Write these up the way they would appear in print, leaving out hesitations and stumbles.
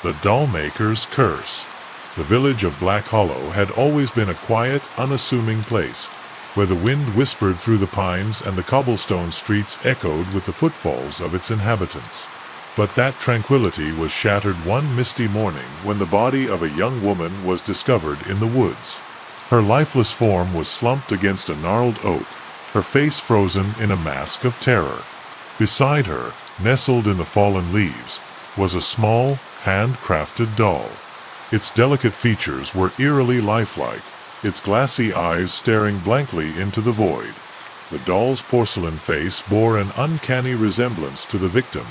The Dollmaker's Curse. The village of Black Hollow had always been a quiet, unassuming place, where the wind whispered through the pines and the cobblestone streets echoed with the footfalls of its inhabitants. But that tranquility was shattered one misty morning when the body of a young woman was discovered in the woods. Her lifeless form was slumped against a gnarled oak, her face frozen in a mask of terror. Beside her, nestled in the fallen leaves, was a small, handcrafted doll. Its delicate features were eerily lifelike, its glassy eyes staring blankly into the void. The doll's porcelain face bore an uncanny resemblance to the victim,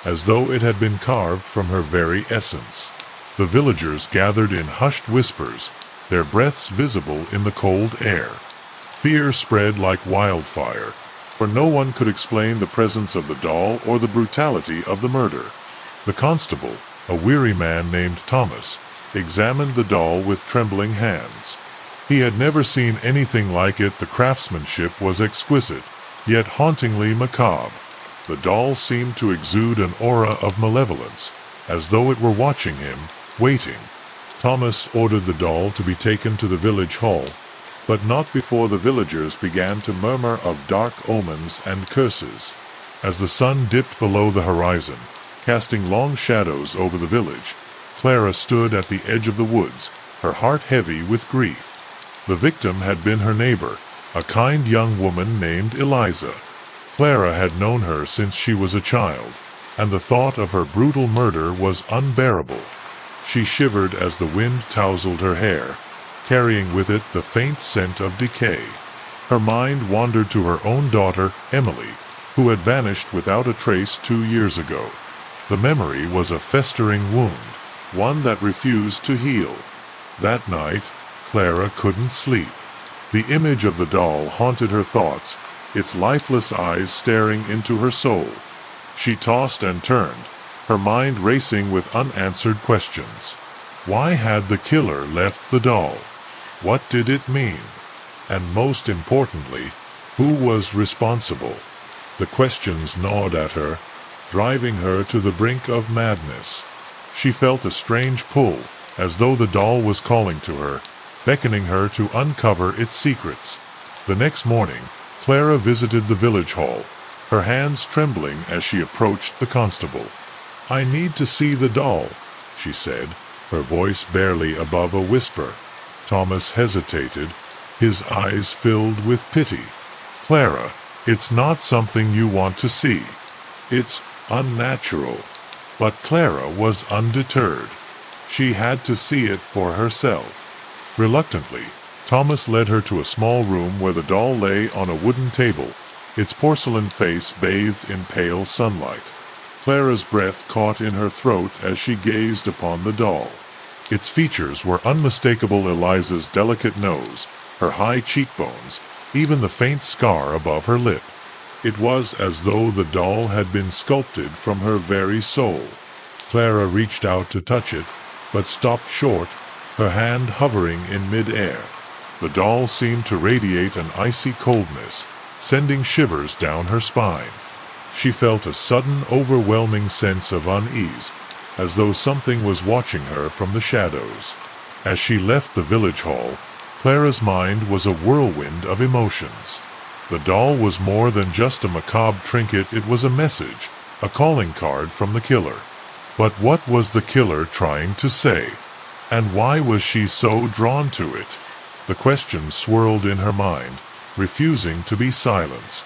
as though it had been carved from her very essence. The villagers gathered in hushed whispers, their breaths visible in the cold air. Fear spread like wildfire, for no one could explain the presence of the doll or the brutality of the murder. The constable, a weary man named Thomas, examined the doll with trembling hands. He had never seen anything like it. The craftsmanship was exquisite, yet hauntingly macabre. The doll seemed to exude an aura of malevolence, as though it were watching him, waiting. Thomas ordered the doll to be taken to the village hall, but not before the villagers began to murmur of dark omens and curses. As the sun dipped below the horizon, casting long shadows over the village, Clara stood at the edge of the woods, her heart heavy with grief. The victim had been her neighbor, a kind young woman named Eliza. Clara had known her since she was a child, and the thought of her brutal murder was unbearable. She shivered as the wind tousled her hair, carrying with it the faint scent of decay. Her mind wandered to her own daughter, Emily, who had vanished without a trace 2 years ago. The memory was a festering wound, one that refused to heal. That night, Clara couldn't sleep. The image of the doll haunted her thoughts, its lifeless eyes staring into her soul. She tossed and turned, her mind racing with unanswered questions. Why had the killer left the doll? What did it mean? And most importantly, who was responsible? The questions gnawed at her, driving her to the brink of madness. She felt a strange pull, as though the doll was calling to her, beckoning her to uncover its secrets. The next morning, Clara visited the village hall, her hands trembling as she approached the constable. "I need to see the doll," she said, her voice barely above a whisper. Thomas hesitated, his eyes filled with pity. "Clara, it's not something you want to see. It's unnatural." But Clara was undeterred. She had to see it for herself. Reluctantly, Thomas led her to a small room where the doll lay on a wooden table, its porcelain face bathed in pale sunlight. Clara's breath caught in her throat as she gazed upon the doll. Its features were unmistakable: Eliza's delicate nose, her high cheekbones, even the faint scar above her lip. It was as though the doll had been sculpted from her very soul. Clara reached out to touch it, but stopped short, her hand hovering in mid-air. The doll seemed to radiate an icy coldness, sending shivers down her spine. She felt a sudden, overwhelming sense of unease, as though something was watching her from the shadows. As she left the village hall, Clara's mind was a whirlwind of emotions. The doll was more than just a macabre trinket. It was a message, a calling card from the killer. But what was the killer trying to say? And why was she so drawn to it? The questions swirled in her mind, refusing to be silenced.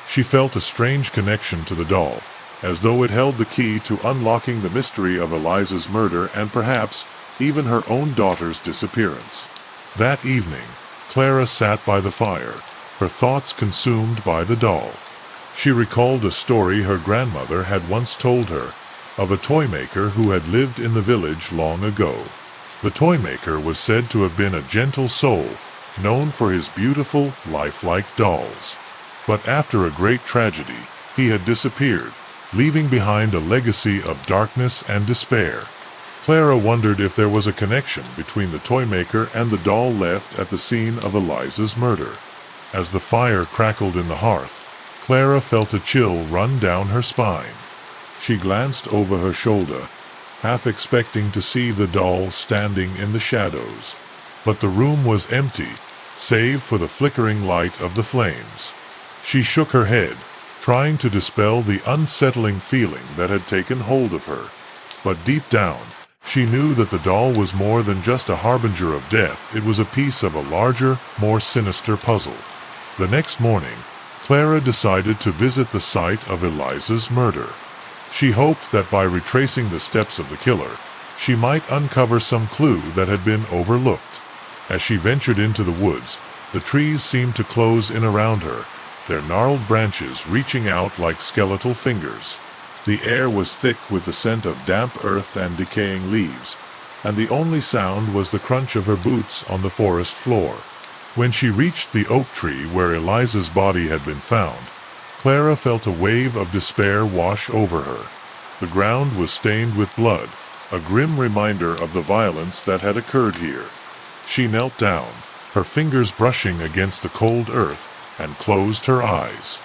She felt a strange connection to the doll, as though it held the key to unlocking the mystery of Eliza's murder and perhaps even her own daughter's disappearance. That evening, Clara sat by the fire, her thoughts consumed by the doll. She recalled a story her grandmother had once told her, of a toy maker who had lived in the village long ago. The toy maker was said to have been a gentle soul, known for his beautiful, lifelike dolls. But after a great tragedy, he had disappeared, leaving behind a legacy of darkness and despair. Clara wondered if there was a connection between the toy maker and the doll left at the scene of Eliza's murder. As the fire crackled in the hearth, Clara felt a chill run down her spine. She glanced over her shoulder, half expecting to see the doll standing in the shadows. But the room was empty, save for the flickering light of the flames. She shook her head, trying to dispel the unsettling feeling that had taken hold of her. But deep down, she knew that the doll was more than just a harbinger of death. It was a piece of a larger, more sinister puzzle. The next morning, Clara decided to visit the site of Eliza's murder. She hoped that by retracing the steps of the killer, she might uncover some clue that had been overlooked. As she ventured into the woods, the trees seemed to close in around her, their gnarled branches reaching out like skeletal fingers. The air was thick with the scent of damp earth and decaying leaves, and the only sound was the crunch of her boots on the forest floor. When she reached the oak tree where Eliza's body had been found, Clara felt a wave of despair wash over her. The ground was stained with blood, a grim reminder of the violence that had occurred here. She knelt down, her fingers brushing against the cold earth, and closed her eyes.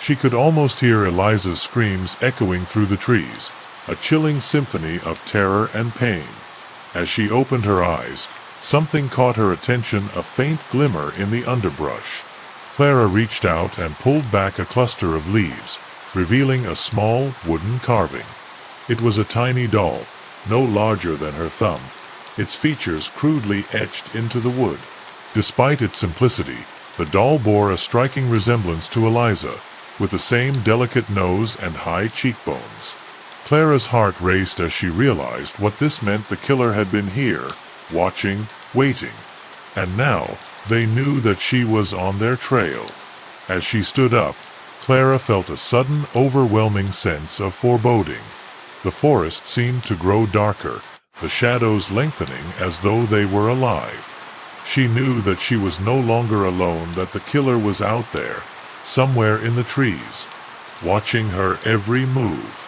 She could almost hear Eliza's screams echoing through the trees, a chilling symphony of terror and pain. As she opened her eyes, something caught her attention, a faint glimmer in the underbrush. Clara reached out and pulled back a cluster of leaves, revealing a small wooden carving. It was a tiny doll, no larger than her thumb, its features crudely etched into the wood. Despite its simplicity, the doll bore a striking resemblance to Eliza, with the same delicate nose and high cheekbones. Clara's heart raced as she realized what this meant. The killer had been here, watching, waiting. And now, they knew that she was on their trail. As she stood up, Clara felt a sudden, overwhelming sense of foreboding. The forest seemed to grow darker, the shadows lengthening as though they were alive. She knew that she was no longer alone, that the killer was out there, somewhere in the trees, watching her every move.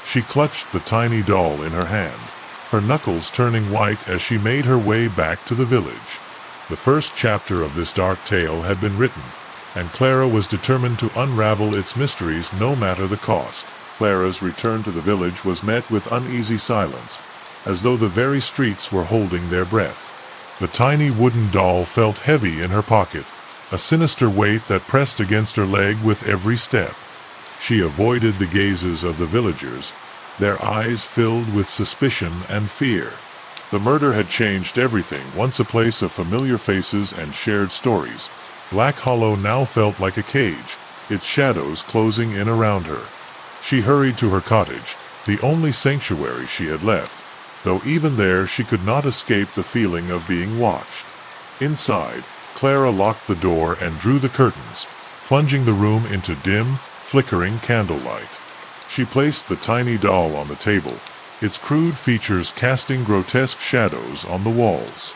She clutched the tiny doll in her hand, her knuckles turning white as she made her way back to the village. The first chapter of this dark tale had been written, and Clara was determined to unravel its mysteries no matter the cost. Clara's return to the village was met with uneasy silence, as though the very streets were holding their breath. The tiny wooden doll felt heavy in her pocket, a sinister weight that pressed against her leg with every step. She avoided the gazes of the villagers, their eyes filled with suspicion and fear. The murder had changed everything. Once a place of familiar faces and shared stories, Black Hollow now felt like a cage, its shadows closing in around her. She hurried to her cottage, the only sanctuary she had left, though even there she could not escape the feeling of being watched. Inside, Clara locked the door and drew the curtains, plunging the room into dim, flickering candlelight. She placed the tiny doll on the table, its crude features casting grotesque shadows on the walls.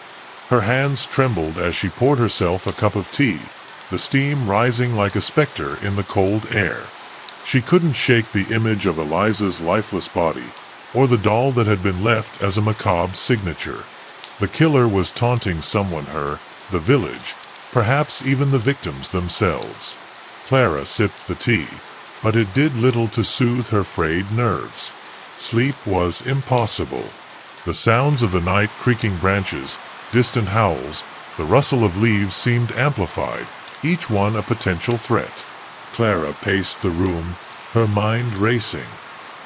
Her hands trembled as she poured herself a cup of tea, the steam rising like a specter in the cold air. She couldn't shake the image of Eliza's lifeless body, or the doll that had been left as a macabre signature. The killer was taunting someone, her, the village, perhaps even the victims themselves. Clara sipped the tea, but it did little to soothe her frayed nerves. Sleep was impossible. The sounds of the night, creaking branches, distant howls, the rustle of leaves seemed amplified, each one a potential threat. Clara paced the room, her mind racing.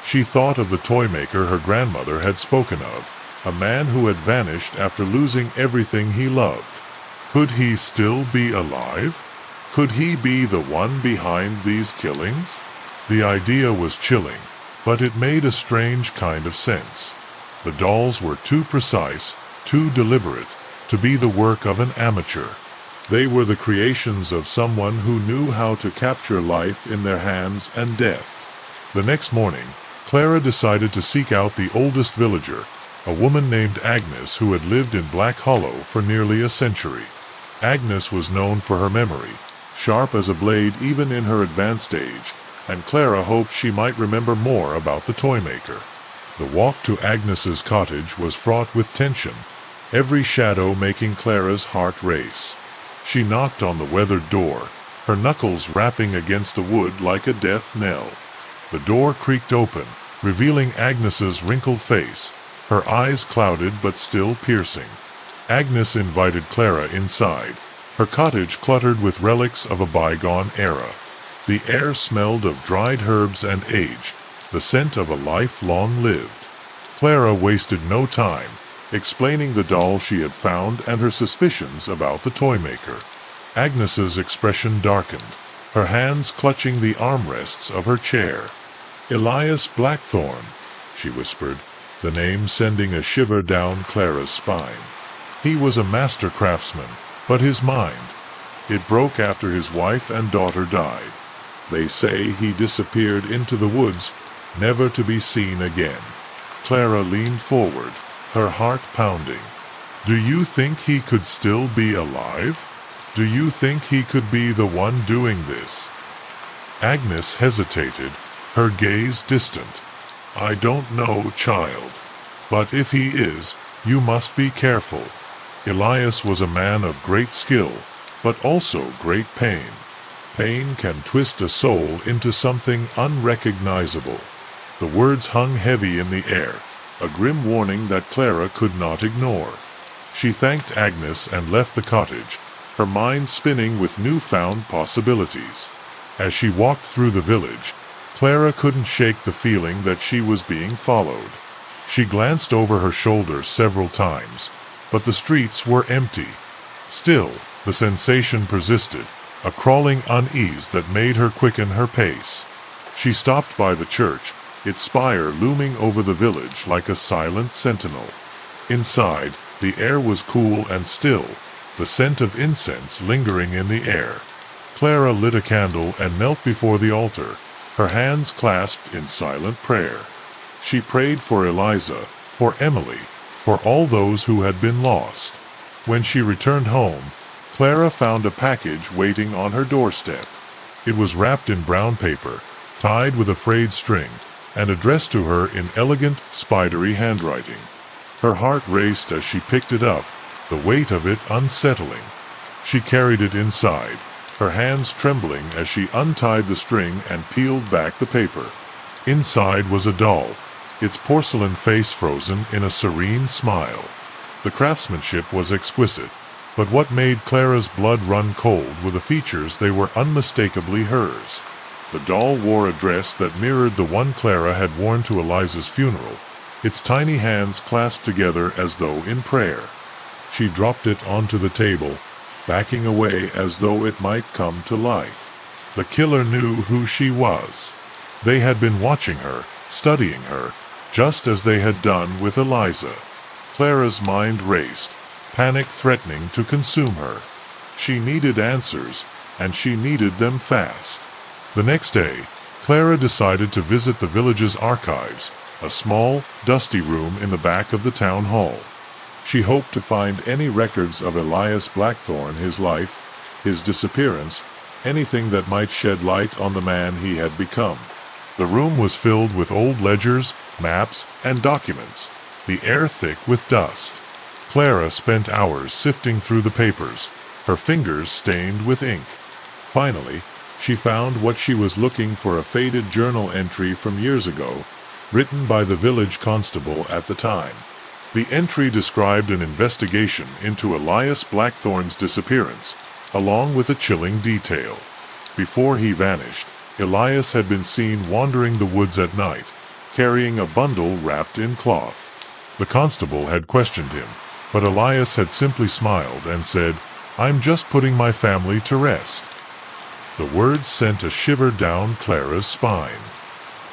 She thought of the toy maker her grandmother had spoken of, a man who had vanished after losing everything he loved. Could he still be alive? Could he be the one behind these killings? The idea was chilling, but it made a strange kind of sense. The dolls were too precise, too deliberate, to be the work of an amateur. They were the creations of someone who knew how to capture life in their hands and death. The next morning, Clara decided to seek out the oldest villager, a woman named Agnes who had lived in Black Hollow for nearly a century. Agnes was known for her memory, sharp as a blade even in her advanced age, and Clara hoped she might remember more about the toy maker. The walk to Agnes's cottage was fraught with tension, every shadow making Clara's heart race. She knocked on the weathered door, her knuckles rapping against the wood like a death knell. The door creaked open, revealing Agnes's wrinkled face, her eyes clouded but still piercing. Agnes invited Clara inside, her cottage cluttered with relics of a bygone era. The air smelled of dried herbs and age, the scent of a life long lived. Clara wasted no time, explaining the doll she had found and her suspicions about the toy maker. Agnes's expression darkened, her hands clutching the armrests of her chair. "Elias Blackthorne," she whispered, the name sending a shiver down Clara's spine. He was a master craftsman, but his mind, it broke after his wife and daughter died. They say he disappeared into the woods, never to be seen again. Clara leaned forward, her heart pounding. "Do you think he could still be alive? Do you think he could be the one doing this?" Agnes hesitated, her gaze distant. "I don't know, child. But if he is, you must be careful. Elias was a man of great skill, but also great pain. Pain can twist a soul into something unrecognizable." The words hung heavy in the air, a grim warning that Clara could not ignore. She thanked Agnes and left the cottage, her mind spinning with newfound possibilities. As she walked through the village, Clara couldn't shake the feeling that she was being followed. She glanced over her shoulder several times, but the streets were empty. Still, the sensation persisted, a crawling unease that made her quicken her pace. She stopped by the church, its spire looming over the village like a silent sentinel. Inside, the air was cool and still, the scent of incense lingering in the air. Clara lit a candle and knelt before the altar, her hands clasped in silent prayer. She prayed for Eliza, for Emily, for all those who had been lost. When she returned home, Clara found a package waiting on her doorstep. It was wrapped in brown paper, tied with a frayed string, and addressed to her in elegant, spidery handwriting. Her heart raced as she picked it up, the weight of it unsettling. She carried it inside, her hands trembling as she untied the string and peeled back the paper. Inside was a doll, its porcelain face frozen in a serene smile. The craftsmanship was exquisite, but what made Clara's blood run cold were the features. They were unmistakably hers. The doll wore a dress that mirrored the one Clara had worn to Eliza's funeral, its tiny hands clasped together as though in prayer. She dropped it onto the table, backing away as though it might come to life. The killer knew who she was. They had been watching her, studying her, just as they had done with Eliza. Clara's mind raced, panic threatening to consume her. She needed answers, and she needed them fast. The next day, Clara decided to visit the village's archives, a small, dusty room in the back of the town hall. She hoped to find any records of Elias Blackthorne, his life, his disappearance, anything that might shed light on the man he had become. The room was filled with old ledgers, maps, and documents, the air thick with dust. Clara spent hours sifting through the papers, her fingers stained with ink. Finally, she found what she was looking for, a faded journal entry from years ago, written by the village constable at the time. The entry described an investigation into Elias Blackthorne's disappearance, along with a chilling detail. Before he vanished, Elias had been seen wandering the woods at night, carrying a bundle wrapped in cloth. The constable had questioned him, but Elias had simply smiled and said, "I'm just putting my family to rest." The words sent a shiver down Clara's spine.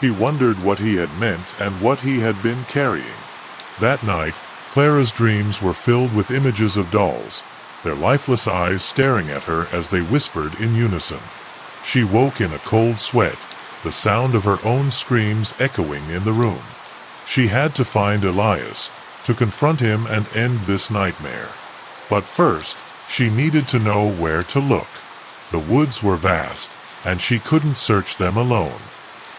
He wondered what he had meant and what he had been carrying. That night, Clara's dreams were filled with images of dolls, their lifeless eyes staring at her as they whispered in unison. She woke in a cold sweat, the sound of her own screams echoing in the room. She had to find Elias, to confront him and end this nightmare. But first, she needed to know where to look. The woods were vast, and she couldn't search them alone.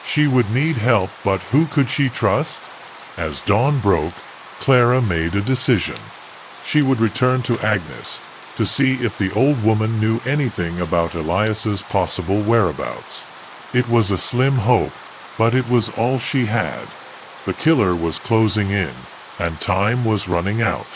She would need help, but who could she trust? As dawn broke, Clara made a decision. She would return to Agnes, to see if the old woman knew anything about Elias's possible whereabouts. It was a slim hope, but it was all she had. The killer was closing in, and time was running out.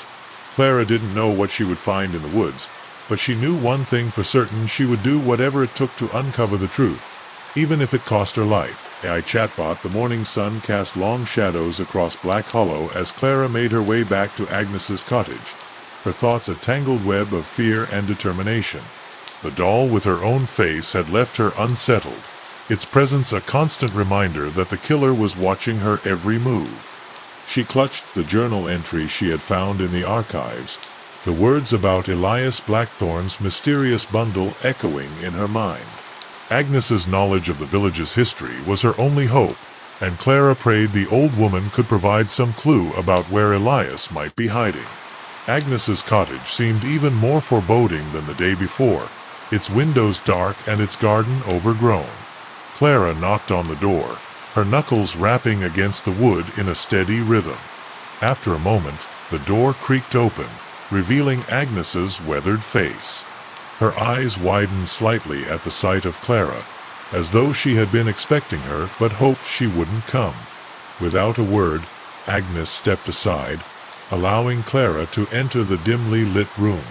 Clara didn't know what she would find in the woods, but she knew one thing for certain: she would do whatever it took to uncover the truth, even if it cost her life. AI chatbot. The morning sun cast long shadows across Black Hollow as Clara made her way back to Agnes's cottage, her thoughts a tangled web of fear and determination. The doll with her own face had left her unsettled, its presence a constant reminder that the killer was watching her every move. She clutched the journal entry she had found in the archives, the words about Elias Blackthorne's mysterious bundle echoing in her mind. Agnes's knowledge of the village's history was her only hope, and Clara prayed the old woman could provide some clue about where Elias might be hiding. Agnes's cottage seemed even more foreboding than the day before, its windows dark and its garden overgrown. Clara knocked on the door, her knuckles rapping against the wood in a steady rhythm. After a moment, the door creaked open, revealing Agnes's weathered face. Her eyes widened slightly at the sight of Clara, as though she had been expecting her but hoped she wouldn't come. Without a word, Agnes stepped aside, allowing Clara to enter the dimly lit room.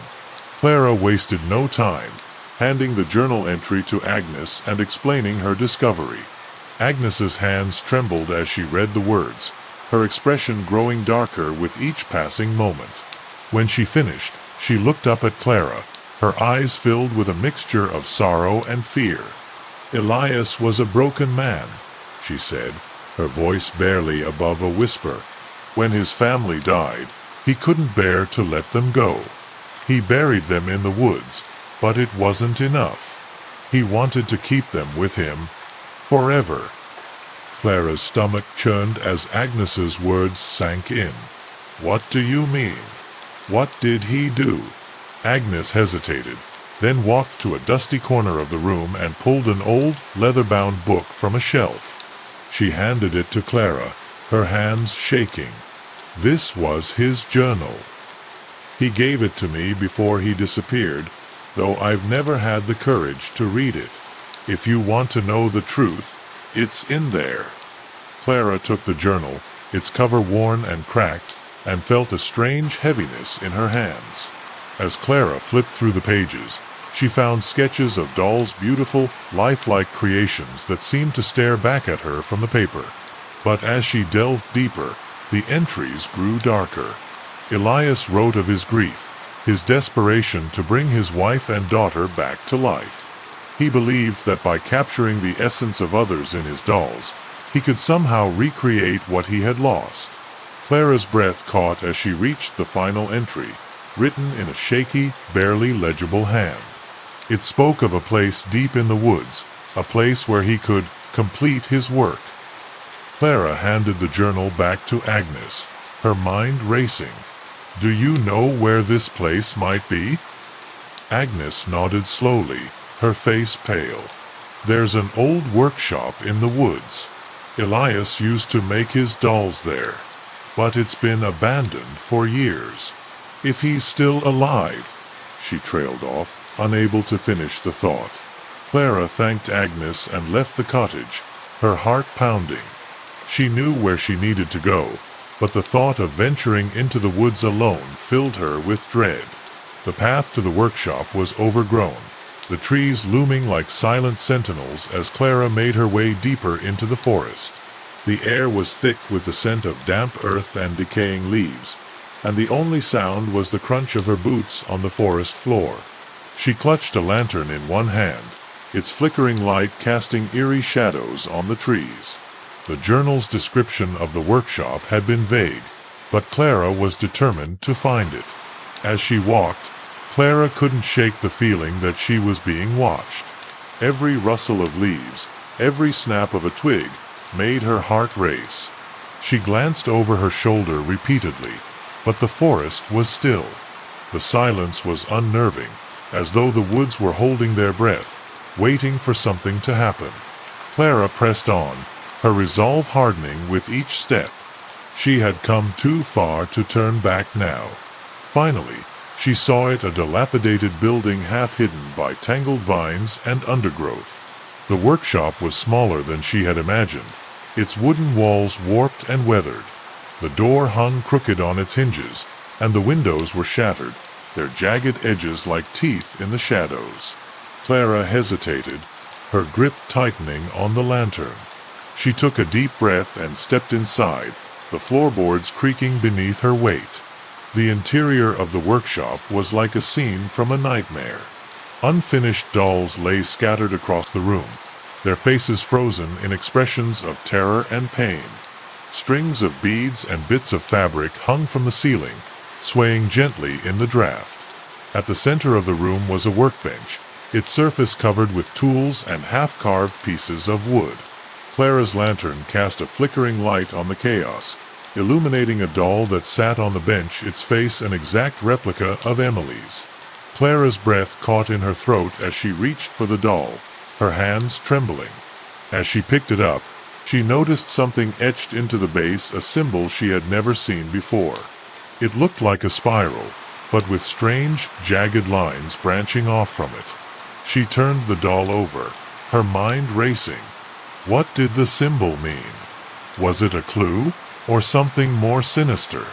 Clara wasted no time, handing the journal entry to Agnes and explaining her discovery. Agnes's hands trembled as she read the words, her expression growing darker with each passing moment. When she finished, she looked up at Clara, her eyes filled with a mixture of sorrow and fear. "Elias was a broken man," she said, her voice barely above a whisper. "When his family died, he couldn't bear to let them go. He buried them in the woods, but it wasn't enough. He wanted to keep them with him forever." Clara's stomach churned as Agnes's words sank in. "What do you mean? What did he do?" Agnes hesitated, then walked to a dusty corner of the room and pulled an old, leather-bound book from a shelf. She handed it to Clara, her hands shaking. This was his journal. "He gave it to me before he disappeared, though I've never had the courage to read it. If you want to know the truth, it's in there." Clara took the journal, its cover worn and cracked, and felt a strange heaviness in her hands. As Clara flipped through the pages, she found sketches of Doll's beautiful, lifelike creations that seemed to stare back at her from the paper. But as she delved deeper, the entries grew darker. Elias wrote of his grief, his desperation to bring his wife and daughter back to life. He believed that by capturing the essence of others in his dolls, he could somehow recreate what he had lost. Clara's breath caught as she reached the final entry, written in a shaky, barely legible hand. It spoke of a place deep in the woods, a place where he could complete his work. Clara handed the journal back to Agnes, her mind racing. "Do you know where this place might be?" Agnes nodded slowly, her face pale. "There's an old workshop in the woods. Elias used to make his dolls there, but it's been abandoned for years. If he's still alive—" She trailed off, unable to finish the thought. Clara thanked Agnes and left the cottage, her heart pounding. She knew where she needed to go, but the thought of venturing into the woods alone filled her with dread. The path to the workshop was overgrown, the trees looming like silent sentinels as Clara made her way deeper into the forest. The air was thick with the scent of damp earth and decaying leaves, and the only sound was the crunch of her boots on the forest floor. She clutched a lantern in one hand, its flickering light casting eerie shadows on the trees. The journal's description of the workshop had been vague, but Clara was determined to find it. As she walked, Clara couldn't shake the feeling that she was being watched. Every rustle of leaves, every snap of a twig, made her heart race. She glanced over her shoulder repeatedly, but the forest was still. The silence was unnerving, as though the woods were holding their breath, waiting for something to happen. Clara pressed on, her resolve hardening with each step. She had come too far to turn back now. Finally, she saw it, a dilapidated building half hidden by tangled vines and undergrowth. The workshop was smaller than she had imagined, its wooden walls warped and weathered. The door hung crooked on its hinges, and the windows were shattered, their jagged edges like teeth in the shadows. Clara hesitated, her grip tightening on the lantern. She took a deep breath and stepped inside, the floorboards creaking beneath her weight. The interior of the workshop was like a scene from a nightmare. Unfinished dolls lay scattered across the room, their faces frozen in expressions of terror and pain. Strings of beads and bits of fabric hung from the ceiling, swaying gently in the draft. At the center of the room was a workbench, its surface covered with tools and half-carved pieces of wood. Clara's lantern cast a flickering light on the chaos, illuminating a doll that sat on the bench, its face an exact replica of Emily's. Clara's breath caught in her throat as she reached for the doll, her hands trembling. As she picked it up, she noticed something etched into the base, a symbol she had never seen before. It looked like a spiral, but with strange, jagged lines branching off from it. She turned the doll over, her mind racing. What did the symbol mean? Was it a clue, or something more sinister?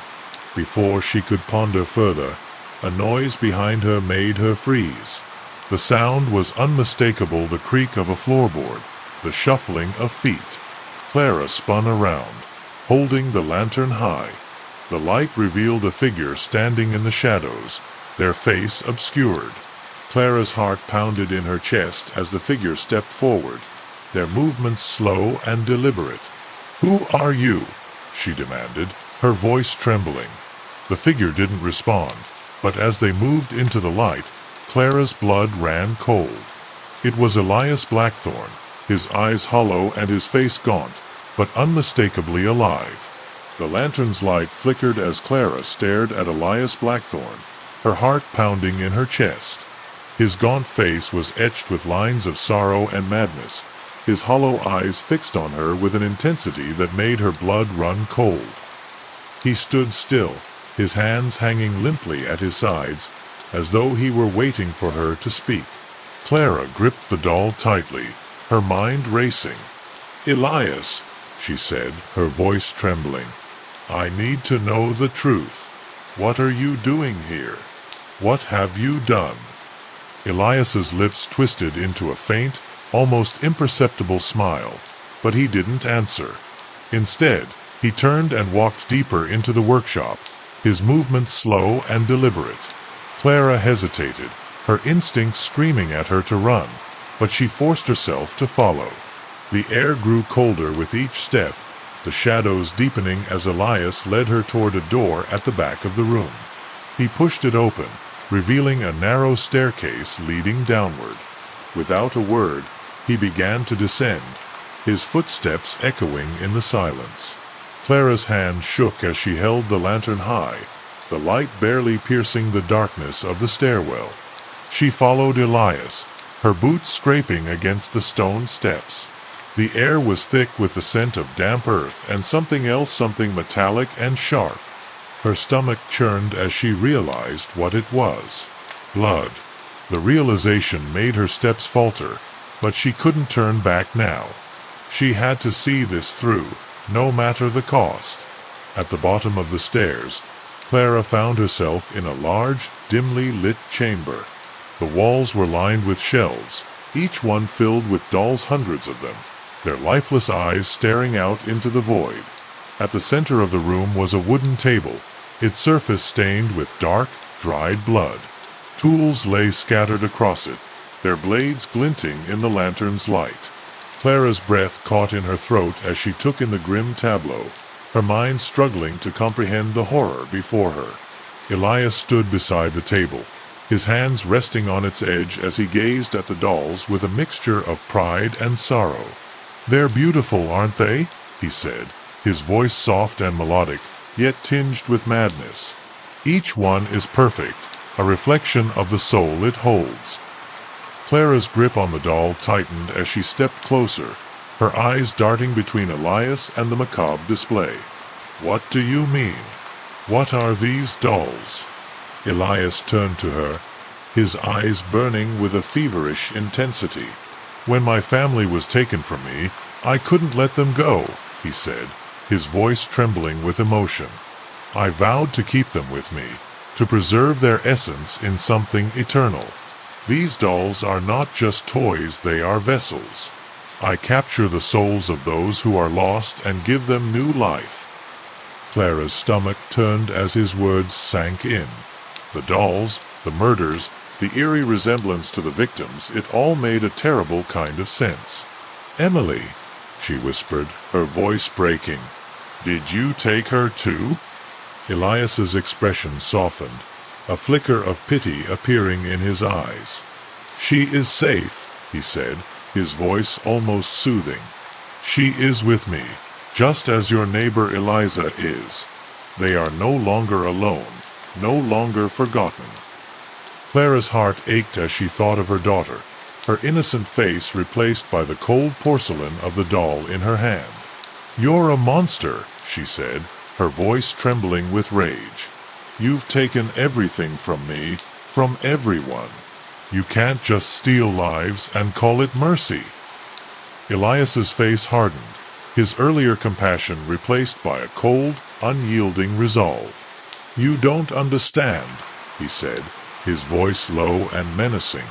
Before she could ponder further, a noise behind her made her freeze. The sound was unmistakable, the creak of a floorboard, the shuffling of feet. Clara spun around, holding the lantern high. The light revealed a figure standing in the shadows, their face obscured. Clara's heart pounded in her chest as the figure stepped forward, their movements slow and deliberate. "Who are you?" she demanded, her voice trembling. The figure didn't respond, but as they moved into the light, Clara's blood ran cold. It was Elias Blackthorne, his eyes hollow and his face gaunt, but unmistakably alive. The lantern's light flickered as Clara stared at Elias Blackthorne, her heart pounding in her chest. His gaunt face was etched with lines of sorrow and madness, his hollow eyes fixed on her with an intensity that made her blood run cold. He stood still, his hands hanging limply at his sides, as though he were waiting for her to speak. Clara gripped the doll tightly, her mind racing. "Elias," she said, her voice trembling, "I need to know the truth. What are you doing here? What have you done?" Elias's lips twisted into a faint, almost imperceptible smile, but he didn't answer. Instead, he turned and walked deeper into the workshop, his movements slow and deliberate. Clara hesitated, her instincts screaming at her to run, but she forced herself to follow. The air grew colder with each step, the shadows deepening as Elias led her toward a door at the back of the room. He pushed it open, revealing a narrow staircase leading downward. Without a word, he began to descend, his footsteps echoing in the silence. Clara's hand shook as she held the lantern high, the light barely piercing the darkness of the stairwell. She followed Elias, her boots scraping against the stone steps. The air was thick with the scent of damp earth and something else, something metallic and sharp. Her stomach churned as she realized what it was. Blood. The realization made her steps falter, but she couldn't turn back now. She had to see this through, no matter the cost. At the bottom of the stairs, Clara found herself in a large, dimly lit chamber. The walls were lined with shelves, each one filled with dolls, hundreds of them, their lifeless eyes staring out into the void. At the center of the room was a wooden table, its surface stained with dark, dried blood. Tools lay scattered across it, their blades glinting in the lantern's light. Clara's breath caught in her throat as she took in the grim tableau, her mind struggling to comprehend the horror before her. Elias stood beside the table, his hands resting on its edge as he gazed at the dolls with a mixture of pride and sorrow. "They're beautiful, aren't they?" he said, his voice soft and melodic, yet tinged with madness. "Each one is perfect, a reflection of the soul it holds." Clara's grip on the doll tightened as she stepped closer, her eyes darting between Elias and the macabre display. "What do you mean? What are these dolls?" Elias turned to her, his eyes burning with a feverish intensity. "When my family was taken from me, I couldn't let them go," he said, his voice trembling with emotion. "I vowed to keep them with me, to preserve their essence in something eternal. These dolls are not just toys, they are vessels. I capture the souls of those who are lost and give them new life." Clara's stomach turned as his words sank in. The dolls, the murders, the eerie resemblance to the victims, it all made a terrible kind of sense. "Emily," she whispered, her voice breaking. "Did you take her too?" Elias's expression softened, a flicker of pity appearing in his eyes. "She is safe," he said, his voice almost soothing. "She is with me, just as your neighbor Eliza is. They are no longer alone, no longer forgotten." Clara's heart ached as she thought of her daughter, her innocent face replaced by the cold porcelain of the doll in her hand. "You're a monster," she said, her voice trembling with rage. "You've taken everything from me, from everyone. You can't just steal lives and call it mercy." Elias's face hardened, his earlier compassion replaced by a cold, unyielding resolve. "You don't understand," he said, his voice low and menacing.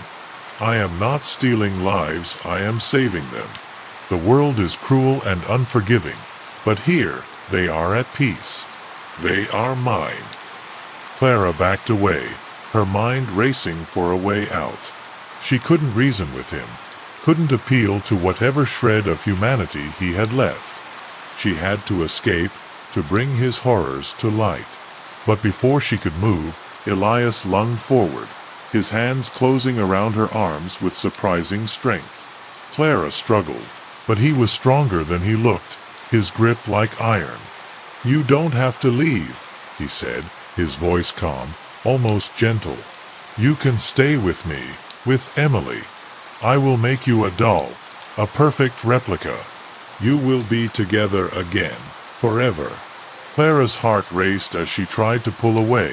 "I am not stealing lives, I am saving them. The world is cruel and unforgiving, but here they are at peace. They are mine." Clara backed away, her mind racing for a way out. She couldn't reason with him, couldn't appeal to whatever shred of humanity he had left. She had to escape, to bring his horrors to light. But before she could move, Elias lunged forward, his hands closing around her arms with surprising strength. Clara struggled, but he was stronger than he looked, his grip like iron. "You don't have to leave," he said, his voice calm, almost gentle. "You can stay with me, with Emily. I will make you a doll, a perfect replica. You will be together again, forever." Clara's heart raced as she tried to pull away,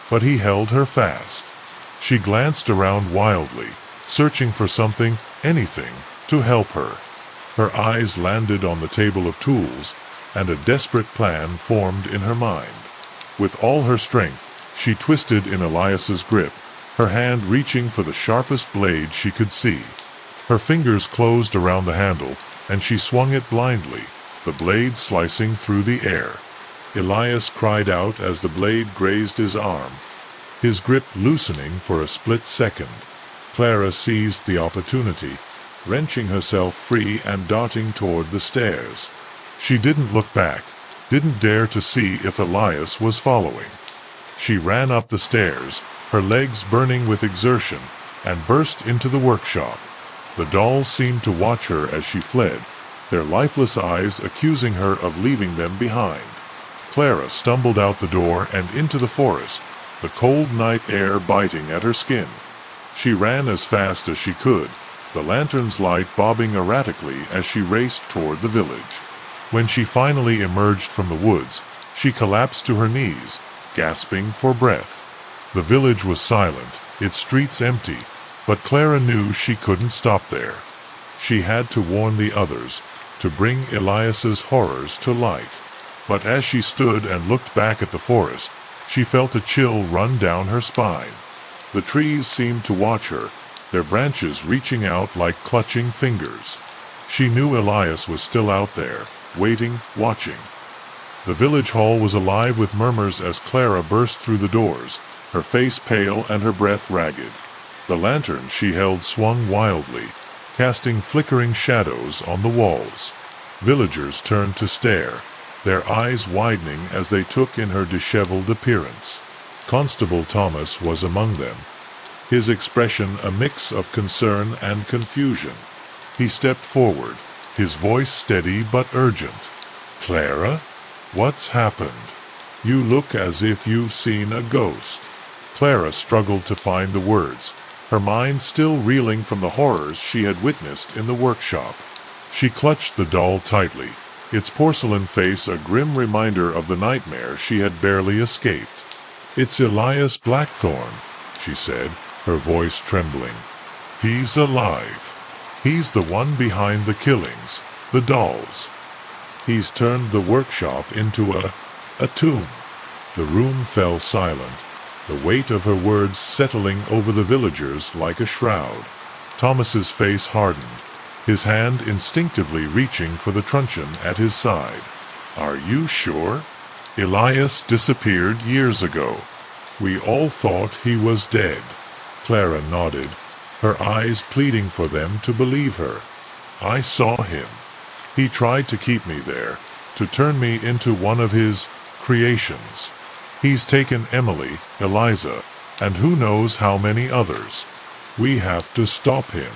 but he held her fast. She glanced around wildly, searching for something, anything, to help her. Her eyes landed on the table of tools, and a desperate plan formed in her mind. With all her strength, she twisted in Elias's grip, her hand reaching for the sharpest blade she could see. Her fingers closed around the handle, and she swung it blindly, the blade slicing through the air. Elias cried out as the blade grazed his arm, his grip loosening for a split second. Clara seized the opportunity, wrenching herself free and darting toward the stairs. She didn't look back, didn't dare to see if Elias was following. She ran up the stairs, her legs burning with exertion, and burst into the workshop. The dolls seemed to watch her as she fled, their lifeless eyes accusing her of leaving them behind. Clara stumbled out the door and into the forest, the cold night air biting at her skin. She ran as fast as she could, the lantern's light bobbing erratically as she raced toward the village. When she finally emerged from the woods, she collapsed to her knees, gasping for breath. The village was silent, its streets empty, but Clara knew she couldn't stop there. She had to warn the others, to bring Elias's horrors to light. But as she stood and looked back at the forest, she felt a chill run down her spine. The trees seemed to watch her, their branches reaching out like clutching fingers. She knew Elias was still out there, waiting, watching. The village hall was alive with murmurs as Clara burst through the doors, her face pale and her breath ragged. The lantern she held swung wildly, casting flickering shadows on the walls. Villagers turned to stare, their eyes widening as they took in her disheveled appearance. Constable Thomas was among them, his expression a mix of concern and confusion. He stepped forward, his voice steady but urgent. "Clara? What's happened? You look as if you've seen a ghost." Clara struggled to find the words, her mind still reeling from the horrors she had witnessed in the workshop. She clutched the doll tightly, its porcelain face a grim reminder of the nightmare she had barely escaped. "It's Elias Blackthorne," she said, her voice trembling. "He's alive. He's the one behind the killings, the dolls." He's turned the workshop into a tomb. The room fell silent, the weight of her words settling over the villagers like a shroud. Thomas's face hardened, his hand instinctively reaching for the truncheon at his side. "Are you sure? Elias disappeared years ago. We all thought he was dead." Clara nodded, her eyes pleading for them to believe her. "I saw him. He tried to keep me there, to turn me into one of his creations. He's taken Emily, Eliza, and who knows how many others. We have to stop him."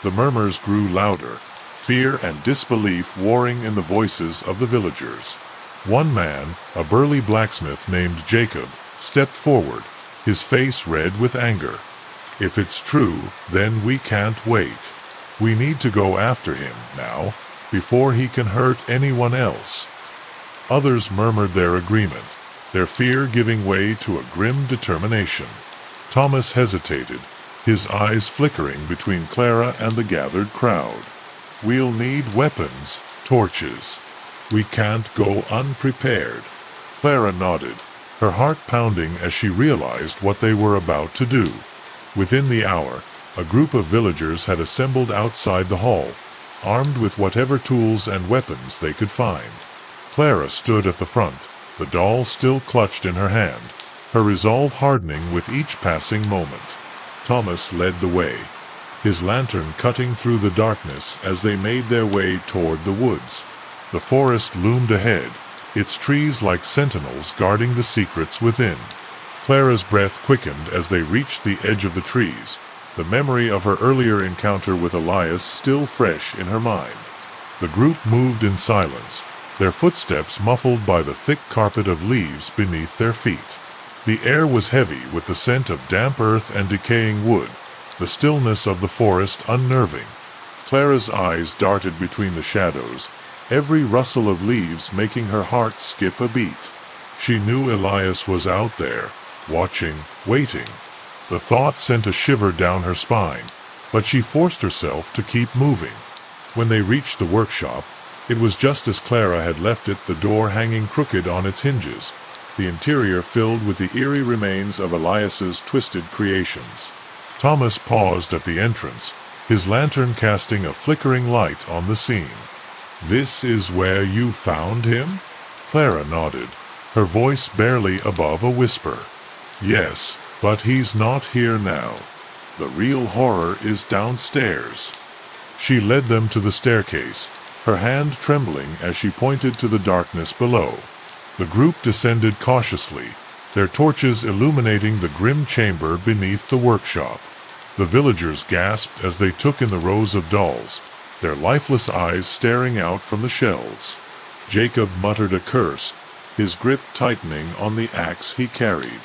The murmurs grew louder, fear and disbelief warring in the voices of the villagers. One man, a burly blacksmith named Jacob, stepped forward, his face red with anger. "If it's true, then we can't wait. We need to go after him now, before he can hurt anyone else." Others murmured their agreement, their fear giving way to a grim determination. Thomas hesitated, his eyes flickering between Clara and the gathered crowd. "We'll need weapons, torches. We can't go unprepared." Clara nodded, her heart pounding as she realized what they were about to do. Within the hour, a group of villagers had assembled outside the hall, armed with whatever tools and weapons they could find. Clara stood at the front, the doll still clutched in her hand, her resolve hardening with each passing moment. Thomas led the way, his lantern cutting through the darkness as they made their way toward the woods. The forest loomed ahead, its trees like sentinels guarding the secrets within. Clara's breath quickened as they reached the edge of the trees, the memory of her earlier encounter with Elias still fresh in her mind. The group moved in silence, their footsteps muffled by the thick carpet of leaves beneath their feet. The air was heavy with the scent of damp earth and decaying wood, the stillness of the forest unnerving. Clara's eyes darted between the shadows, every rustle of leaves making her heart skip a beat. She knew Elias was out there, watching, waiting. The thought sent a shiver down her spine, but she forced herself to keep moving. When they reached the workshop, it was just as Clara had left it, the door hanging crooked on its hinges, the interior filled with the eerie remains of Elias's twisted creations. Thomas paused at the entrance, his lantern casting a flickering light on the scene. "This is where you found him?" Clara nodded, her voice barely above a whisper. "Yes, but he's not here now. The real horror is downstairs." She led them to the staircase, her hand trembling as she pointed to the darkness below. The group descended cautiously, their torches illuminating the grim chamber beneath the workshop. The villagers gasped as they took in the rows of dolls, their lifeless eyes staring out from the shelves. Jacob muttered a curse, his grip tightening on the axe he carried.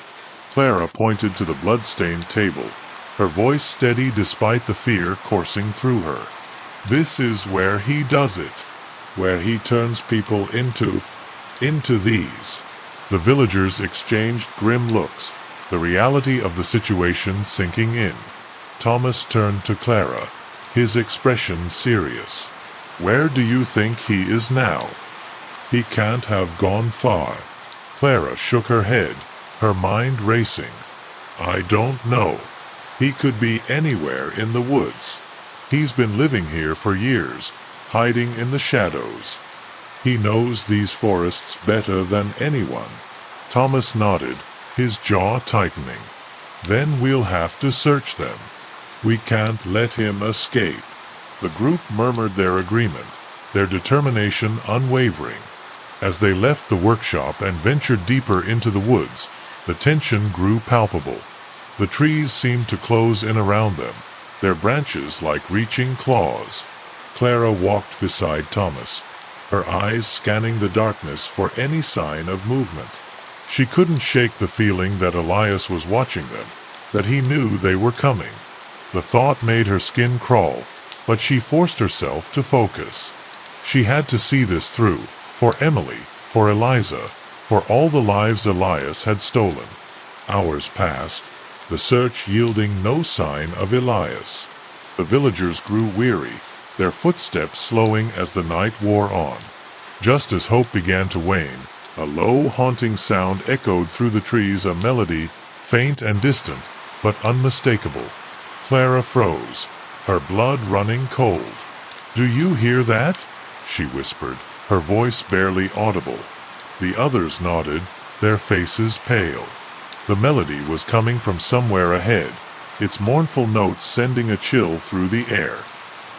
Clara pointed to the blood-stained table, her voice steady despite the fear coursing through her. "This is where he does it, where he turns people into these." The villagers exchanged grim looks, the reality of the situation sinking in. Thomas turned to Clara, his expression serious. "Where do you think he is now?" "He can't have gone far." Clara shook her head, her mind racing. "I don't know. He could be anywhere in the woods. He's been living here for years, hiding in the shadows. He knows these forests better than anyone." Thomas nodded, his jaw tightening. "Then we'll have to search them. We can't let him escape." The group murmured their agreement, their determination unwavering. As they left the workshop and ventured deeper into the woods, the tension grew palpable. The trees seemed to close in around them, their branches like reaching claws. Clara walked beside Thomas, her eyes scanning the darkness for any sign of movement. She couldn't shake the feeling that Elias was watching them, that he knew they were coming. The thought made her skin crawl, but she forced herself to focus. She had to see this through, for Emily, for Eliza, for all the lives Elias had stolen. Hours passed, the search yielding no sign of Elias. The villagers grew weary, their footsteps slowing as the night wore on. Just as hope began to wane, a low, haunting sound echoed through the trees, a melody, faint and distant, but unmistakable. Clara froze, her blood running cold. "Do you hear that?" she whispered, her voice barely audible. The others nodded, their faces pale. The melody was coming from somewhere ahead, its mournful notes sending a chill through the air.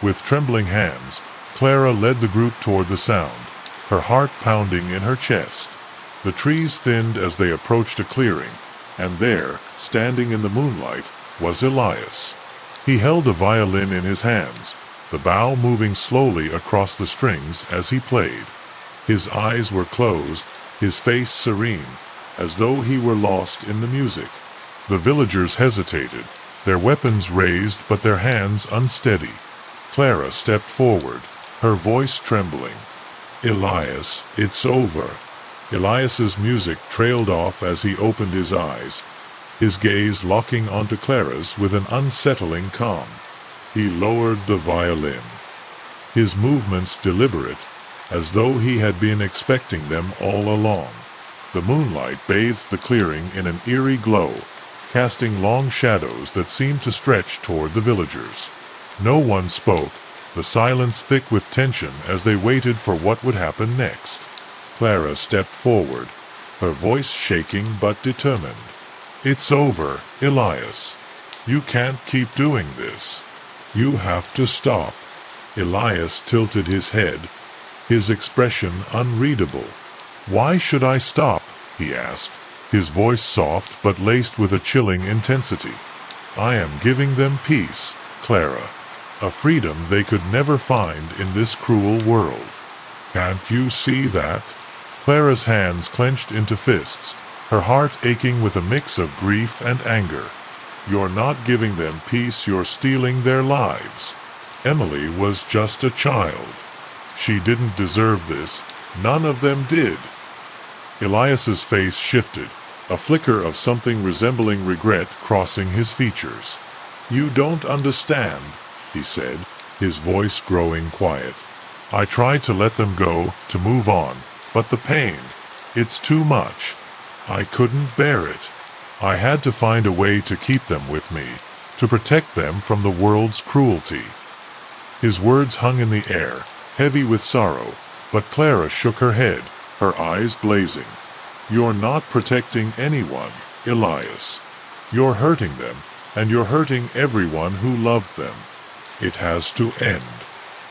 With trembling hands, Clara led the group toward the sound, her heart pounding in her chest. The trees thinned as they approached a clearing, and there, standing in the moonlight, was Elias. He held a violin in his hands, the bow moving slowly across the strings as he played. His eyes were closed, his face serene, as though he were lost in the music. The villagers hesitated, their weapons raised but their hands unsteady. Clara stepped forward, her voice trembling. "Elias, it's over." Elias's music trailed off as he opened his eyes, his gaze locking onto Clara's with an unsettling calm. He lowered the violin, his movements deliberate, as though he had been expecting them all along. The moonlight bathed the clearing in an eerie glow, casting long shadows that seemed to stretch toward the villagers. No one spoke, the silence thick with tension as they waited for what would happen next. Clara stepped forward, her voice shaking but determined. "It's over, Elias. You can't keep doing this. You have to stop." Elias tilted his head, his expression unreadable. "Why should I stop?" he asked, his voice soft but laced with a chilling intensity. "I am giving them peace, Clara, a freedom they could never find in this cruel world. Can't you see that?" Clara's hands clenched into fists, her heart aching with a mix of grief and anger. "You're not giving them peace, you're stealing their lives. Emily was just a child. She didn't deserve this. None of them did." Elias's face shifted, a flicker of something resembling regret crossing his features. "You don't understand," he said, his voice growing quiet. "I tried to let them go, to move on, but the pain, it's too much. I couldn't bear it. I had to find a way to keep them with me, to protect them from the world's cruelty." His words hung in the air, heavy with sorrow, but Clara shook her head, her eyes blazing. "You're not protecting anyone, Elias. You're hurting them, and you're hurting everyone who loved them. It has to end."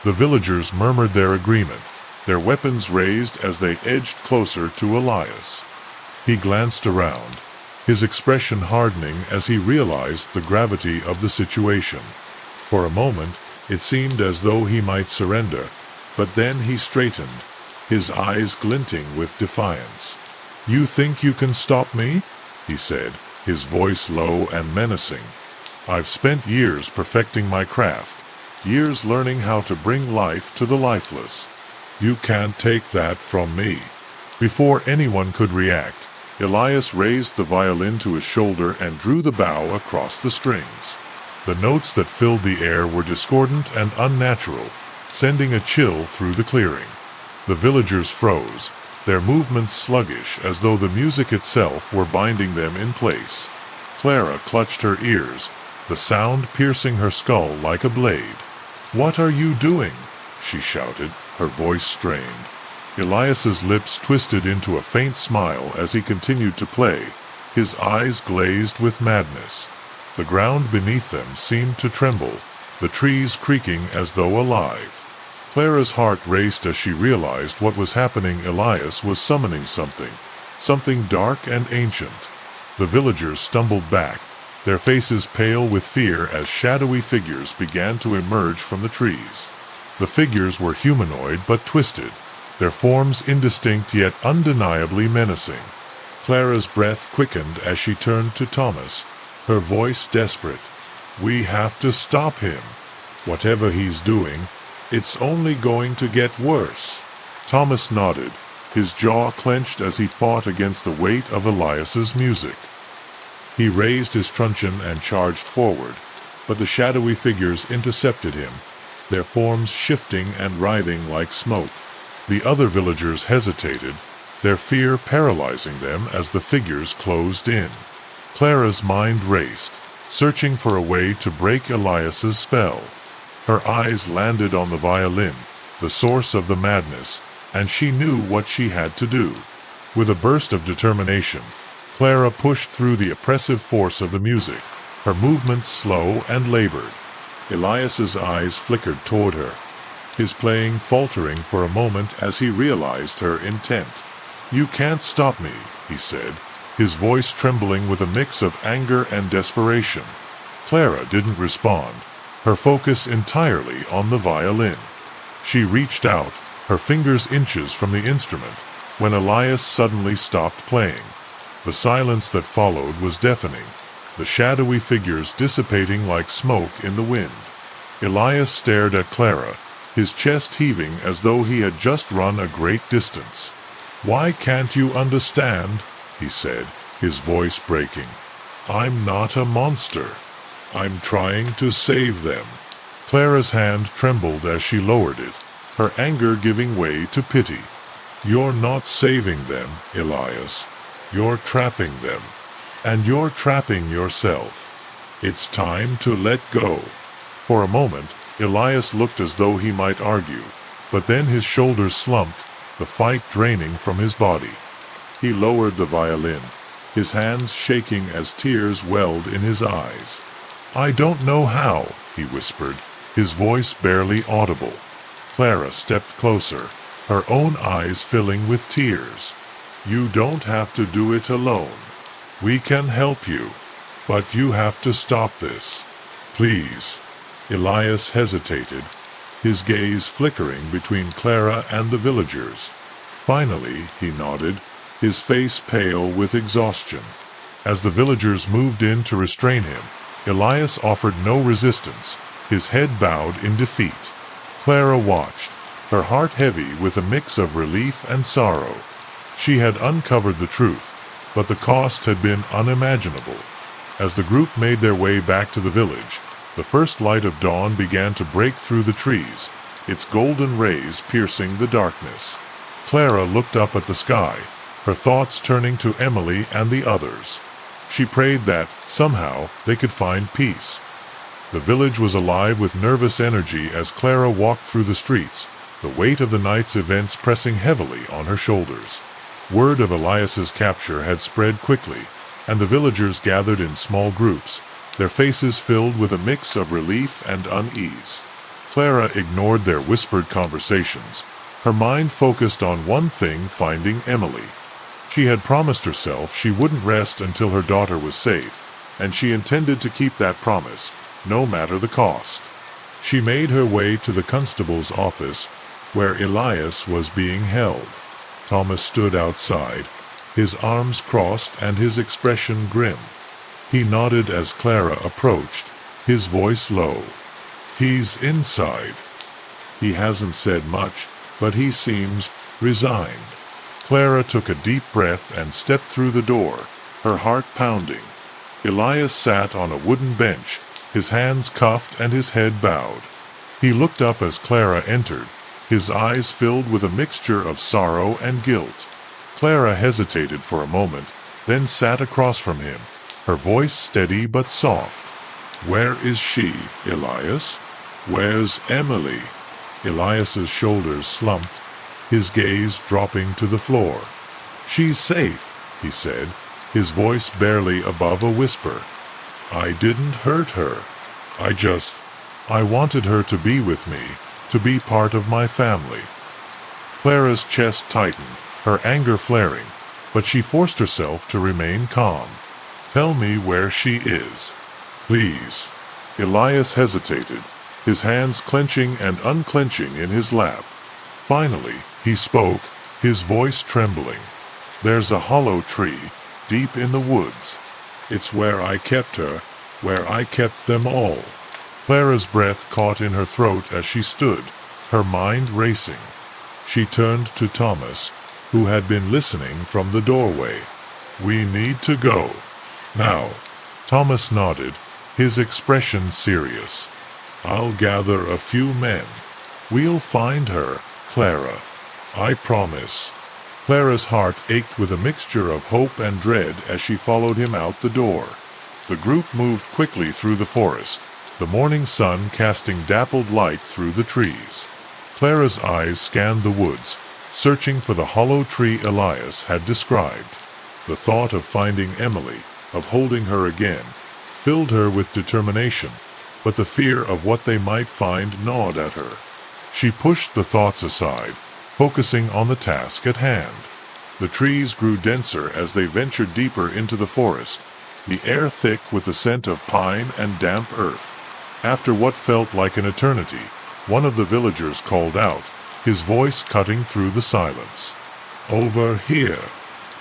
The villagers murmured their agreement, their weapons raised as they edged closer to Elias. He glanced around, his expression hardening as he realized the gravity of the situation. For a moment, it seemed as though he might surrender, but then he straightened, his eyes glinting with defiance. "You think you can stop me?" he said, his voice low and menacing. "I've spent years perfecting my craft, years learning how to bring life to the lifeless. You can't take that from me." Before anyone could react, Elias raised the violin to his shoulder and drew the bow across the strings. The notes that filled the air were discordant and unnatural, sending a chill through the clearing. The villagers froze, their movements sluggish as though the music itself were binding them in place. Clara clutched her ears, the sound piercing her skull like a blade. "What are you doing?" she shouted, her voice strained. Elias's lips twisted into a faint smile as he continued to play, his eyes glazed with madness. The ground beneath them seemed to tremble, the trees creaking as though alive. Clara's heart raced as she realized what was happening. Elias was summoning something dark and ancient. The villagers stumbled back, their faces pale with fear as shadowy figures began to emerge from the trees. The figures were humanoid but twisted, their forms indistinct yet undeniably menacing. Clara's breath quickened as she turned to Thomas, her voice desperate. "We have to stop him. Whatever he's doing, it's only going to get worse." Thomas nodded, his jaw clenched as he fought against the weight of Elias's music. He raised his truncheon and charged forward, but the shadowy figures intercepted him, their forms shifting and writhing like smoke. The other villagers hesitated, their fear paralyzing them as the figures closed in. Clara's mind raced, searching for a way to break Elias's spell. Her eyes landed on the violin, the source of the madness, and she knew what she had to do. With a burst of determination, Clara pushed through the oppressive force of the music, her movements slow and labored. Elias's eyes flickered toward her, his playing faltering for a moment as he realized her intent. "You can't stop me," he said, his voice trembling with a mix of anger and desperation. Clara didn't respond, her focus entirely on the violin. She reached out, her fingers inches from the instrument, when Elias suddenly stopped playing. The silence that followed was deafening, the shadowy figures dissipating like smoke in the wind. Elias stared at Clara, his chest heaving as though he had just run a great distance. "Why can't you understand?" he said, his voice breaking. "I'm not a monster. I'm trying to save them." Clara's hand trembled as she lowered it, her anger giving way to pity. "You're not saving them, Elias. You're trapping them. And you're trapping yourself. It's time to let go." For a moment, Elias looked as though he might argue, but then his shoulders slumped, the fight draining from his body. He lowered the violin, his hands shaking as tears welled in his eyes. "I don't know how," he whispered, his voice barely audible. Clara stepped closer, her own eyes filling with tears. "You don't have to do it alone. We can help you, but you have to stop this. Please." Elias hesitated, his gaze flickering between Clara and the villagers. Finally, he nodded, his face pale with exhaustion. As the villagers moved in to restrain him, Elias offered no resistance, his head bowed in defeat. Clara watched, her heart heavy with a mix of relief and sorrow. She had uncovered the truth, but the cost had been unimaginable. As the group made their way back to the village, the first light of dawn began to break through the trees, its golden rays piercing the darkness. Clara looked up at the sky, her thoughts turning to Emily and the others. She prayed that, somehow, they could find peace. The village was alive with nervous energy as Clara walked through the streets, the weight of the night's events pressing heavily on her shoulders. Word of Elias's capture had spread quickly, and the villagers gathered in small groups, their faces filled with a mix of relief and unease. Clara ignored their whispered conversations, her mind focused on one thing: finding Emily. She had promised herself she wouldn't rest until her daughter was safe, and she intended to keep that promise, no matter the cost. She made her way to the constable's office, where Elias was being held. Thomas stood outside, his arms crossed and his expression grim. He nodded as Clara approached, his voice low. "He's inside. He hasn't said much, but he seems resigned." Clara took a deep breath and stepped through the door, her heart pounding. Elias sat on a wooden bench, his hands cuffed and his head bowed. He looked up as Clara entered, his eyes filled with a mixture of sorrow and guilt. Clara hesitated for a moment, then sat across from him, her voice steady but soft. "Where is she, Elias? Where's Emily?" Elias's shoulders slumped, his gaze dropping to the floor. "She's safe," he said, his voice barely above a whisper. "I didn't hurt her. I wanted her to be with me, to be part of my family." Clara's chest tightened, her anger flaring, but she forced herself to remain calm. "Tell me where she is, please." Elias hesitated, his hands clenching and unclenching in his lap. Finally, he spoke, his voice trembling. "There's a hollow tree, deep in the woods. It's where I kept her, where I kept them all." Clara's breath caught in her throat as she stood, her mind racing. She turned to Thomas, who had been listening from the doorway. "We need to go. Now." Thomas nodded, his expression serious. "I'll gather a few men. We'll find her, Clara. I promise." Clara's heart ached with a mixture of hope and dread as she followed him out the door. The group moved quickly through the forest, the morning sun casting dappled light through the trees. Clara's eyes scanned the woods, searching for the hollow tree Elias had described. The thought of finding Emily, of holding her again, filled her with determination, but the fear of what they might find gnawed at her. She pushed the thoughts aside, focusing on the task at hand. The trees grew denser as they ventured deeper into the forest, the air thick with the scent of pine and damp earth. After what felt like an eternity, one of the villagers called out, his voice cutting through the silence. "Over here!"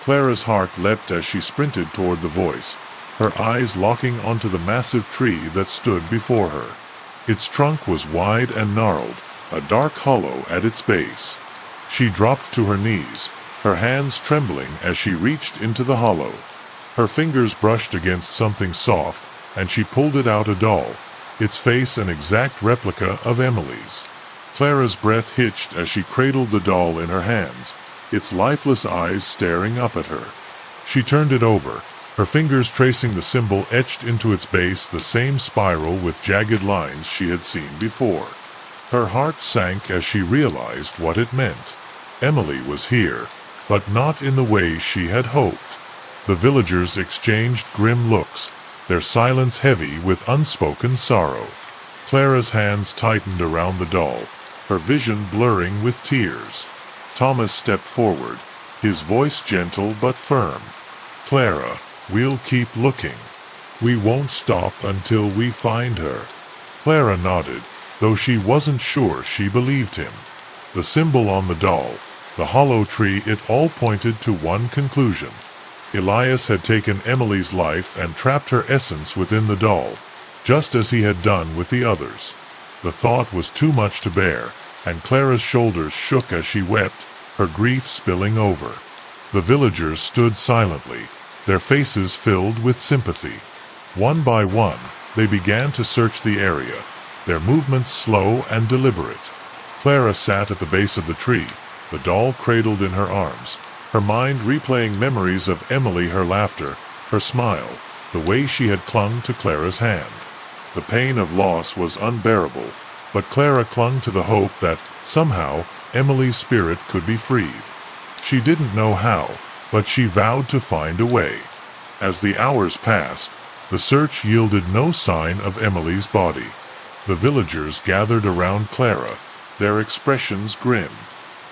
Clara's heart leapt as she sprinted toward the voice, her eyes locking onto the massive tree that stood before her. Its trunk was wide and gnarled, a dark hollow at its base. She dropped to her knees, her hands trembling as she reached into the hollow. Her fingers brushed against something soft, and she pulled it out, a doll, its face an exact replica of Emily's. Clara's breath hitched as she cradled the doll in her hands, its lifeless eyes staring up at her. She turned it over, her fingers tracing the symbol etched into its base, the same spiral with jagged lines she had seen before. Her heart sank as she realized what it meant. Emily was here, but not in the way she had hoped. The villagers exchanged grim looks, their silence heavy with unspoken sorrow. Clara's hands tightened around the doll, her vision blurring with tears. Thomas stepped forward, his voice gentle but firm. "Clara, we'll keep looking. We won't stop until we find her." Clara nodded, though she wasn't sure she believed him. The symbol on the doll, the hollow tree, it all pointed to one conclusion. Elias had taken Emily's life and trapped her essence within the doll, just as he had done with the others. The thought was too much to bear, and Clara's shoulders shook as she wept, her grief spilling over. The villagers stood silently, their faces filled with sympathy. One by one, they began to search the area, their movements slow and deliberate. Clara sat at the base of the tree, the doll cradled in her arms, her mind replaying memories of Emily, her laughter, her smile, the way she had clung to Clara's hand. The pain of loss was unbearable, but Clara clung to the hope that, somehow, Emily's spirit could be freed. She didn't know how, but she vowed to find a way. As the hours passed, the search yielded no sign of Emily's body. The villagers gathered around Clara, their expressions grim.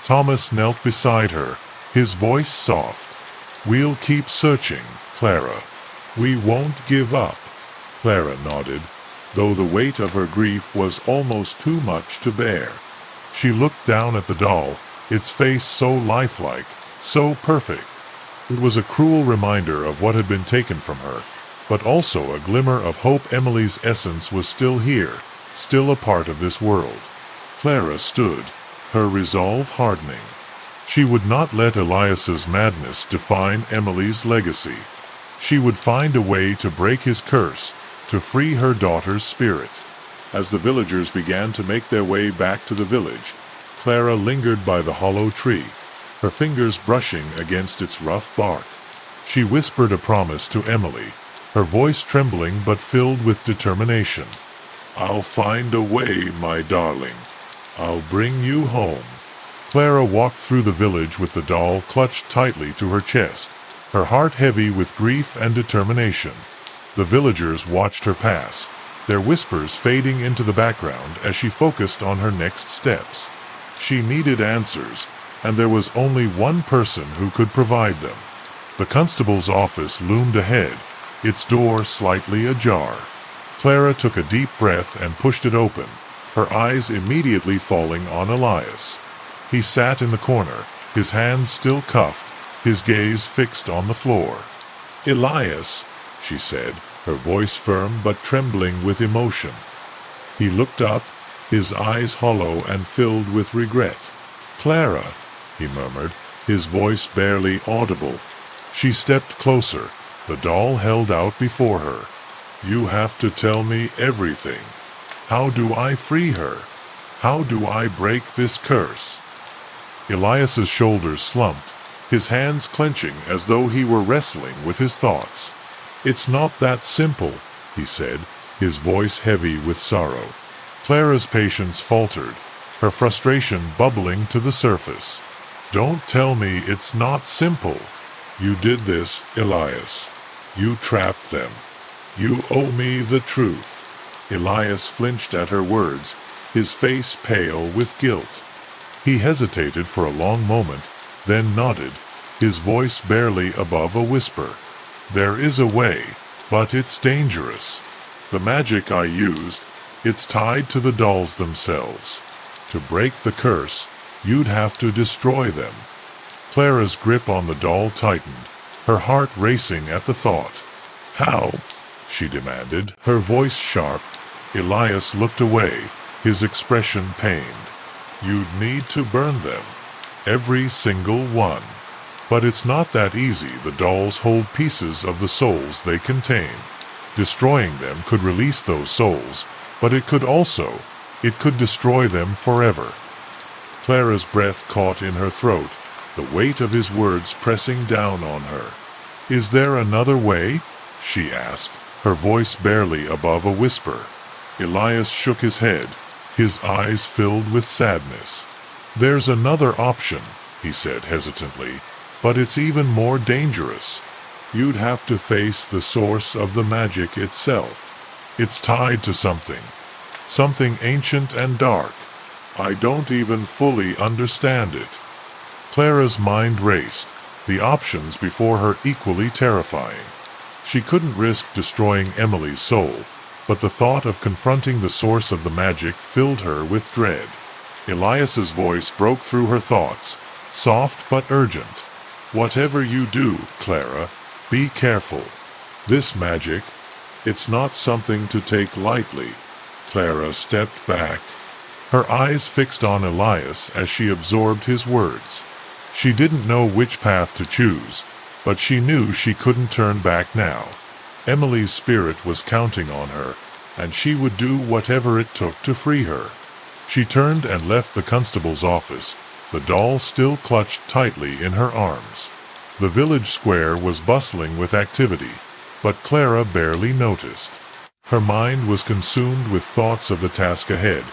Thomas knelt beside her, his voice soft. "We'll keep searching, Clara. We won't give up." Clara nodded, though the weight of her grief was almost too much to bear. She looked down at the doll, its face so lifelike, so perfect. It was a cruel reminder of what had been taken from her, but also a glimmer of hope. Emily's essence was still here, still a part of this world. Clara stood, her resolve hardening. She would not let Elias's madness define Emily's legacy. She would find a way to break his curse, to free her daughter's spirit. As the villagers began to make their way back to the village, Clara lingered by the hollow tree, her fingers brushing against its rough bark. She whispered a promise to Emily, her voice trembling but filled with determination. "I'll find a way, my darling. I'll bring you home." Clara walked through the village with the doll clutched tightly to her chest, her heart heavy with grief and determination. The villagers watched her pass, their whispers fading into the background as she focused on her next steps. She needed answers, and there was only one person who could provide them. The constable's office loomed ahead, its door slightly ajar. Clara took a deep breath and pushed it open, her eyes immediately falling on Elias. He sat in the corner, his hands still cuffed, his gaze fixed on the floor. "Elias," she said, her voice firm but trembling with emotion. He looked up, his eyes hollow and filled with regret. "Clara," he murmured, his voice barely audible. She stepped closer, the doll held out before her. "You have to tell me everything. How do I free her? How do I break this curse?" Elias's shoulders slumped, his hands clenching as though he were wrestling with his thoughts. "It's not that simple," he said, his voice heavy with sorrow. Clara's patience faltered, her frustration bubbling to the surface. "Don't tell me it's not simple. You did this, Elias. You trapped them. You owe me the truth." Elias flinched at her words, his face pale with guilt. He hesitated for a long moment, then nodded, his voice barely above a whisper. "There is a way, but it's dangerous. The magic I used, it's tied to the dolls themselves. To break the curse, you'd have to destroy them." Clara's grip on the doll tightened, her heart racing at the thought. "How?" she demanded, her voice sharp. Elias looked away, his expression pained. "You'd need to burn them. Every single one. But it's not that easy. The dolls hold pieces of the souls they contain. Destroying them could release those souls, but it could destroy them forever." Clara's breath caught in her throat, the weight of his words pressing down on her. "Is there another way?" she asked, her voice barely above a whisper. Elias shook his head, his eyes filled with sadness. "There's another option," he said hesitantly, "but it's even more dangerous. You'd have to face the source of the magic itself. It's tied to something ancient and dark. I don't even fully understand it." Clara's mind raced, the options before her equally terrifying. She couldn't risk destroying Emily's soul, but the thought of confronting the source of the magic filled her with dread. Elias's voice broke through her thoughts, soft but urgent. "Whatever you do, Clara, be careful. This magic, it's not something to take lightly." Clara stepped back, her eyes fixed on Elias as she absorbed his words. She didn't know which path to choose, but she knew she couldn't turn back now. Emily's spirit was counting on her, and she would do whatever it took to free her. She turned and left the constable's office, the doll still clutched tightly in her arms. The village square was bustling with activity, but Clara barely noticed. Her mind was consumed with thoughts of the task ahead,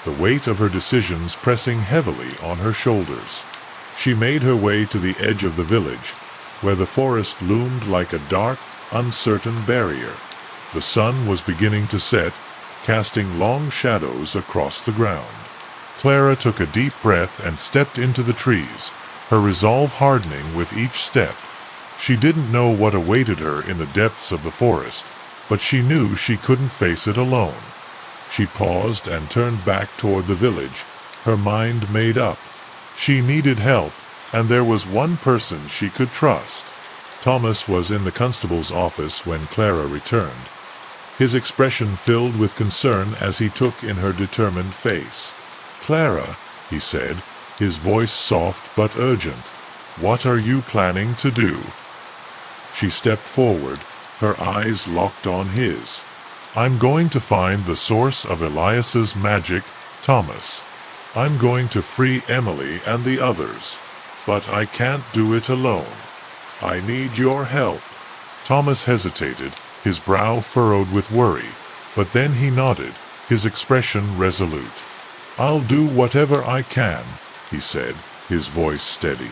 the weight of her decisions pressing heavily on her shoulders. She made her way to the edge of the village, where the forest loomed like a dark, uncertain barrier. The sun was beginning to set, casting long shadows across the ground. Clara took a deep breath and stepped into the trees, her resolve hardening with each step. She didn't know what awaited her in the depths of the forest, but she knew she couldn't face it alone. She paused and turned back toward the village, her mind made up. She needed help, and there was one person she could trust. Thomas was in the constable's office when Clara returned, his expression filled with concern as he took in her determined face. "Clara," he said, his voice soft but urgent, "what are you planning to do?" She stepped forward, her eyes locked on his. "I'm going to find the source of Elias's magic, Thomas. I'm going to free Emily and the others. But I can't do it alone. I need your help." Thomas hesitated, his brow furrowed with worry, but then he nodded, his expression resolute. "I'll do whatever I can," he said, his voice steady.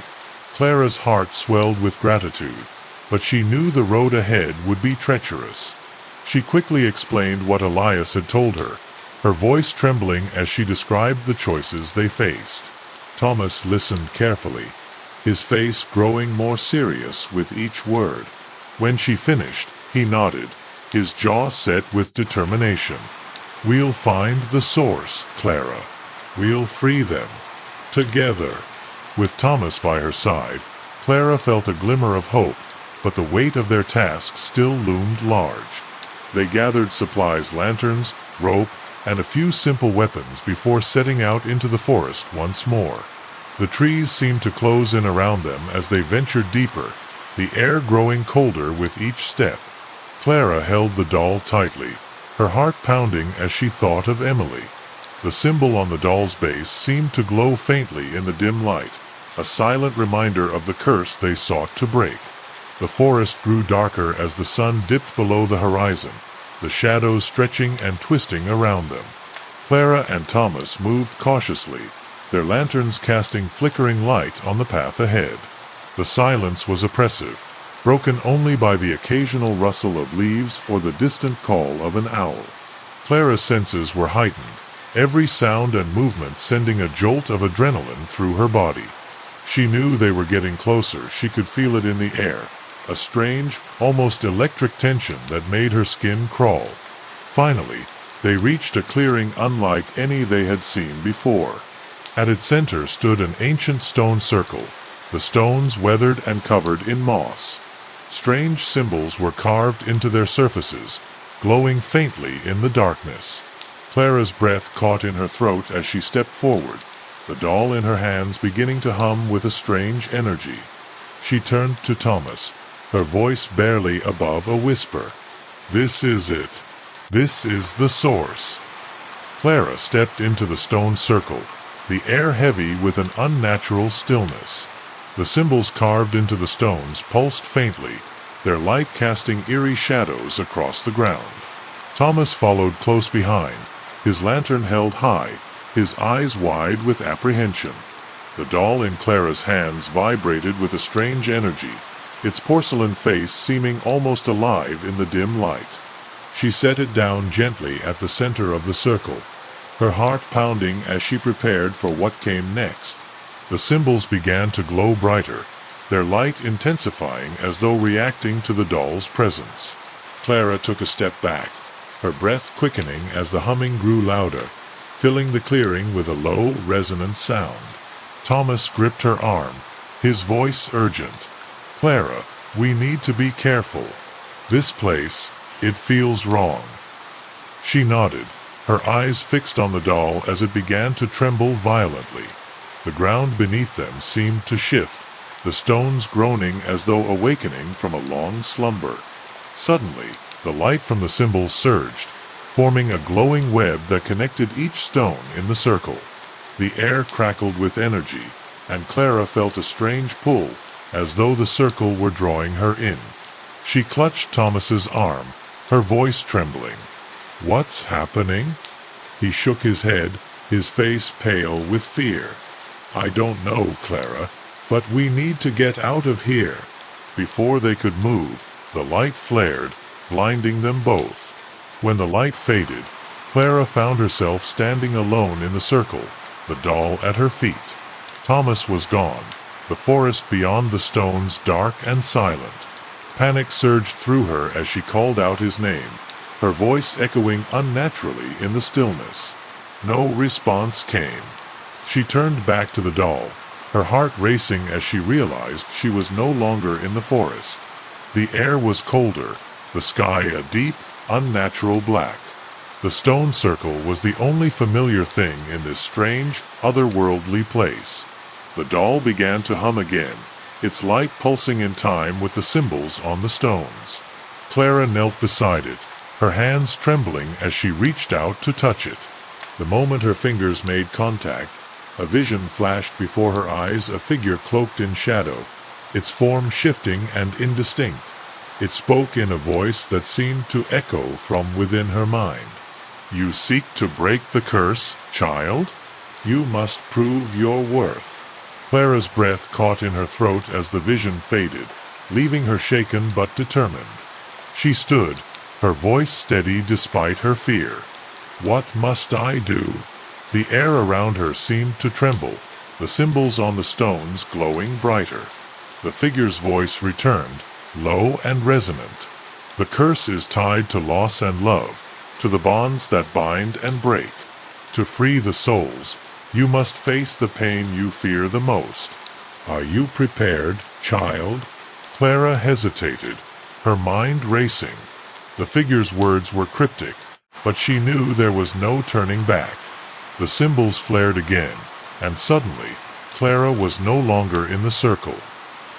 Clara's heart swelled with gratitude, but she knew the road ahead would be treacherous. She quickly explained what Elias had told her, her voice trembling as she described the choices they faced. Thomas listened carefully, his face growing more serious with each word. When she finished, he nodded, his jaw set with determination. "We'll find the source, Clara. We'll free them. Together." With Thomas by her side, Clara felt a glimmer of hope, but the weight of their task still loomed large. They gathered supplies, lanterns, rope, and a few simple weapons before setting out into the forest once more. The trees seemed to close in around them as they ventured deeper, the air growing colder with each step. Clara held the doll tightly, her heart pounding as she thought of Emily. The symbol on the doll's base seemed to glow faintly in the dim light, a silent reminder of the curse they sought to break. The forest grew darker as the sun dipped below the horizon, the shadows stretching and twisting around them. Clara and Thomas moved cautiously, their lanterns casting flickering light on the path ahead. The silence was oppressive, broken only by the occasional rustle of leaves or the distant call of an owl. Clara's senses were heightened, every sound and movement sending a jolt of adrenaline through her body. She knew they were getting closer, she could feel it in the air, a strange, almost electric tension that made her skin crawl. Finally, they reached a clearing unlike any they had seen before. At its center stood an ancient stone circle, the stones weathered and covered in moss. Strange symbols were carved into their surfaces, glowing faintly in the darkness. Clara's breath caught in her throat as she stepped forward, the doll in her hands beginning to hum with a strange energy. She turned to Thomas, her voice barely above a whisper. "This is it. This is the source." Clara stepped into the stone circle, the air heavy with an unnatural stillness. The symbols carved into the stones pulsed faintly, their light casting eerie shadows across the ground. Thomas followed close behind, his lantern held high, his eyes wide with apprehension. The doll in Clara's hands vibrated with a strange energy, its porcelain face seeming almost alive in the dim light. She set it down gently at the center of the circle, her heart pounding as she prepared for what came next. The symbols began to glow brighter, their light intensifying as though reacting to the doll's presence. Clara took a step back, her breath quickening as the humming grew louder, filling the clearing with a low, resonant sound. Thomas gripped her arm, his voice urgent. "Clara, we need to be careful. This place, it feels wrong." She nodded, her eyes fixed on the doll as it began to tremble violently. The ground beneath them seemed to shift, the stones groaning as though awakening from a long slumber. Suddenly, the light from the symbols surged, forming a glowing web that connected each stone in the circle. The air crackled with energy, and Clara felt a strange pull, as though the circle were drawing her in. She clutched Thomas's arm, her voice trembling. "What's happening?" He shook his head, his face pale with fear. "I don't know, Clara, but we need to get out of here." Before they could move, the light flared, blinding them both. When the light faded, Clara found herself standing alone in the circle, the doll at her feet. Thomas was gone, the forest beyond the stones dark and silent. Panic surged through her as she called out his name, her voice echoing unnaturally in the stillness. No response came. She turned back to the doll, her heart racing as she realized she was no longer in the forest. The air was colder, the sky a deep, unnatural black. The stone circle was the only familiar thing in this strange, otherworldly place. The doll began to hum again, its light pulsing in time with the symbols on the stones. Clara knelt beside it, her hands trembling as she reached out to touch it. The moment her fingers made contact, a vision flashed before her eyes, a figure cloaked in shadow, its form shifting and indistinct. It spoke in a voice that seemed to echo from within her mind. "You seek to break the curse, child? You must prove your worth." Clara's breath caught in her throat as the vision faded, leaving her shaken but determined. She stood, her voice steady despite her fear. "What must I do?" The air around her seemed to tremble, the symbols on the stones glowing brighter. The figure's voice returned, low and resonant. "The curse is tied to loss and love, to the bonds that bind and break. To free the souls, you must face the pain you fear the most. Are you prepared, child?" Clara hesitated, her mind racing. The figure's words were cryptic, but she knew there was no turning back. The symbols flared again, and suddenly, Clara was no longer in the circle.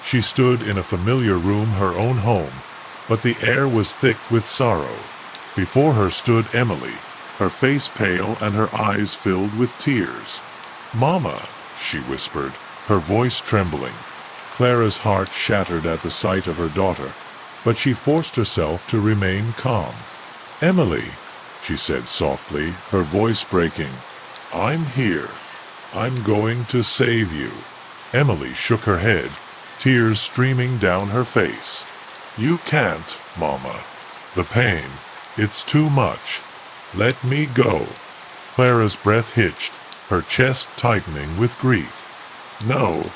She stood in a familiar room, her own home, but the air was thick with sorrow. Before her stood Emily, her face pale and her eyes filled with tears. "Mama," she whispered, her voice trembling. Clara's heart shattered at the sight of her daughter, but she forced herself to remain calm. "Emily," she said softly, her voice breaking, "I'm here. I'm going to save you." Emily shook her head, tears streaming down her face. "You can't, Mama. The pain, it's too much. Let me go." Clara's breath hitched, her chest tightening with grief. "No,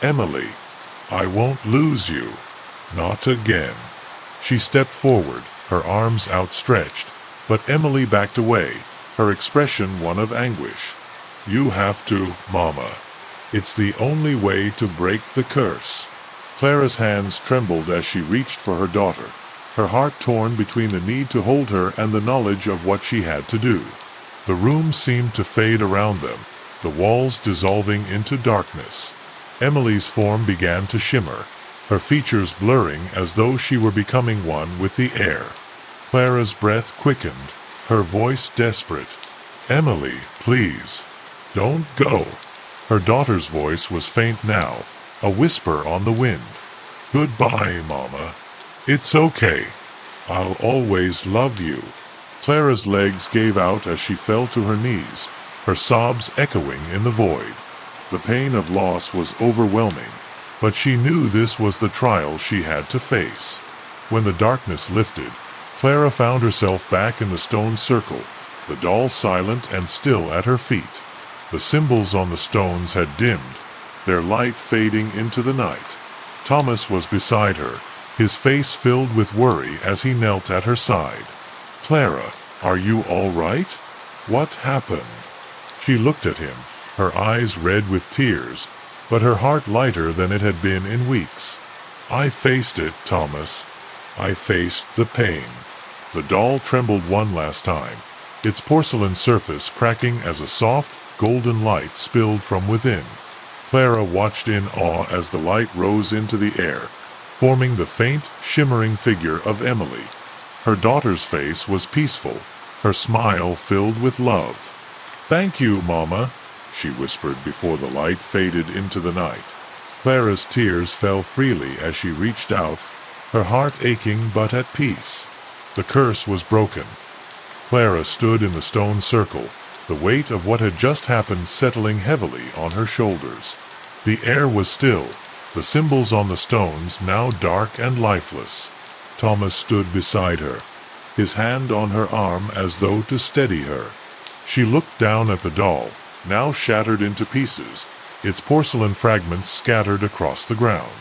Emily, I won't lose you. Not again." She stepped forward, her arms outstretched, but Emily backed away, her expression one of anguish. "You have to, Mama. It's the only way to break the curse." Clara's hands trembled as she reached for her daughter, her heart torn between the need to hold her and the knowledge of what she had to do. The room seemed to fade around them, the walls dissolving into darkness. Emily's form began to shimmer, her features blurring as though she were becoming one with the air. Clara's breath quickened, her voice desperate. "Emily, please, don't go." Her daughter's voice was faint now, a whisper on the wind. "Goodbye, Mama. It's okay. I'll always love you." Clara's legs gave out as she fell to her knees, her sobs echoing in the void. The pain of loss was overwhelming, but she knew this was the trial she had to face. When the darkness lifted, Clara found herself back in the stone circle, the doll silent and still at her feet. The symbols on the stones had dimmed, their light fading into the night. Thomas was beside her, his face filled with worry as he knelt at her side. "Clara, are you all right? What happened?" She looked at him, her eyes red with tears, but her heart lighter than it had been in weeks. "I faced it, Thomas. I faced the pain." The doll trembled one last time, its porcelain surface cracking as a soft, golden light spilled from within. Clara watched in awe as the light rose into the air, forming the faint, shimmering figure of Emily. Her daughter's face was peaceful, her smile filled with love. "Thank you, Mama," she whispered before the light faded into the night. Clara's tears fell freely as she reached out, her heart aching but at peace. The curse was broken. Clara stood in the stone circle, the weight of what had just happened settling heavily on her shoulders. The air was still, the symbols on the stones now dark and lifeless. Thomas stood beside her, his hand on her arm as though to steady her. She looked down at the doll, now shattered into pieces, its porcelain fragments scattered across the ground.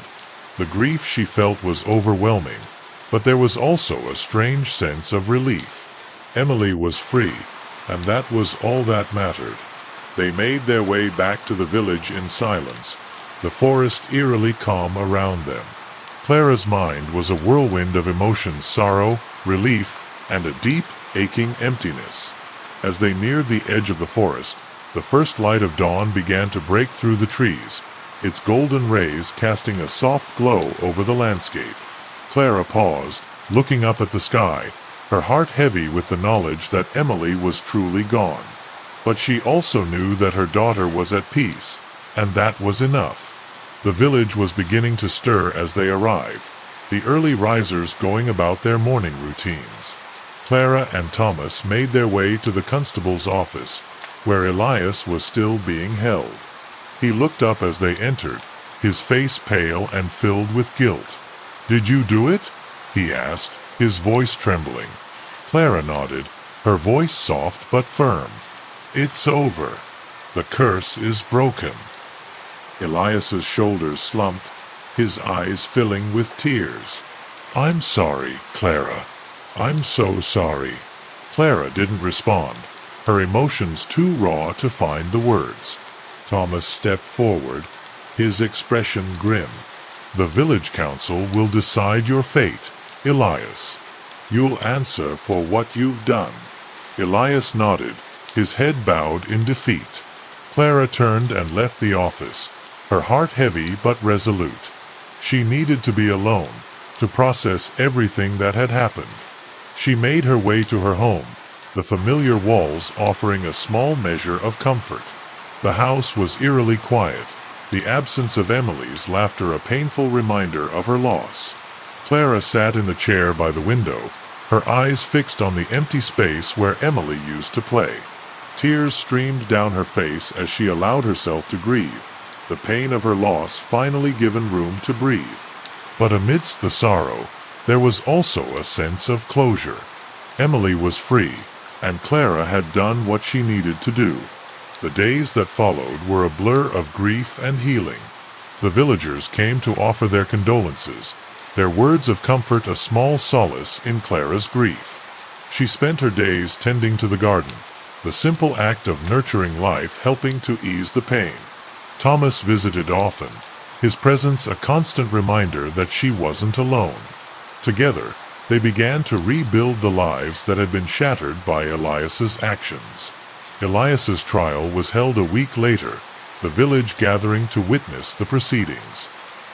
The grief she felt was overwhelming, but there was also a strange sense of relief. Emily was free, and that was all that mattered. They made their way back to the village in silence, the forest eerily calm around them. Clara's mind was a whirlwind of emotions, sorrow, relief, and a deep, aching emptiness. As they neared the edge of the forest, the first light of dawn began to break through the trees, its golden rays casting a soft glow over the landscape. Clara paused, looking up at the sky, her heart heavy with the knowledge that Emily was truly gone. But she also knew that her daughter was at peace, and that was enough. The village was beginning to stir as they arrived, the early risers going about their morning routines. Clara and Thomas made their way to the constable's office, where Elias was still being held. He looked up as they entered, his face pale and filled with guilt. "Did you do it?" he asked, his voice trembling. Clara nodded, her voice soft but firm. "It's over. The curse is broken." Elias's shoulders slumped, his eyes filling with tears. "I'm sorry, Clara. I'm so sorry." Clara didn't respond, her emotions too raw to find the words. Thomas stepped forward, his expression grim. "The village council will decide your fate, Elias. You'll answer for what you've done." Elias nodded, his head bowed in defeat. Clara turned and left the office, her heart heavy but resolute. She needed to be alone, to process everything that had happened. She made her way to her home, the familiar walls offering a small measure of comfort. The house was eerily quiet, the absence of Emily's laughter a painful reminder of her loss. Clara sat in the chair by the window, her eyes fixed on the empty space where Emily used to play. Tears streamed down her face as she allowed herself to grieve, the pain of her loss finally given room to breathe. But amidst the sorrow, there was also a sense of closure. Emily was free, and Clara had done what she needed to do. The days that followed were a blur of grief and healing. The villagers came to offer their condolences, their words of comfort a small solace in Clara's grief. She spent her days tending to the garden, the simple act of nurturing life helping to ease the pain. Thomas visited often, his presence a constant reminder that she wasn't alone. Together, they began to rebuild the lives that had been shattered by Elias's actions. Elias's trial was held a week later, the village gathering to witness the proceedings.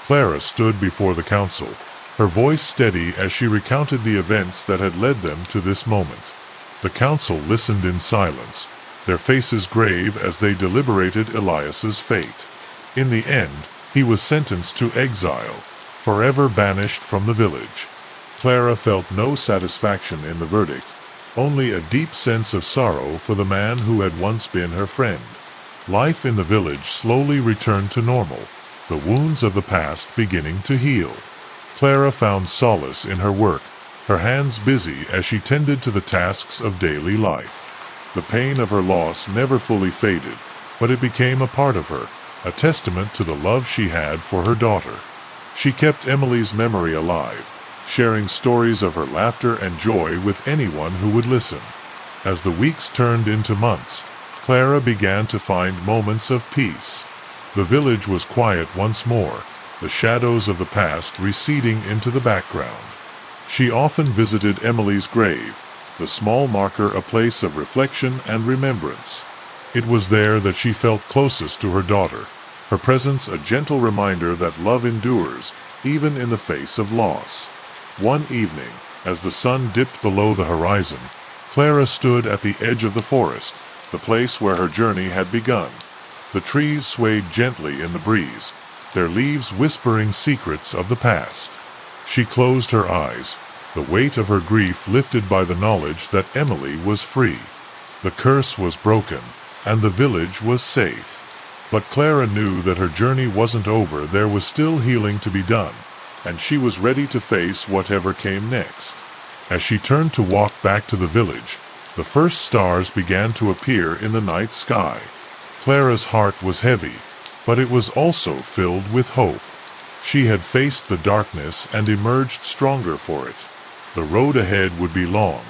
Clara stood before the council, her voice steady as she recounted the events that had led them to this moment. The council listened in silence, their faces grave as they deliberated Elias's fate. In the end, he was sentenced to exile, forever banished from the village. Clara felt no satisfaction in the verdict, only a deep sense of sorrow for the man who had once been her friend. Life in the village slowly returned to normal, the wounds of the past beginning to heal. Clara found solace in her work, her hands busy as she tended to the tasks of daily life. The pain of her loss never fully faded, but it became a part of her, a testament to the love she had for her daughter. She kept Emily's memory alive, sharing stories of her laughter and joy with anyone who would listen. As the weeks turned into months, Clara began to find moments of peace. The village was quiet once more, the shadows of the past receding into the background. She often visited Emily's grave, the small marker a place of reflection and remembrance. It was there that she felt closest to her daughter, her presence a gentle reminder that love endures, even in the face of loss. One evening, as the sun dipped below the horizon, Clara stood at the edge of the forest, the place where her journey had begun. The trees swayed gently in the breeze, their leaves whispering secrets of the past. She closed her eyes, the weight of her grief lifted by the knowledge that Emily was free. The curse was broken, and the village was safe. But Clara knew that her journey wasn't over. There was still healing to be done, and she was ready to face whatever came next. As she turned to walk back to the village, the first stars began to appear in the night sky. Clara's heart was heavy, but it was also filled with hope. She had faced the darkness and emerged stronger for it. The road ahead would be long,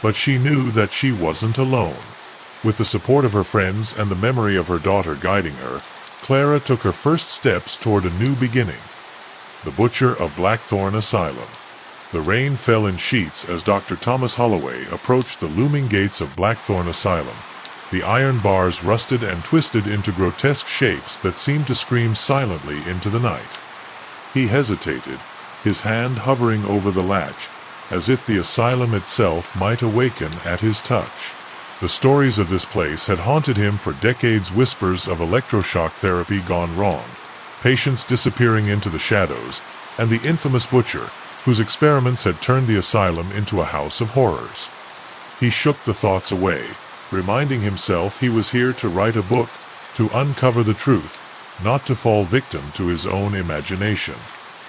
but she knew that she wasn't alone. With the support of her friends and the memory of her daughter guiding her, Clara took her first steps toward a new beginning. The Butcher of Blackthorn Asylum. The rain fell in sheets as Dr. Thomas Holloway approached the looming gates of Blackthorn Asylum. The iron bars rusted and twisted into grotesque shapes that seemed to scream silently into the night. He hesitated, his hand hovering over the latch, as if the asylum itself might awaken at his touch. The stories of this place had haunted him for decades, whispers of electroshock therapy gone wrong, patients disappearing into the shadows, and the infamous butcher, whose experiments had turned the asylum into a house of horrors. He shook the thoughts away, reminding himself he was here to write a book, to uncover the truth, not to fall victim to his own imagination.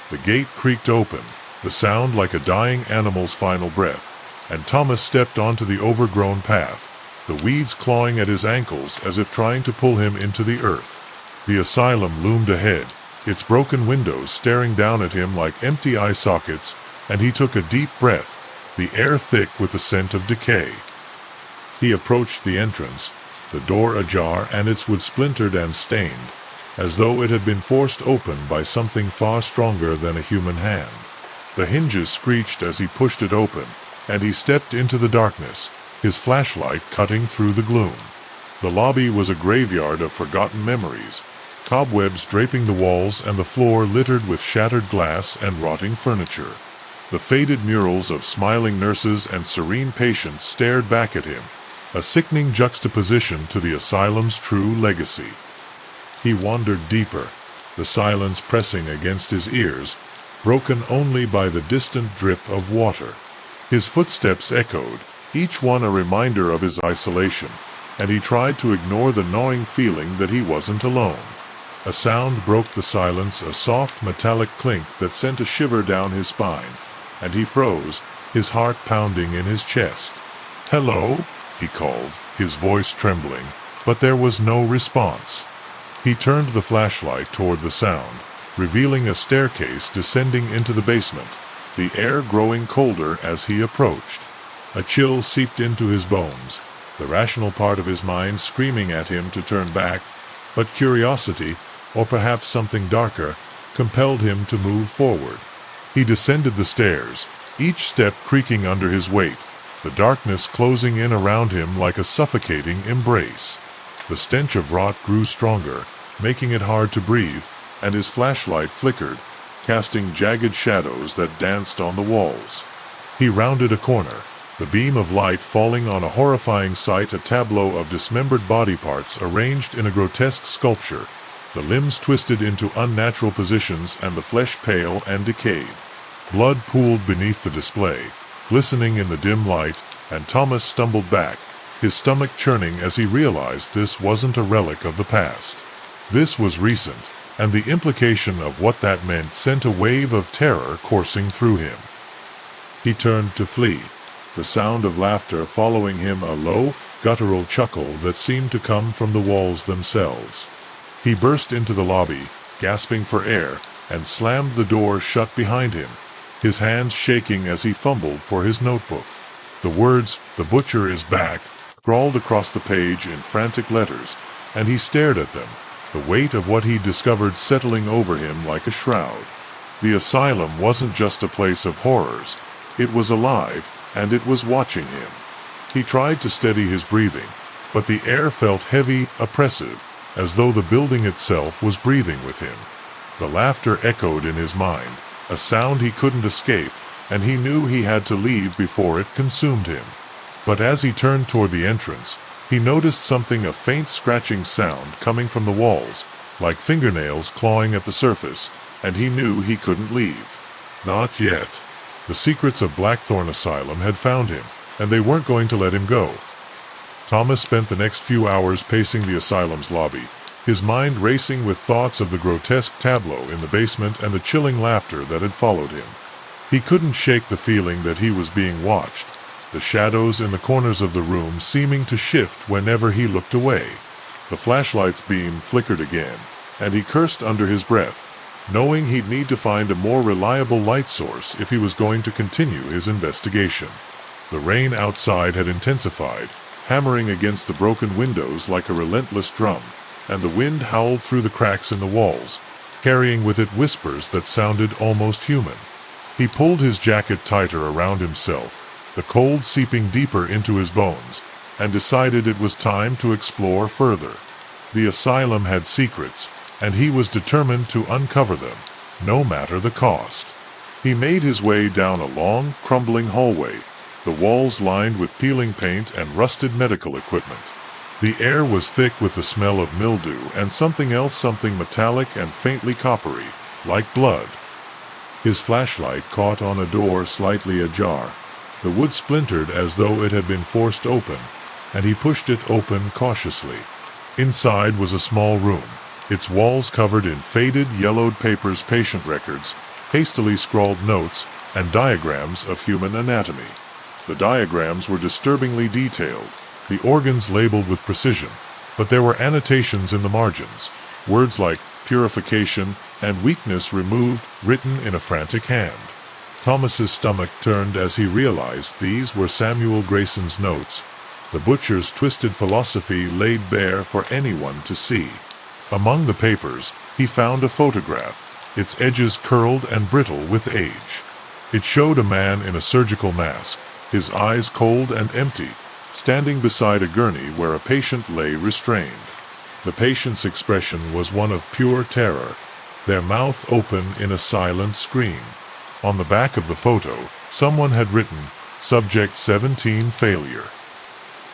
The gate creaked open, the sound like a dying animal's final breath, and Thomas stepped onto the overgrown path, the weeds clawing at his ankles as if trying to pull him into the earth. The asylum loomed ahead, its broken windows staring down at him like empty eye sockets, and he took a deep breath, the air thick with the scent of decay. He approached the entrance, the door ajar and its wood splintered and stained, as though it had been forced open by something far stronger than a human hand. The hinges screeched as he pushed it open, and he stepped into the darkness, his flashlight cutting through the gloom. The lobby was a graveyard of forgotten memories, cobwebs draping the walls and the floor littered with shattered glass and rotting furniture. The faded murals of smiling nurses and serene patients stared back at him, a sickening juxtaposition to the asylum's true legacy. He wandered deeper, the silence pressing against his ears, broken only by the distant drip of water. His footsteps echoed, each one a reminder of his isolation, and he tried to ignore the gnawing feeling that he wasn't alone. A sound broke the silence, a soft metallic clink that sent a shiver down his spine, and he froze, his heart pounding in his chest. "Hello?" he called, his voice trembling, but there was no response. He turned the flashlight toward the sound, revealing a staircase descending into the basement, the air growing colder as he approached. A chill seeped into his bones, the rational part of his mind screaming at him to turn back, but curiosity, or perhaps something darker, compelled him to move forward. He descended the stairs, each step creaking under his weight, the darkness closing in around him like a suffocating embrace. The stench of rot grew stronger, making it hard to breathe, and his flashlight flickered, casting jagged shadows that danced on the walls. He rounded a corner, the beam of light falling on a horrifying sight, a tableau of dismembered body parts arranged in a grotesque sculpture, the limbs twisted into unnatural positions and the flesh pale and decayed. Blood pooled beneath the display, glistening in the dim light, and Thomas stumbled back, his stomach churning as he realized this wasn't a relic of the past. This was recent, and the implication of what that meant sent a wave of terror coursing through him. He turned to flee, the sound of laughter following him, a low, guttural chuckle that seemed to come from the walls themselves. He burst into the lobby, gasping for air, and slammed the door shut behind him, his hands shaking as he fumbled for his notebook. The words, "The butcher is back," scrawled across the page in frantic letters, and he stared at them, the weight of what he discovered settling over him like a shroud. The asylum wasn't just a place of horrors, it was alive, and it was watching him. He tried to steady his breathing, but the air felt heavy, oppressive, as though the building itself was breathing with him. The laughter echoed in his mind, a sound he couldn't escape, and he knew he had to leave before it consumed him. But as he turned toward the entrance, he noticed something, a faint scratching sound coming from the walls, like fingernails clawing at the surface, and he knew he couldn't leave. Not yet. The secrets of Blackthorn Asylum had found him, and they weren't going to let him go. Thomas spent the next few hours pacing the asylum's lobby, his mind racing with thoughts of the grotesque tableau in the basement and the chilling laughter that had followed him. He couldn't shake the feeling that he was being watched, the shadows in the corners of the room seeming to shift whenever he looked away. The flashlight's beam flickered again, and he cursed under his breath, knowing he'd need to find a more reliable light source if he was going to continue his investigation. The rain outside had intensified, hammering against the broken windows like a relentless drum, and the wind howled through the cracks in the walls, carrying with it whispers that sounded almost human. He pulled his jacket tighter around himself, the cold seeping deeper into his bones, and decided it was time to explore further. The asylum had secrets, and he was determined to uncover them, no matter the cost. He made his way down a long, crumbling hallway, the walls lined with peeling paint and rusted medical equipment. The air was thick with the smell of mildew and something else, something metallic and faintly coppery, like blood. His flashlight caught on a door slightly ajar. The wood splintered as though it had been forced open, and he pushed it open cautiously. Inside was a small room, its walls covered in faded, yellowed papers, patient records, hastily scrawled notes, and diagrams of human anatomy. The diagrams were disturbingly detailed, the organs labeled with precision, but there were annotations in the margins, words like purification and weakness removed, written in a frantic hand. Thomas's stomach turned as he realized these were Samuel Grayson's notes, the butcher's twisted philosophy laid bare for anyone to see. Among the papers, he found a photograph, its edges curled and brittle with age. It showed a man in a surgical mask, his eyes cold and empty, standing beside a gurney where a patient lay restrained. The patient's expression was one of pure terror, their mouth open in a silent scream. On the back of the photo, someone had written, "Subject 17 failure."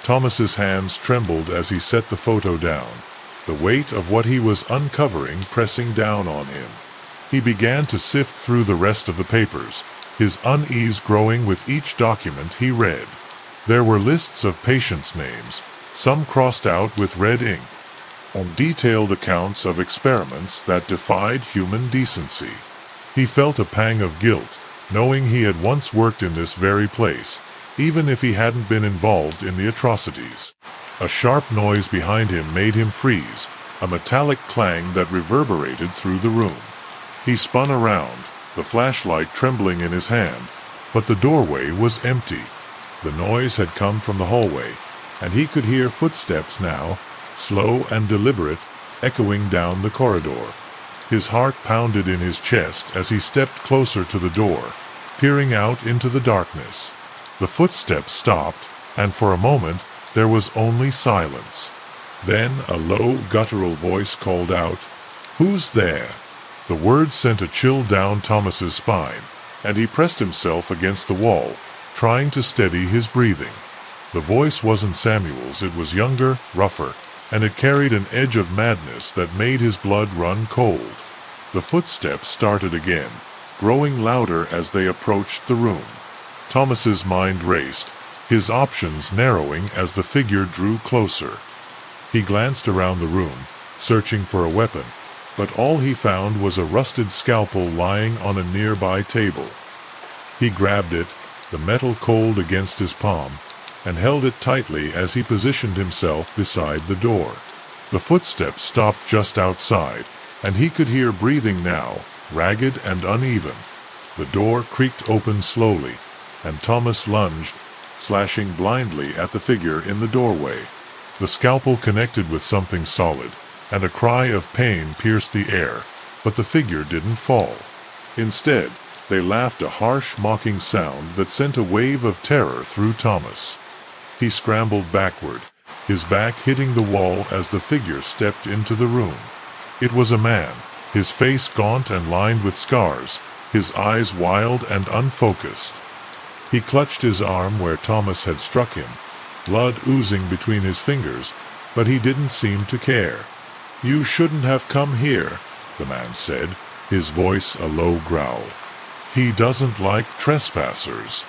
Thomas's hands trembled as he set the photo down. the weight of what he was uncovering pressing down on him. He began to sift through the rest of the papers, his unease growing with each document he read. There were lists of patients' names, some crossed out with red ink, and detailed accounts of experiments that defied human decency. He felt a pang of guilt, knowing he had once worked in this very place, even if he hadn't been involved in the atrocities. A sharp noise behind him made him freeze, a metallic clang that reverberated through the room. He spun around, the flashlight trembling in his hand, but the doorway was empty. The noise had come from the hallway, and he could hear footsteps now, slow and deliberate, echoing down the corridor. His heart pounded in his chest as he stepped closer to the door, peering out into the darkness. The footsteps stopped, and for a moment there was only silence. Then a low, guttural voice called out, "Who's there?" The words sent a chill down Thomas's spine, and he pressed himself against the wall, trying to steady his breathing. The voice wasn't Samuel's, it was younger, rougher, and it carried an edge of madness that made his blood run cold. The footsteps started again, growing louder as they approached the room. Thomas's mind raced, his options narrowing as the figure drew closer. He glanced around the room, searching for a weapon, but all he found was a rusted scalpel lying on a nearby table. He grabbed it, the metal cold against his palm, and held it tightly as he positioned himself beside the door. The footsteps stopped just outside, and he could hear breathing now, ragged and uneven. The door creaked open slowly, and Thomas lunged, slashing blindly at the figure in the doorway. The scalpel connected with something solid, and a cry of pain pierced the air, but the figure didn't fall. Instead, they laughed a harsh, mocking sound that sent a wave of terror through Thomas. He scrambled backward, his back hitting the wall as the figure stepped into the room. It was a man, his face gaunt and lined with scars, his eyes wild and unfocused. He clutched his arm where Thomas had struck him, blood oozing between his fingers, but he didn't seem to care. "You shouldn't have come here," the man said, his voice a low growl. "He doesn't like trespassers."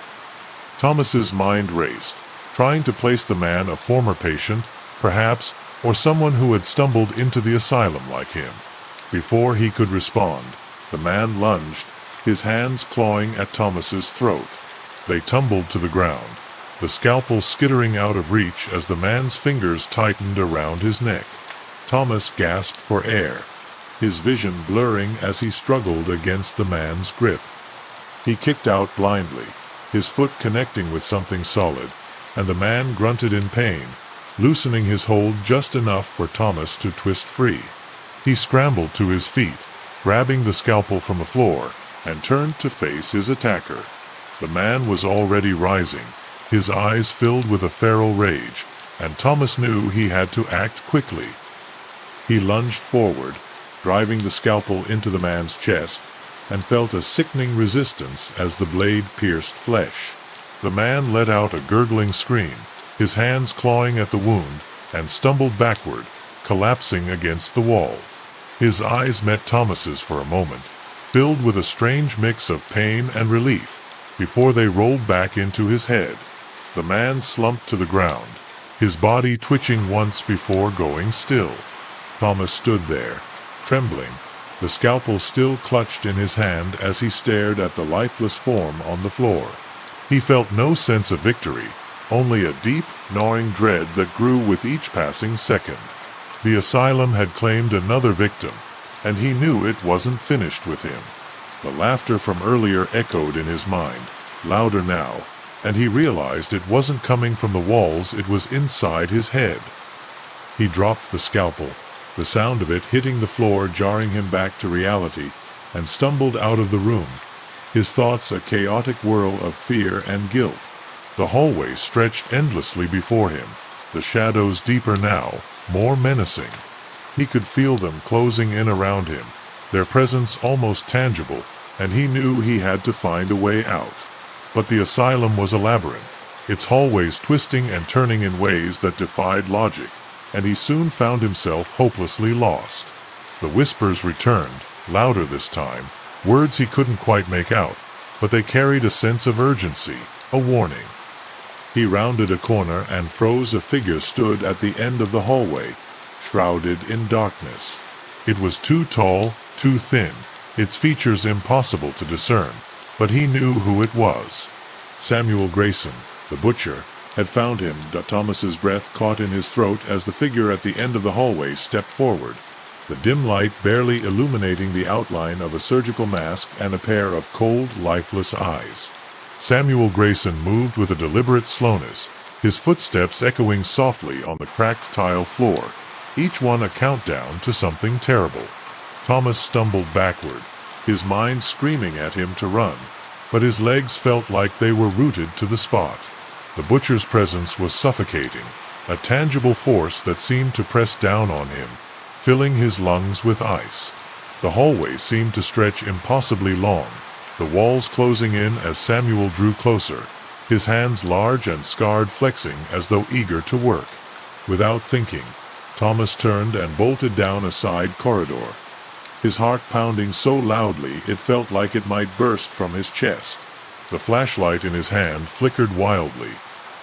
Thomas's mind raced, trying to place the man a former patient, perhaps, or someone who had stumbled into the asylum like him. Before he could respond, the man lunged, his hands clawing at Thomas's throat. They tumbled to the ground, the scalpel skittering out of reach as the man's fingers tightened around his neck. Thomas gasped for air, his vision blurring as he struggled against the man's grip. He kicked out blindly, his foot connecting with something solid, and the man grunted in pain, loosening his hold just enough for Thomas to twist free. He scrambled to his feet, grabbing the scalpel from the floor, and turned to face his attacker. The man was already rising, his eyes filled with a feral rage, and Thomas knew he had to act quickly. He lunged forward, driving the scalpel into the man's chest, and felt a sickening resistance as the blade pierced flesh. The man let out a gurgling scream, his hands clawing at the wound, and stumbled backward, collapsing against the wall. His eyes met Thomas's for a moment, filled with a strange mix of pain and relief, before they rolled back into his head. The man slumped to the ground, his body twitching once before going still. Thomas stood there, trembling, the scalpel still clutched in his hand as he stared at the lifeless form on the floor. He felt no sense of victory, only a deep, gnawing dread that grew with each passing second. The asylum had claimed another victim, and he knew it wasn't finished with him. The laughter from earlier echoed in his mind, louder now, and he realized it wasn't coming from the walls, it was inside his head. He dropped the scalpel, the sound of it hitting the floor jarring him back to reality, and stumbled out of the room, his thoughts a chaotic whirl of fear and guilt. The hallway stretched endlessly before him, the shadows deeper now, more menacing. He could feel them closing in around him, their presence almost tangible, and he knew he had to find a way out. But the asylum was a labyrinth, its hallways twisting and turning in ways that defied logic, and he soon found himself hopelessly lost. The whispers returned, louder this time, words he couldn't quite make out, but they carried a sense of urgency, a warning. He rounded a corner and froze. A figure stood at the end of the hallway, shrouded in darkness. It was too tall, too thin, its features impossible to discern, but he knew who it was. Samuel Grayson, the butcher, had found him. Thomas's breath caught in his throat as the figure at the end of the hallway stepped forward, the dim light barely illuminating the outline of a surgical mask and a pair of cold, lifeless eyes. Samuel Grayson moved with a deliberate slowness, his footsteps echoing softly on the cracked tile floor, each one a countdown to something terrible. Thomas stumbled backward, his mind screaming at him to run, but his legs felt like they were rooted to the spot. The butcher's presence was suffocating, a tangible force that seemed to press down on him, filling his lungs with ice. The hallway seemed to stretch impossibly long, the walls closing in as Samuel drew closer, his hands large and scarred flexing as though eager to work. Without thinking, Thomas turned and bolted down a side corridor, his heart pounding so loudly it felt like it might burst from his chest. The flashlight in his hand flickered wildly,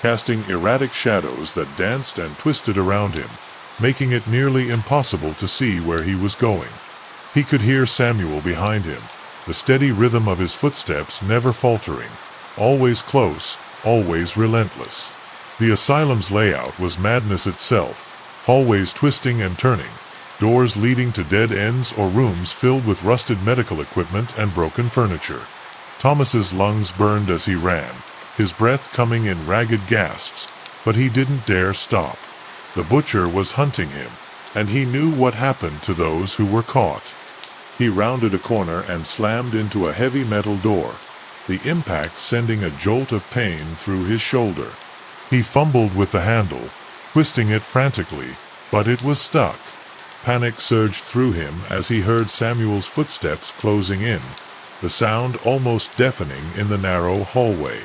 casting erratic shadows that danced and twisted around him, making it nearly impossible to see where he was going. He could hear Samuel behind him, the steady rhythm of his footsteps never faltering, always close, always relentless. The asylum's layout was madness itself, hallways twisting and turning, doors leading to dead ends or rooms filled with rusted medical equipment and broken furniture. Thomas's lungs burned as he ran, his breath coming in ragged gasps, but he didn't dare stop. The butcher was hunting him, and he knew what happened to those who were caught. He rounded a corner and slammed into a heavy metal door, the impact sending a jolt of pain through his shoulder. He fumbled with the handle, twisting it frantically, but it was stuck. Panic surged through him as he heard Samuel's footsteps closing in, the sound almost deafening in the narrow hallway.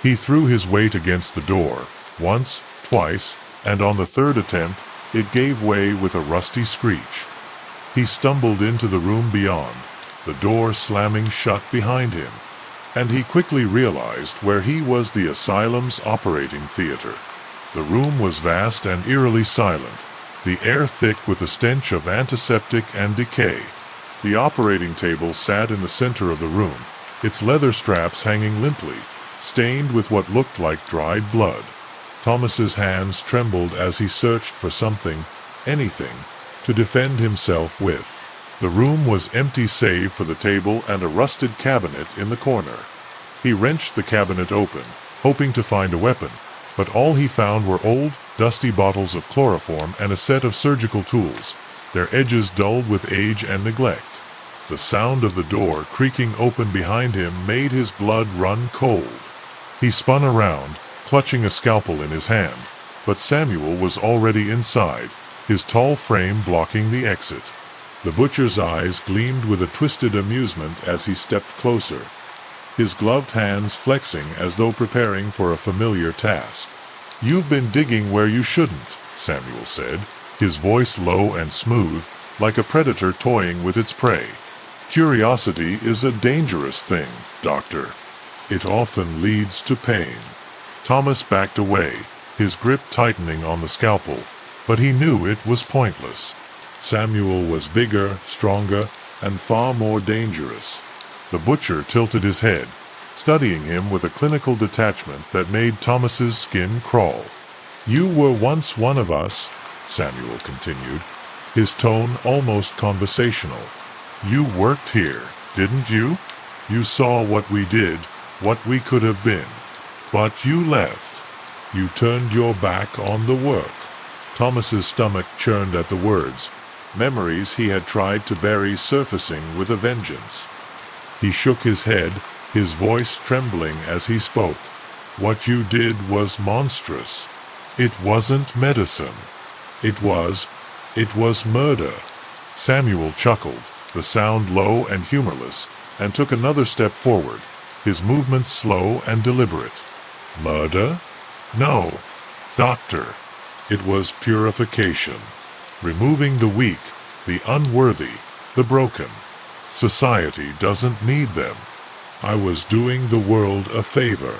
He threw his weight against the door, once, twice, and on the third attempt, it gave way with a rusty screech. He stumbled into the room beyond, the door slamming shut behind him, and he quickly realized where he was: the asylum's operating theater. The room was vast and eerily silent, the air thick with the stench of antiseptic and decay. The operating table sat in the center of the room, its leather straps hanging limply, stained with what looked like dried blood. Thomas's hands trembled as he searched for something, anything, to defend himself with. The room was empty save for the table and a rusted cabinet in the corner. He wrenched the cabinet open, hoping to find a weapon, but all he found were old, dusty bottles of chloroform and a set of surgical tools, their edges dulled with age and neglect. The sound of the door creaking open behind him made his blood run cold. He spun around, clutching a scalpel in his hand, but Samuel was already inside, his tall frame blocking the exit. The butcher's eyes gleamed with a twisted amusement as he stepped closer, his gloved hands flexing as though preparing for a familiar task. "You've been digging where you shouldn't," Samuel said, his voice low and smooth, like a predator toying with its prey. "Curiosity is a dangerous thing, Doctor. It often leads to pain." Thomas backed away, his grip tightening on the scalpel, but he knew it was pointless. Samuel was bigger, stronger, and far more dangerous. The butcher tilted his head, studying him with a clinical detachment that made Thomas's skin crawl. "You were once one of us," Samuel continued, his tone almost conversational. "You worked here, didn't you? You saw what we did, what we could have been. But you left. You turned your back on the work." Thomas's stomach churned at the words, memories he had tried to bury surfacing with a vengeance. He shook his head, his voice trembling as he spoke. "What you did was monstrous. It wasn't medicine. It was murder." Samuel chuckled, the sound low and humorless, and took another step forward, his movements slow and deliberate. "Murder? No, Doctor. It was purification, removing the weak, the unworthy, the broken. Society doesn't need them. I was doing the world a favor.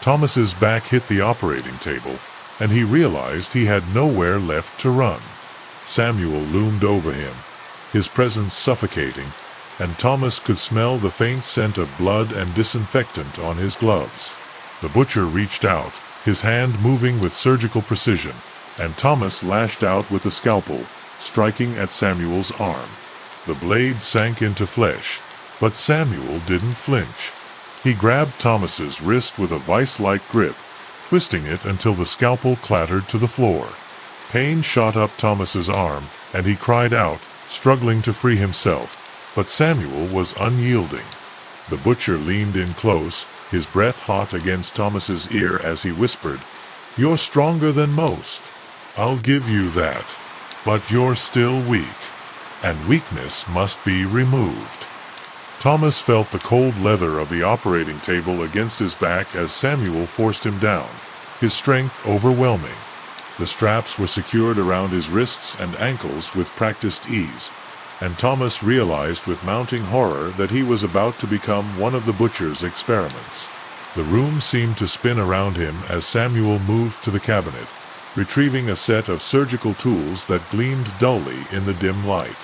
Thomas's back hit the operating table, and he realized he had nowhere left to run. Samuel loomed over him, his presence suffocating, and Thomas could smell the faint scent of blood and disinfectant on his gloves. The butcher reached out, his hand moving with surgical precision, and Thomas lashed out with the scalpel, striking at Samuel's arm. The blade sank into flesh, but Samuel didn't flinch. He grabbed Thomas's wrist with a vice-like grip, twisting it until the scalpel clattered to the floor. Pain shot up Thomas's arm, and he cried out, struggling to free himself, but Samuel was unyielding. The butcher leaned in close, his breath hot against Thomas's ear as he whispered, "You're stronger than most. I'll give you that. But you're still weak, and weakness must be removed." Thomas felt the cold leather of the operating table against his back as Samuel forced him down, his strength overwhelming. The straps were secured around his wrists and ankles with practiced ease, and Thomas realized with mounting horror that he was about to become one of the butcher's experiments. The room seemed to spin around him as Samuel moved to the cabinet, retrieving a set of surgical tools that gleamed dully in the dim light.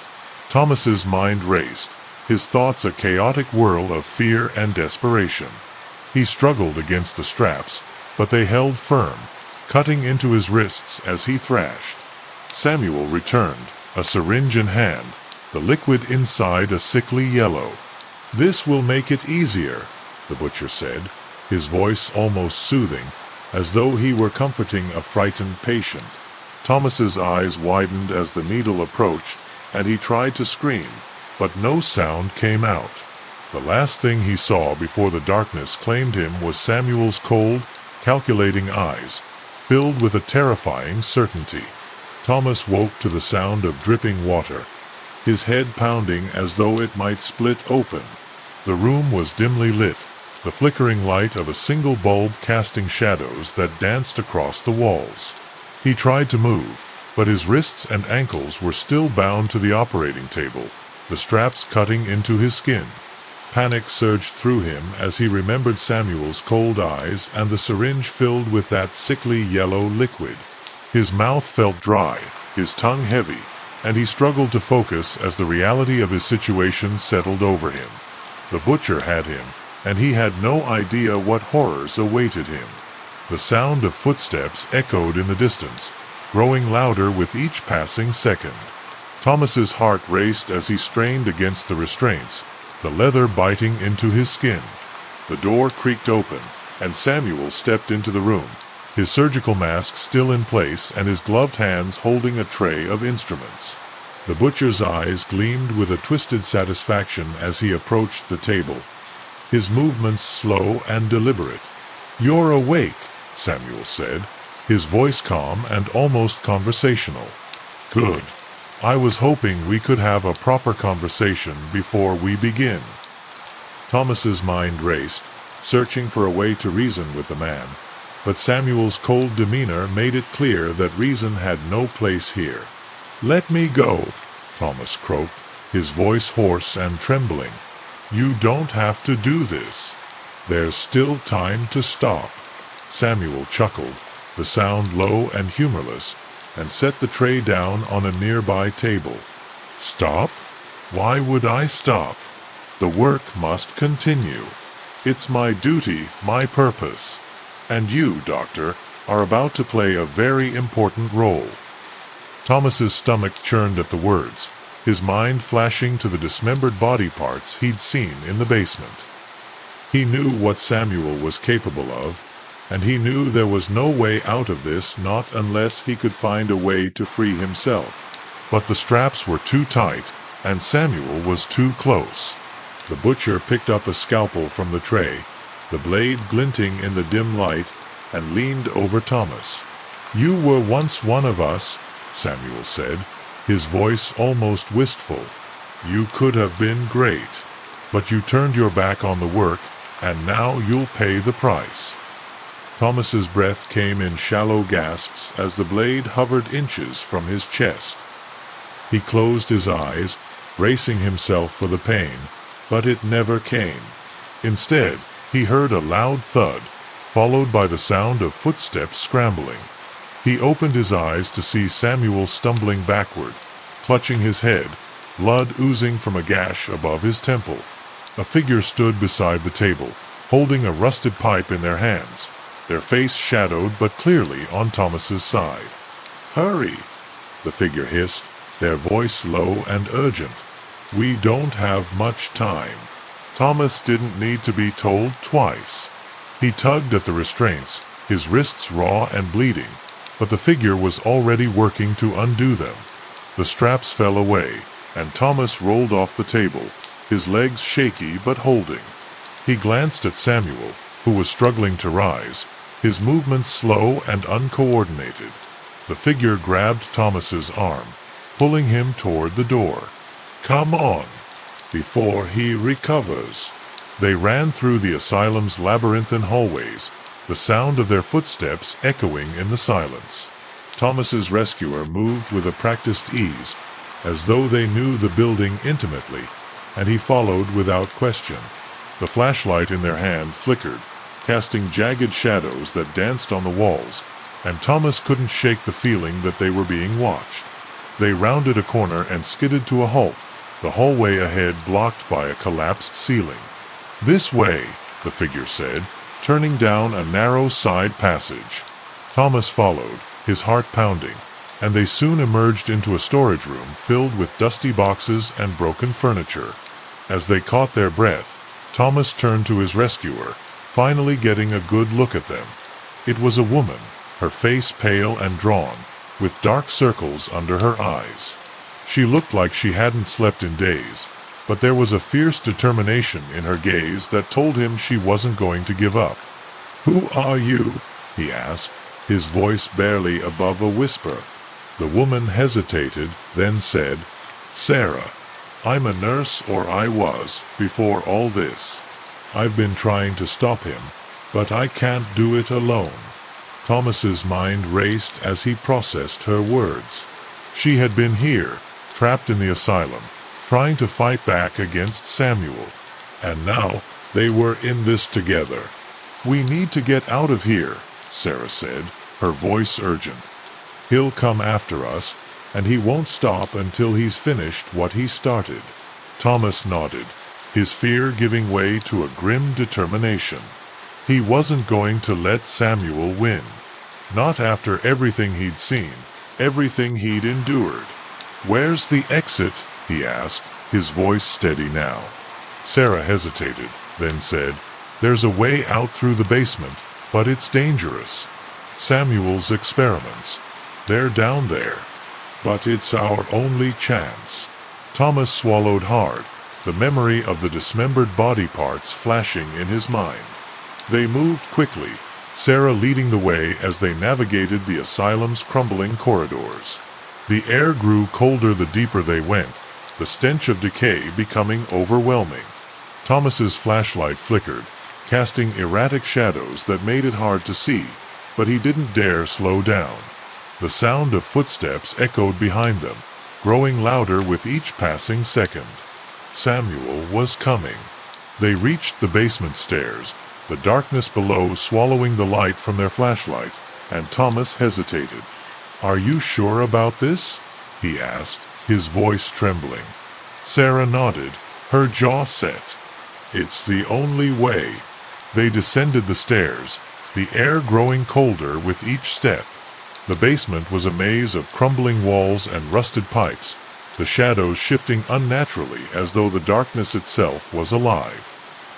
Thomas's mind raced, his thoughts a chaotic whirl of fear and desperation. He struggled against the straps, but they held firm, cutting into his wrists as he thrashed. Samuel returned, a syringe in hand, the liquid inside a sickly yellow. "This will make it easier," the butcher said, his voice almost soothing, as though he were comforting a frightened patient. Thomas's eyes widened as the needle approached, and he tried to scream, but no sound came out. The last thing he saw before the darkness claimed him was Samuel's cold, calculating eyes, filled with a terrifying certainty. Thomas woke to the sound of dripping water, his head pounding as though it might split open. The room was dimly lit, the flickering light of a single bulb casting shadows that danced across the walls. He tried to move, but his wrists and ankles were still bound to the operating table, the straps cutting into his skin. Panic surged through him as he remembered Samuel's cold eyes and the syringe filled with that sickly yellow liquid. His mouth felt dry, his tongue heavy, and he struggled to focus as the reality of his situation settled over him. The butcher had him, and he had no idea what horrors awaited him. The sound of footsteps echoed in the distance, growing louder with each passing second. Thomas's heart raced as he strained against the restraints, the leather biting into his skin. The door creaked open, and Samuel stepped into the room, his surgical mask still in place and his gloved hands holding a tray of instruments. The butcher's eyes gleamed with a twisted satisfaction as he approached the table, his movements slow and deliberate. "You're awake," Samuel said, his voice calm and almost conversational. "Good. I was hoping we could have a proper conversation before we begin." Thomas's mind raced, searching for a way to reason with the man, but Samuel's cold demeanor made it clear that reason had no place here. "Let me go," Thomas croaked, his voice hoarse and trembling. "You don't have to do this. There's still time to stop." Samuel chuckled, the sound low and humorless, and set the tray down on a nearby table. "Stop? Why would I stop? The work must continue. It's my duty, my purpose. And you, Doctor, are about to play a very important role." Thomas's stomach churned at the words, his mind flashing to the dismembered body parts he'd seen in the basement. He knew what Samuel was capable of, and he knew there was no way out of this, not unless he could find a way to free himself. But the straps were too tight, and Samuel was too close. The butcher picked up a scalpel from the tray, the blade glinting in the dim light, and leaned over Thomas. "You were once one of us," Samuel said, his voice almost wistful. "You could have been great. But you turned your back on the work, and now you'll pay the price." Thomas's breath came in shallow gasps as the blade hovered inches from his chest. He closed his eyes, bracing himself for the pain, but it never came. Instead, he heard a loud thud, followed by the sound of footsteps scrambling. He opened his eyes to see Samuel stumbling backward, clutching his head, blood oozing from a gash above his temple. A figure stood beside the table, holding a rusted pipe in their hands, their face shadowed but clearly on Thomas's side. "Hurry!" the figure hissed, their voice low and urgent. "We don't have much time." Thomas didn't need to be told twice. He tugged at the restraints, his wrists raw and bleeding, but the figure was already working to undo them. The straps fell away, and Thomas rolled off the table, his legs shaky but holding. He glanced at Samuel, who was struggling to rise, his movements slow and uncoordinated. The figure grabbed Thomas's arm, pulling him toward the door. "Come on, before he recovers." They ran through the asylum's labyrinthine hallways, the sound of their footsteps echoing in the silence. Thomas's rescuer moved with a practiced ease, as though they knew the building intimately, and he followed without question. The flashlight in their hand flickered, casting jagged shadows that danced on the walls, and Thomas couldn't shake the feeling that they were being watched. They rounded a corner and skidded to a halt, the hallway ahead blocked by a collapsed ceiling. "This way," the figure said, turning down a narrow side passage. Thomas followed, his heart pounding, and they soon emerged into a storage room filled with dusty boxes and broken furniture. As they caught their breath, Thomas turned to his rescuer, finally getting a good look at them. It was a woman, her face pale and drawn, with dark circles under her eyes. She looked like she hadn't slept in days, but there was a fierce determination in her gaze that told him she wasn't going to give up. "Who are you?" he asked, his voice barely above a whisper. The woman hesitated, then said, "Sarah. I'm a nurse, or I was, before all this. I've been trying to stop him, but I can't do it alone." Thomas's mind raced as he processed her words. She had been here, trapped in the asylum, trying to fight back against Samuel. And now they were in this together. "We need to get out of here," Sarah said, her voice urgent. "He'll come after us, and he won't stop until he's finished what he started." Thomas nodded, his fear giving way to a grim determination. He wasn't going to let Samuel win. Not after everything he'd seen, everything he'd endured. "Where's the exit?" he asked, his voice steady now. Sarah hesitated, then said, "There's a way out through the basement, but it's dangerous. Samuel's experiments. They're down there. But it's our only chance." Thomas swallowed hard, the memory of the dismembered body parts flashing in his mind. They moved quickly, Sarah leading the way as they navigated the asylum's crumbling corridors. The air grew colder the deeper they went, the stench of decay becoming overwhelming. Thomas's flashlight flickered, casting erratic shadows that made it hard to see, but he didn't dare slow down. The sound of footsteps echoed behind them, growing louder with each passing second. Samuel was coming. They reached the basement stairs, the darkness below swallowing the light from their flashlight, and Thomas hesitated. "Are you sure about this?" he asked, his voice trembling. Sarah nodded, her jaw set. "It's the only way." They descended the stairs, the air growing colder with each step. The basement was a maze of crumbling walls and rusted pipes, the shadows shifting unnaturally as though the darkness itself was alive.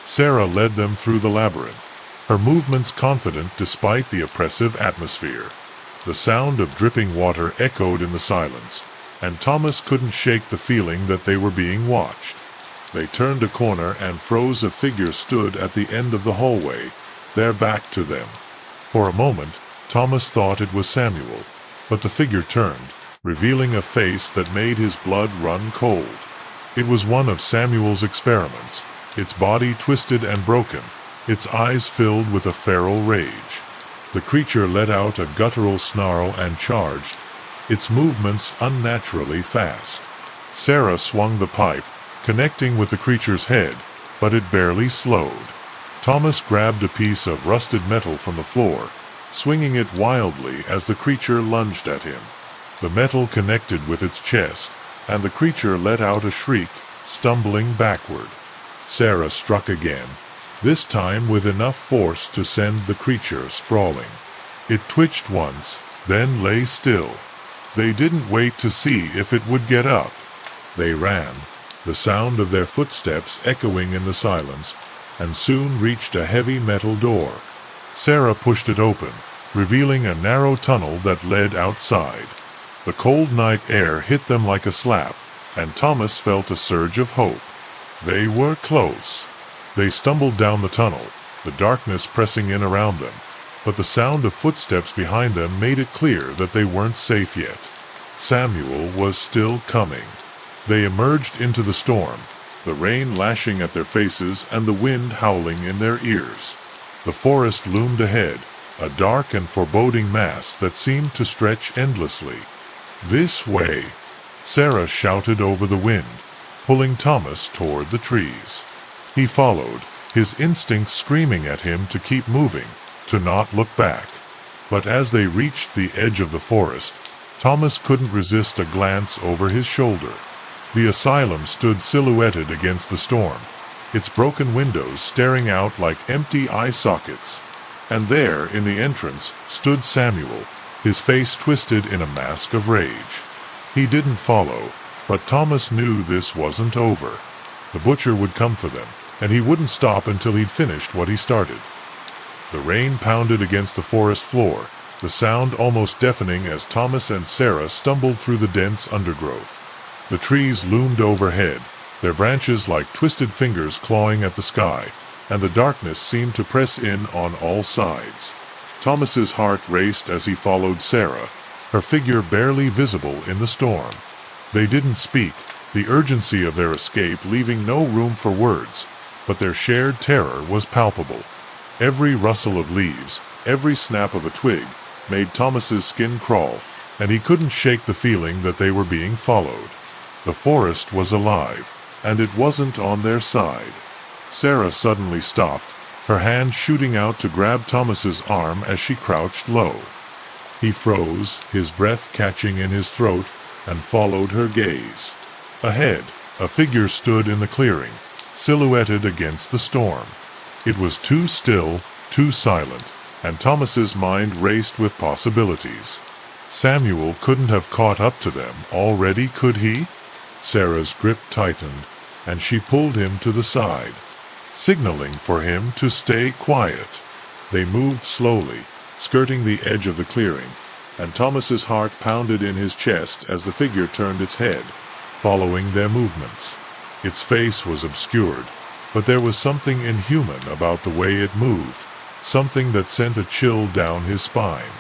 Sarah led them through the labyrinth, her movements confident despite the oppressive atmosphere. The sound of dripping water echoed in the silence, and Thomas couldn't shake the feeling that they were being watched. They turned a corner and froze. A figure stood at the end of the hallway, their back to them. For a moment, Thomas thought it was Samuel, but the figure turned, revealing a face that made his blood run cold. It was one of Samuel's experiments, its body twisted and broken, its eyes filled with a feral rage. The creature let out a guttural snarl and charged, its movements unnaturally fast. Sarah swung the pipe, connecting with the creature's head, but it barely slowed. Thomas grabbed a piece of rusted metal from the floor, swinging it wildly as the creature lunged at him. The metal connected with its chest, and the creature let out a shriek, stumbling backward. Sarah struck again, this time with enough force to send the creature sprawling. It twitched once, then lay still. They didn't wait to see if it would get up. They ran, the sound of their footsteps echoing in the silence, and soon reached a heavy metal door. Sarah pushed it open, revealing a narrow tunnel that led outside. The cold night air hit them like a slap, and Thomas felt a surge of hope. They were close. They stumbled down the tunnel, the darkness pressing in around them, but the sound of footsteps behind them made it clear that they weren't safe yet. Samuel was still coming. They emerged into the storm, the rain lashing at their faces and the wind howling in their ears. The forest loomed ahead, a dark and foreboding mass that seemed to stretch endlessly. "This way!" Sarah shouted over the wind, pulling Thomas toward the trees. He followed, his instincts screaming at him to keep moving, to not look back. But as they reached the edge of the forest, Thomas couldn't resist a glance over his shoulder. The asylum stood silhouetted against the storm, its broken windows staring out like empty eye sockets. And there, in the entrance, stood Samuel, his face twisted in a mask of rage. He didn't follow, but Thomas knew this wasn't over. The butcher would come for them, and he wouldn't stop until he'd finished what he started. The rain pounded against the forest floor, the sound almost deafening as Thomas and Sarah stumbled through the dense undergrowth. The trees loomed overhead, their branches like twisted fingers clawing at the sky, and the darkness seemed to press in on all sides. Thomas's heart raced as he followed Sarah, her figure barely visible in the storm. They didn't speak, the urgency of their escape leaving no room for words, but their shared terror was palpable. Every rustle of leaves, every snap of a twig, made Thomas's skin crawl, and he couldn't shake the feeling that they were being followed. The forest was alive, and it wasn't on their side. Sarah suddenly stopped, her hand shooting out to grab Thomas's arm as she crouched low. He froze, his breath catching in his throat, and followed her gaze. Ahead, a figure stood in the clearing, silhouetted against the storm. It was too still, too silent, and Thomas's mind raced with possibilities. Samuel couldn't have caught up to them already, could he? Sarah's grip tightened, and she pulled him to the side, signaling for him to stay quiet. They moved slowly, skirting the edge of the clearing, and Thomas's heart pounded in his chest as the figure turned its head, following their movements. Its face was obscured, but there was something inhuman about the way it moved, something that sent a chill down his spine.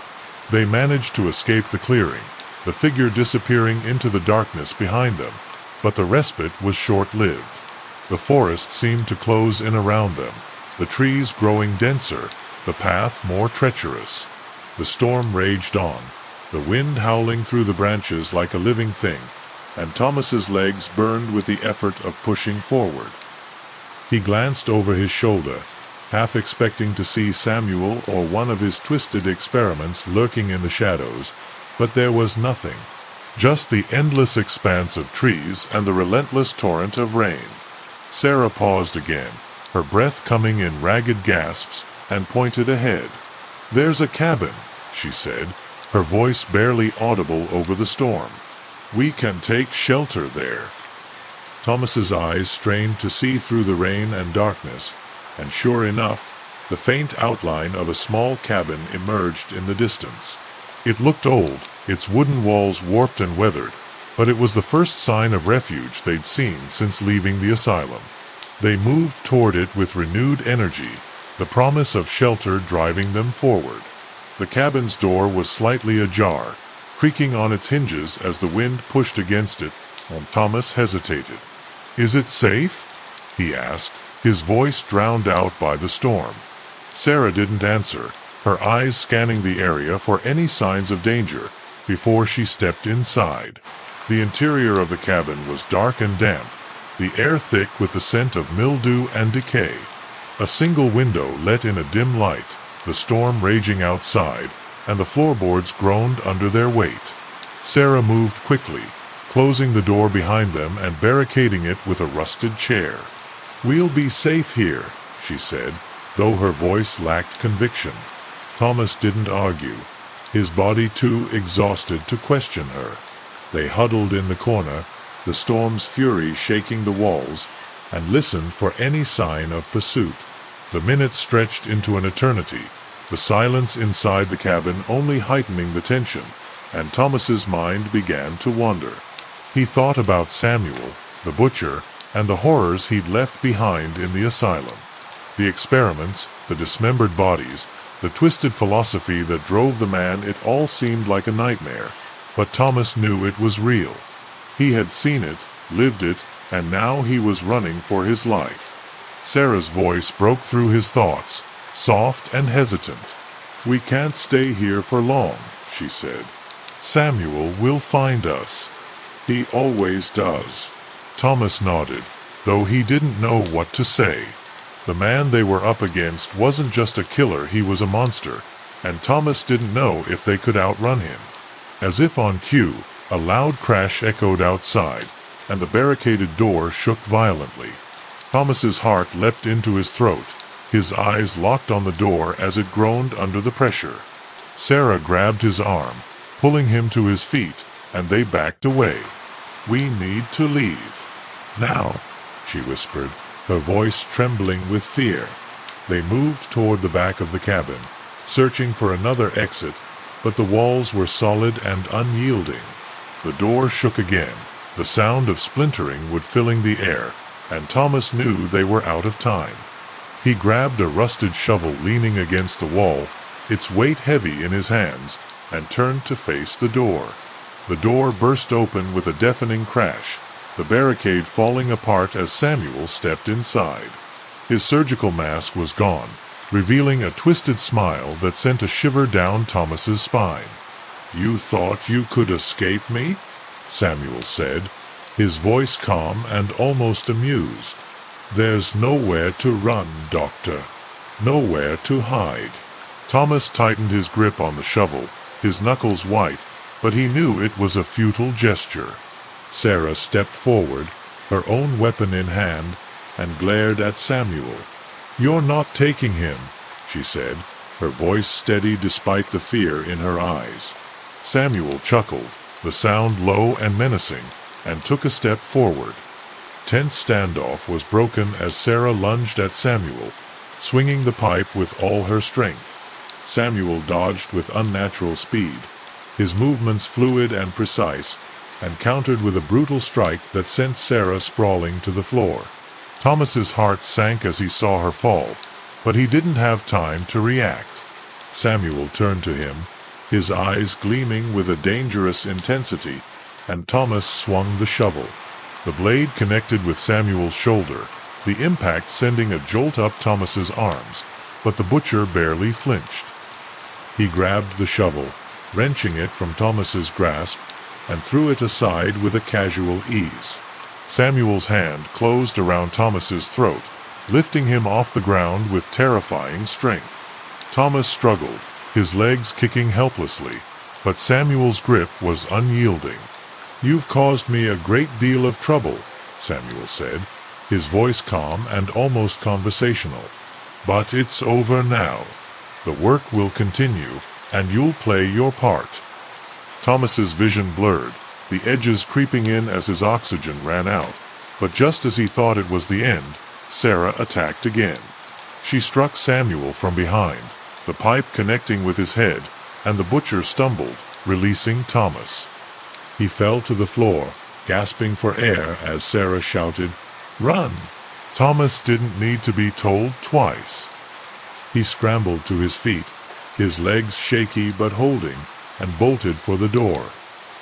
They managed to escape the clearing, the figure disappearing into the darkness behind them, but the respite was short-lived. The forest seemed to close in around them, the trees growing denser, the path more treacherous. The storm raged on, the wind howling through the branches like a living thing, and Thomas's legs burned with the effort of pushing forward. He glanced over his shoulder, half expecting to see Samuel or one of his twisted experiments lurking in the shadows, but there was nothing. Just the endless expanse of trees and the relentless torrent of rain. Sarah paused again, her breath coming in ragged gasps, and pointed ahead. "There's a cabin," she said, her voice barely audible over the storm. "We can take shelter there." Thomas's eyes strained to see through the rain and darkness, and sure enough, the faint outline of a small cabin emerged in the distance. It looked old, its wooden walls warped and weathered, but it was the first sign of refuge they'd seen since leaving the asylum. They moved toward it with renewed energy, the promise of shelter driving them forward. The cabin's door was slightly ajar, creaking on its hinges as the wind pushed against it, and Thomas hesitated. "Is it safe?" he asked, his voice drowned out by the storm. Sarah didn't answer, her eyes scanning the area for any signs of danger before she stepped inside. The interior of the cabin was dark and damp, the air thick with the scent of mildew and decay. A single window let in a dim light, the storm raging outside, and the floorboards groaned under their weight. Sarah moved quickly, closing the door behind them and barricading it with a rusted chair. "We'll be safe here," she said, though her voice lacked conviction. Thomas didn't argue, his body too exhausted to question her. They huddled in the corner, the storm's fury shaking the walls, and listened for any sign of pursuit. The minutes stretched into an eternity, the silence inside the cabin only heightening the tension, and Thomas's mind began to wander. He thought about Samuel, the butcher, and the horrors he'd left behind in the asylum. The experiments, the dismembered bodies, the twisted philosophy that drove the man. It all seemed like a nightmare, but Thomas knew it was real. He had seen it, lived it, and now he was running for his life. Sarah's voice broke through his thoughts, soft and hesitant. "We can't stay here for long," she said. "Samuel will find us. He always does." Thomas nodded, though he didn't know what to say. The man they were up against wasn't just a killer, he was a monster, and Thomas didn't know if they could outrun him. As if on cue, a loud crash echoed outside, and the barricaded door shook violently. Thomas's heart leapt into his throat, his eyes locked on the door as it groaned under the pressure. Sarah grabbed his arm, pulling him to his feet, and they backed away. "We need to leave. Now," she whispered, her voice trembling with fear. They moved toward the back of the cabin, searching for another exit, but the walls were solid and unyielding. The door shook again, the sound of splintering would filling the air, and Thomas knew they were out of time. He grabbed a rusted shovel leaning against the wall, its weight heavy in his hands, and turned to face the door. The door burst open with a deafening crash, the barricade falling apart as Samuel stepped inside. His surgical mask was gone, revealing a twisted smile that sent a shiver down Thomas's spine. "You thought you could escape me?" Samuel said, his voice calm and almost amused. "There's nowhere to run, Doctor. Nowhere to hide." Thomas tightened his grip on the shovel, his knuckles white, but he knew it was a futile gesture. Sarah stepped forward, her own weapon in hand, and glared at Samuel. "You're not taking him," she said, her voice steady despite the fear in her eyes. Samuel chuckled, the sound low and menacing, and took a step forward. Tense standoff was broken as Sarah lunged at Samuel, swinging the pipe with all her strength. Samuel dodged with unnatural speed, his movements fluid and precise, and countered with a brutal strike that sent Sarah sprawling to the floor. Thomas's heart sank as he saw her fall, but he didn't have time to react. Samuel turned to him, his eyes gleaming with a dangerous intensity, and Thomas swung the shovel. The blade connected with Samuel's shoulder, the impact sending a jolt up Thomas's arms, but the butcher barely flinched. He grabbed the shovel, wrenching it from Thomas's grasp, and threw it aside with a casual ease. Samuel's hand closed around Thomas's throat, lifting him off the ground with terrifying strength. Thomas struggled, his legs kicking helplessly, but Samuel's grip was unyielding. "You've caused me a great deal of trouble," Samuel said, his voice calm and almost conversational. "But it's over now. The work will continue, and you'll play your part." Thomas's vision blurred, the edges creeping in as his oxygen ran out, but just as he thought it was the end, Sarah attacked again. She struck Samuel from behind, the pipe connecting with his head, and the butcher stumbled, releasing Thomas. He fell to the floor, gasping for air as Sarah shouted, "Run!" Thomas didn't need to be told twice. He scrambled to his feet, his legs shaky but holding, and bolted for the door.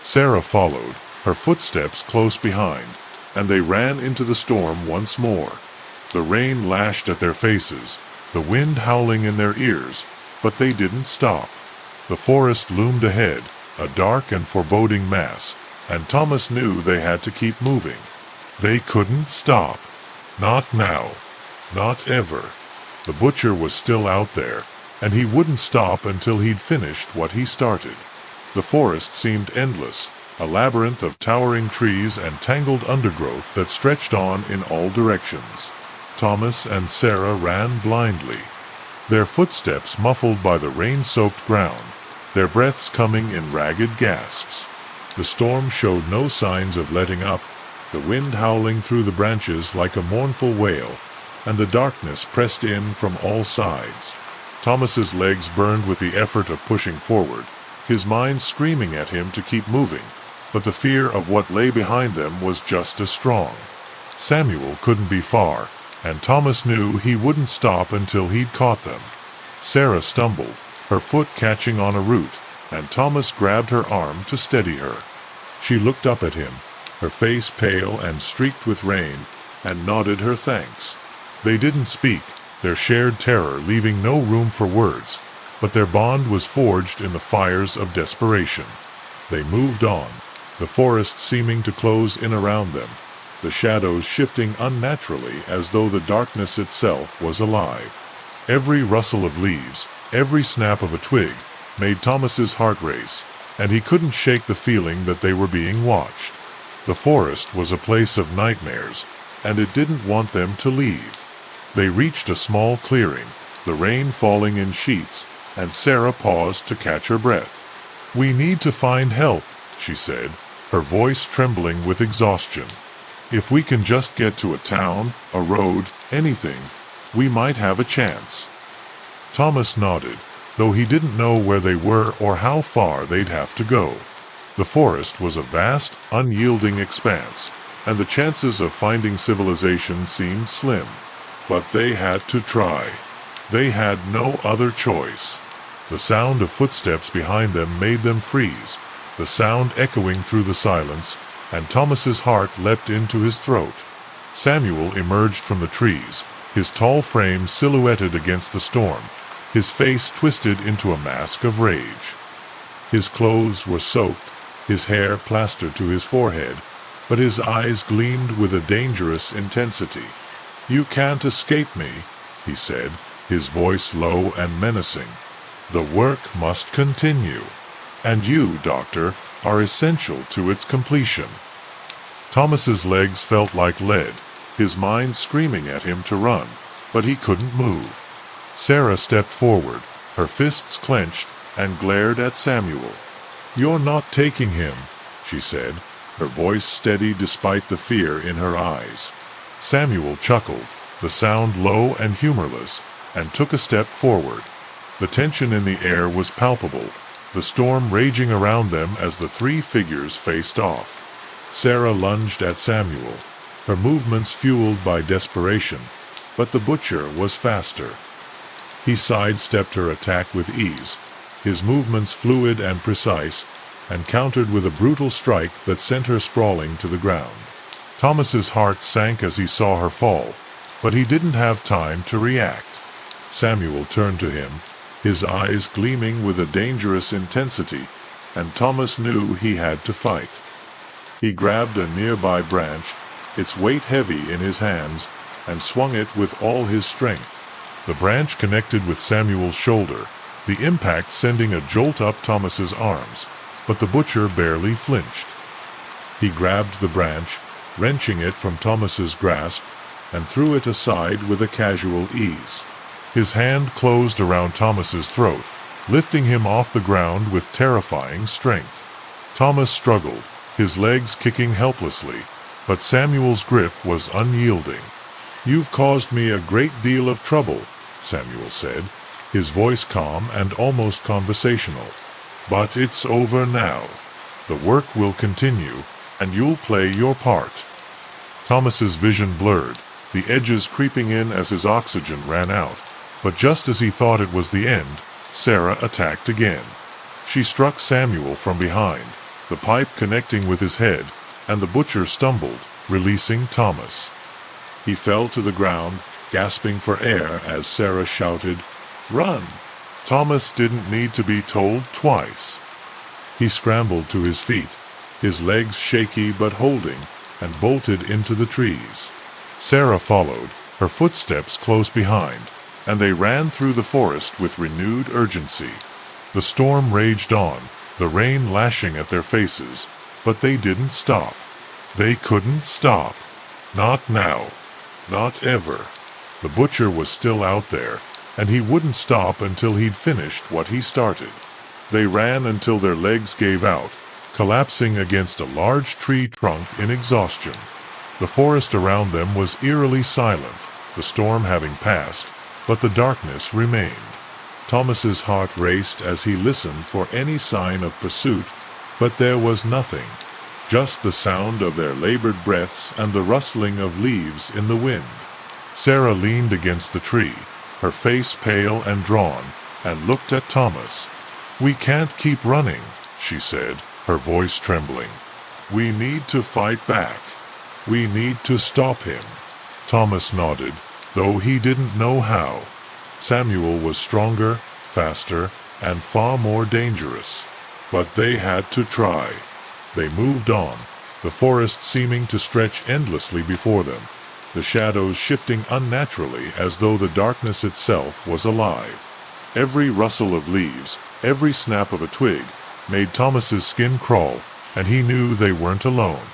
Sarah followed, her footsteps close behind, and they ran into the storm once more. The rain lashed at their faces, the wind howling in their ears, But they didn't stop. The forest loomed ahead, a dark and foreboding mass, and Thomas knew they had to keep moving. They couldn't stop. Not now. Not ever. The butcher was still out there, and he wouldn't stop until he'd finished what he started. The forest seemed endless, a labyrinth of towering trees and tangled undergrowth that stretched on in all directions. Thomas and Sarah ran blindly, their footsteps muffled by the rain-soaked ground, their breaths coming in ragged gasps. The storm showed no signs of letting up, the wind howling through the branches like a mournful wail, and the darkness pressed in from all sides. Thomas's legs burned with the effort of pushing forward, his mind screaming at him to keep moving, but the fear of what lay behind them was just as strong. Samuel couldn't be far, and Thomas knew he wouldn't stop until he'd caught them. Sarah stumbled, her foot catching on a root, and Thomas grabbed her arm to steady her. She looked up at him, her face pale and streaked with rain, and nodded her thanks. They didn't speak, their shared terror leaving no room for words, but their bond was forged in the fires of desperation. They moved on, the forest seeming to close in around them, the shadows shifting unnaturally as though the darkness itself was alive. Every rustle of leaves, every snap of a twig, made Thomas's heart race, and he couldn't shake the feeling that they were being watched. The forest was a place of nightmares, and it didn't want them to leave. They reached a small clearing, the rain falling in sheets, and Sarah paused to catch her breath. "We need to find help," she said, her voice trembling with exhaustion. "If we can just get to a town, a road, anything, we might have a chance." Thomas nodded, though he didn't know where they were or how far they'd have to go. The forest was a vast, unyielding expanse, and the chances of finding civilization seemed slim. But they had to try. They had no other choice. The sound of footsteps behind them made them freeze, the sound echoing through the silence, and Thomas's heart leapt into his throat. Samuel emerged from the trees, his tall frame silhouetted against the storm, his face twisted into a mask of rage. His clothes were soaked, his hair plastered to his forehead, but his eyes gleamed with a dangerous intensity. "You can't escape me," he said, his voice low and menacing. "The work must continue, and you, Doctor, are essential to its completion." Thomas's legs felt like lead, his mind screaming at him to run, but he couldn't move. Sarah stepped forward, her fists clenched, and glared at Samuel. "You're not taking him," she said, her voice steady despite the fear in her eyes. Samuel chuckled, the sound low and humorless, and took a step forward. The tension in the air was palpable, the storm raging around them as the three figures faced off. Sarah lunged at Samuel, her movements fueled by desperation, but the butcher was faster. He sidestepped her attack with ease, his movements fluid and precise, and countered with a brutal strike that sent her sprawling to the ground. Thomas's heart sank as he saw her fall, but he didn't have time to react. Samuel turned to him, his eyes gleaming with a dangerous intensity, and Thomas knew he had to fight. He grabbed a nearby branch, its weight heavy in his hands, and swung it with all his strength. The branch connected with Samuel's shoulder, the impact sending a jolt up Thomas's arms, but the butcher barely flinched. He grabbed the branch, wrenching it from Thomas's grasp, and threw it aside with a casual ease. His hand closed around Thomas's throat, lifting him off the ground with terrifying strength. Thomas struggled, his legs kicking helplessly, but Samuel's grip was unyielding. "You've caused me a great deal of trouble," Samuel said, his voice calm and almost conversational. "But it's over now. The work will continue, and you'll play your part." Thomas's vision blurred, the edges creeping in as his oxygen ran out, but just as he thought it was the end, Sarah attacked again. She struck Samuel from behind, the pipe connecting with his head, and the butcher stumbled, releasing Thomas. He fell to the ground, gasping for air as Sarah shouted, "Run! Thomas didn't need to be told twice. He scrambled to his feet, his legs shaky but holding, and bolted into the trees. Sarah followed, her footsteps close behind, and they ran through the forest with renewed urgency. The storm raged on, the rain lashing at their faces, but they didn't stop. They couldn't stop. Not now. Not ever. The butcher was still out there, and he wouldn't stop until he'd finished what he started. They ran until their legs gave out, collapsing against a large tree trunk in exhaustion. The forest around them was eerily silent, the storm having passed, but the darkness remained. Thomas's heart raced as he listened for any sign of pursuit, but there was nothing. Just the sound of their labored breaths and the rustling of leaves in the wind. Sarah leaned against the tree, her face pale and drawn, and looked at Thomas. "We can't keep running," she said, her voice trembling. "We need to fight back. We need to stop him." Thomas nodded, though he didn't know how. Samuel was stronger, faster, and far more dangerous. But they had to try. They moved on, the forest seeming to stretch endlessly before them, the shadows shifting unnaturally as though the darkness itself was alive. Every rustle of leaves, every snap of a twig, made Thomas's skin crawl, and he knew they weren't alone.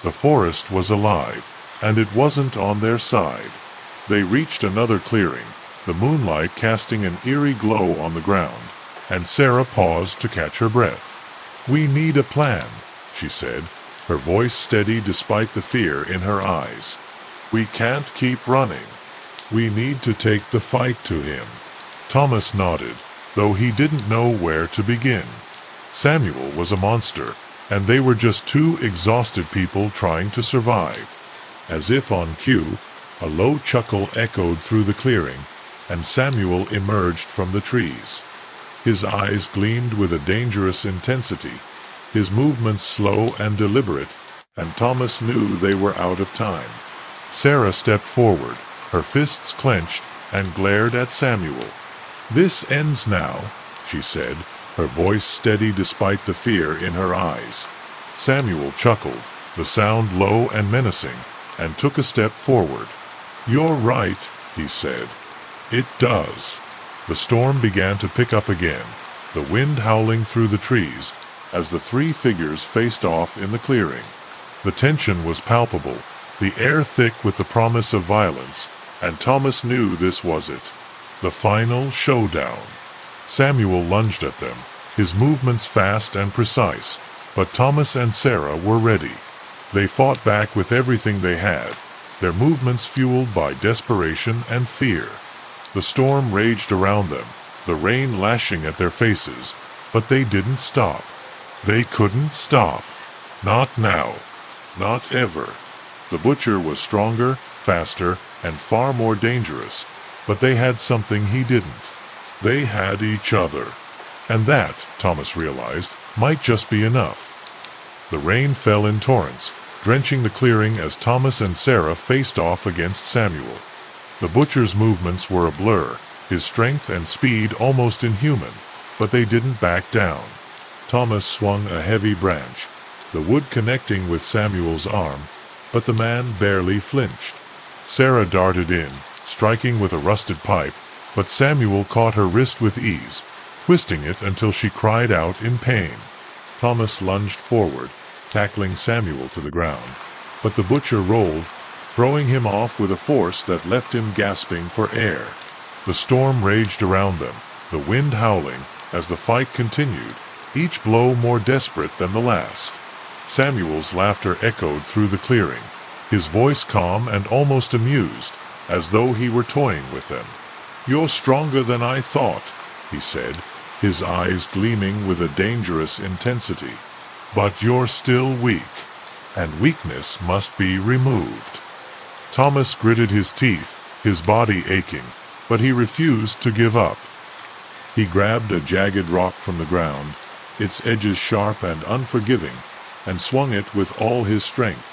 The forest was alive, and it wasn't on their side. They reached another clearing, the moonlight casting an eerie glow on the ground, and Sarah paused to catch her breath. "We need a plan," she said, her voice steady despite the fear in her eyes. "We can't keep running. We need to take the fight to him." Thomas nodded, though he didn't know where to begin. Samuel was a monster, and they were just two exhausted people trying to survive. As if on cue, a low chuckle echoed through the clearing, and Samuel emerged from the trees. His eyes gleamed with a dangerous intensity, his movements slow and deliberate, and Thomas knew they were out of time. Sarah stepped forward, her fists clenched, and glared at Samuel. "This ends now," she said, her voice steady despite the fear in her eyes. Samuel chuckled, the sound low and menacing, and took a step forward. "You're right," he said. "It does." The storm began to pick up again, the wind howling through the trees, as the three figures faced off in the clearing. The tension was palpable, the air thick with the promise of violence, and Thomas knew this was it. The final showdown. Samuel lunged at them, his movements fast and precise, but Thomas and Sarah were ready. They fought back with everything they had, their movements fueled by desperation and fear. The storm raged around them, the rain lashing at their faces, but they didn't stop. They couldn't stop. Not now. Not ever. The butcher was stronger, faster, and far more dangerous, but they had something he didn't. They had each other. And that, Thomas realized, might just be enough. The rain fell in torrents, drenching the clearing as Thomas and Sarah faced off against Samuel. The butcher's movements were a blur, his strength and speed almost inhuman, but they didn't back down. Thomas swung a heavy branch, the wood connecting with Samuel's arm, but the man barely flinched. Sarah darted in, striking with a rusted pipe, but Samuel caught her wrist with ease, twisting it until she cried out in pain. Thomas lunged forward, tackling Samuel to the ground, but the butcher rolled, throwing him off with a force that left him gasping for air. The storm raged around them, the wind howling, as the fight continued, each blow more desperate than the last. Samuel's laughter echoed through the clearing, his voice calm and almost amused, as though he were toying with them. "You're stronger than I thought," he said, his eyes gleaming with a dangerous intensity. "But you're still weak, and weakness must be removed." Thomas gritted his teeth, his body aching, but he refused to give up. He grabbed a jagged rock from the ground, its edges sharp and unforgiving, and swung it with all his strength.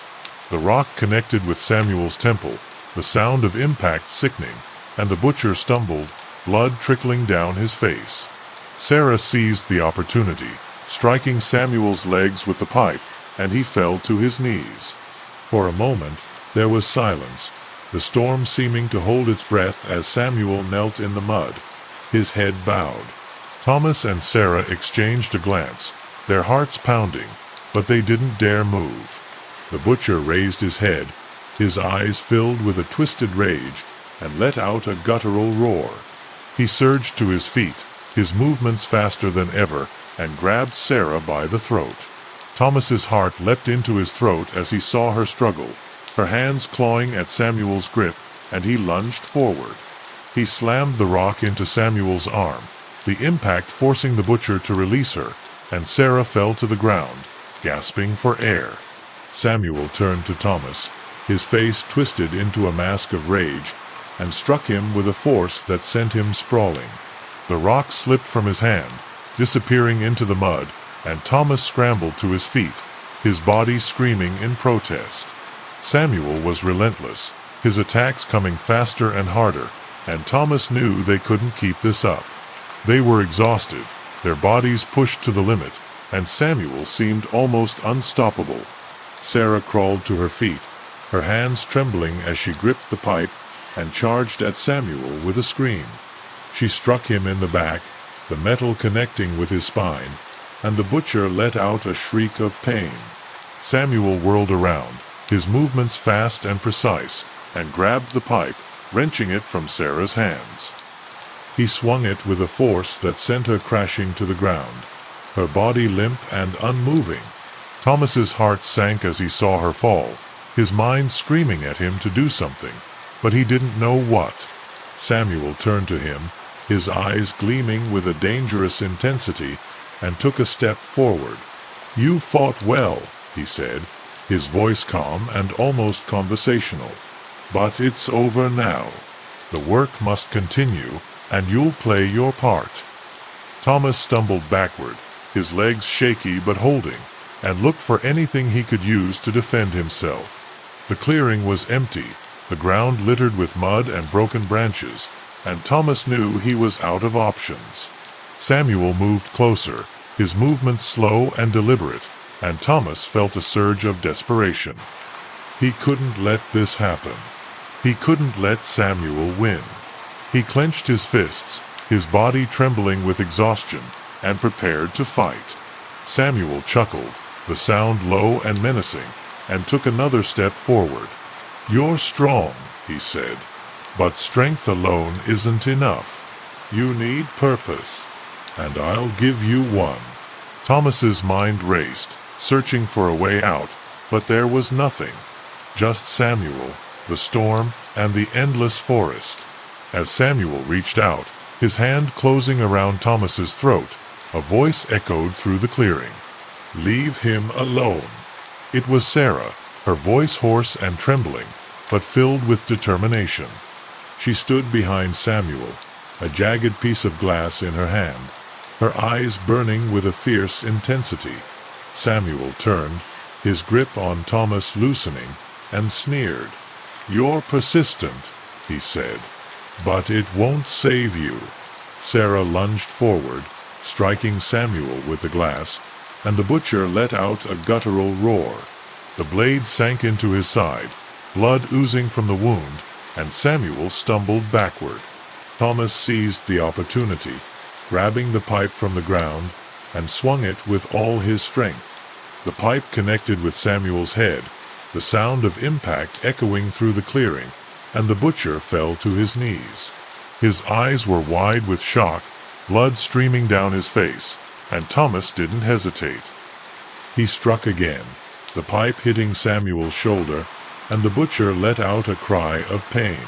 The rock connected with Samuel's temple, the sound of impact sickening, and the butcher stumbled, blood trickling down his face. Sarah seized the opportunity, striking Samuel's legs with the pipe, and he fell to his knees. For a moment, there was silence, the storm seeming to hold its breath as Samuel knelt in the mud, his head bowed. Thomas and Sarah exchanged a glance, their hearts pounding, but they didn't dare move. The butcher raised his head, his eyes filled with a twisted rage, and let out a guttural roar. He surged to his feet, his movements faster than ever, and grabbed Sarah by the throat. Thomas's heart leapt into his throat as he saw her struggle, her hands clawing at Samuel's grip, and he lunged forward. He slammed the rock into Samuel's arm, the impact forcing the butcher to release her, and Sarah fell to the ground, gasping for air. Samuel turned to Thomas, his face twisted into a mask of rage, and struck him with a force that sent him sprawling. The rock slipped from his hand, disappearing into the mud, and Thomas scrambled to his feet, his body screaming in protest. Samuel was relentless, his attacks coming faster and harder, and Thomas knew they couldn't keep this up. They were exhausted, their bodies pushed to the limit, and Samuel seemed almost unstoppable. Sarah crawled to her feet, her hands trembling as she gripped the pipe and charged at Samuel with a scream. She struck him in the back, the metal connecting with his spine, and the butcher let out a shriek of pain. Samuel whirled around, his movements fast and precise, and grabbed the pipe, wrenching it from Sarah's hands. He swung it with a force that sent her crashing to the ground, her body limp and unmoving. Thomas's heart sank as he saw her fall, his mind screaming at him to do something, but he didn't know what. Samuel turned to him, his eyes gleaming with a dangerous intensity, and took a step forward. "You fought well," he said, his voice calm and almost conversational. "But it's over now. The work must continue, and you'll play your part." Thomas stumbled backward, his legs shaky but holding, and looked for anything he could use to defend himself. The clearing was empty, the ground littered with mud and broken branches, and Thomas knew he was out of options. Samuel moved closer, his movements slow and deliberate, and Thomas felt a surge of desperation. He couldn't let this happen. He couldn't let Samuel win. He clenched his fists, his body trembling with exhaustion, and prepared to fight. Samuel chuckled, the sound low and menacing, and took another step forward. "You're strong," he said, "but strength alone isn't enough. You need purpose, and I'll give you one." Thomas's mind raced, searching for a way out, but there was nothing. Just Samuel, the storm, and the endless forest. As Samuel reached out, his hand closing around Thomas's throat, a voice echoed through the clearing. "Leave him alone." It was Sarah, her voice hoarse and trembling, but filled with determination. She stood behind Samuel, a jagged piece of glass in her hand, her eyes burning with a fierce intensity. Samuel turned, his grip on Thomas loosening, and sneered. "You're persistent," he said, "but it won't save you." Sarah lunged forward, striking Samuel with the glass, and the butcher let out a guttural roar. The blade sank into his side, blood oozing from the wound, and Samuel stumbled backward. Thomas seized the opportunity, grabbing the pipe from the ground, and swung it with all his strength. The pipe connected with Samuel's head, the sound of impact echoing through the clearing, and the butcher fell to his knees. His eyes were wide with shock, blood streaming down his face, and Thomas didn't hesitate. He struck again, the pipe hitting Samuel's shoulder, and the butcher let out a cry of pain.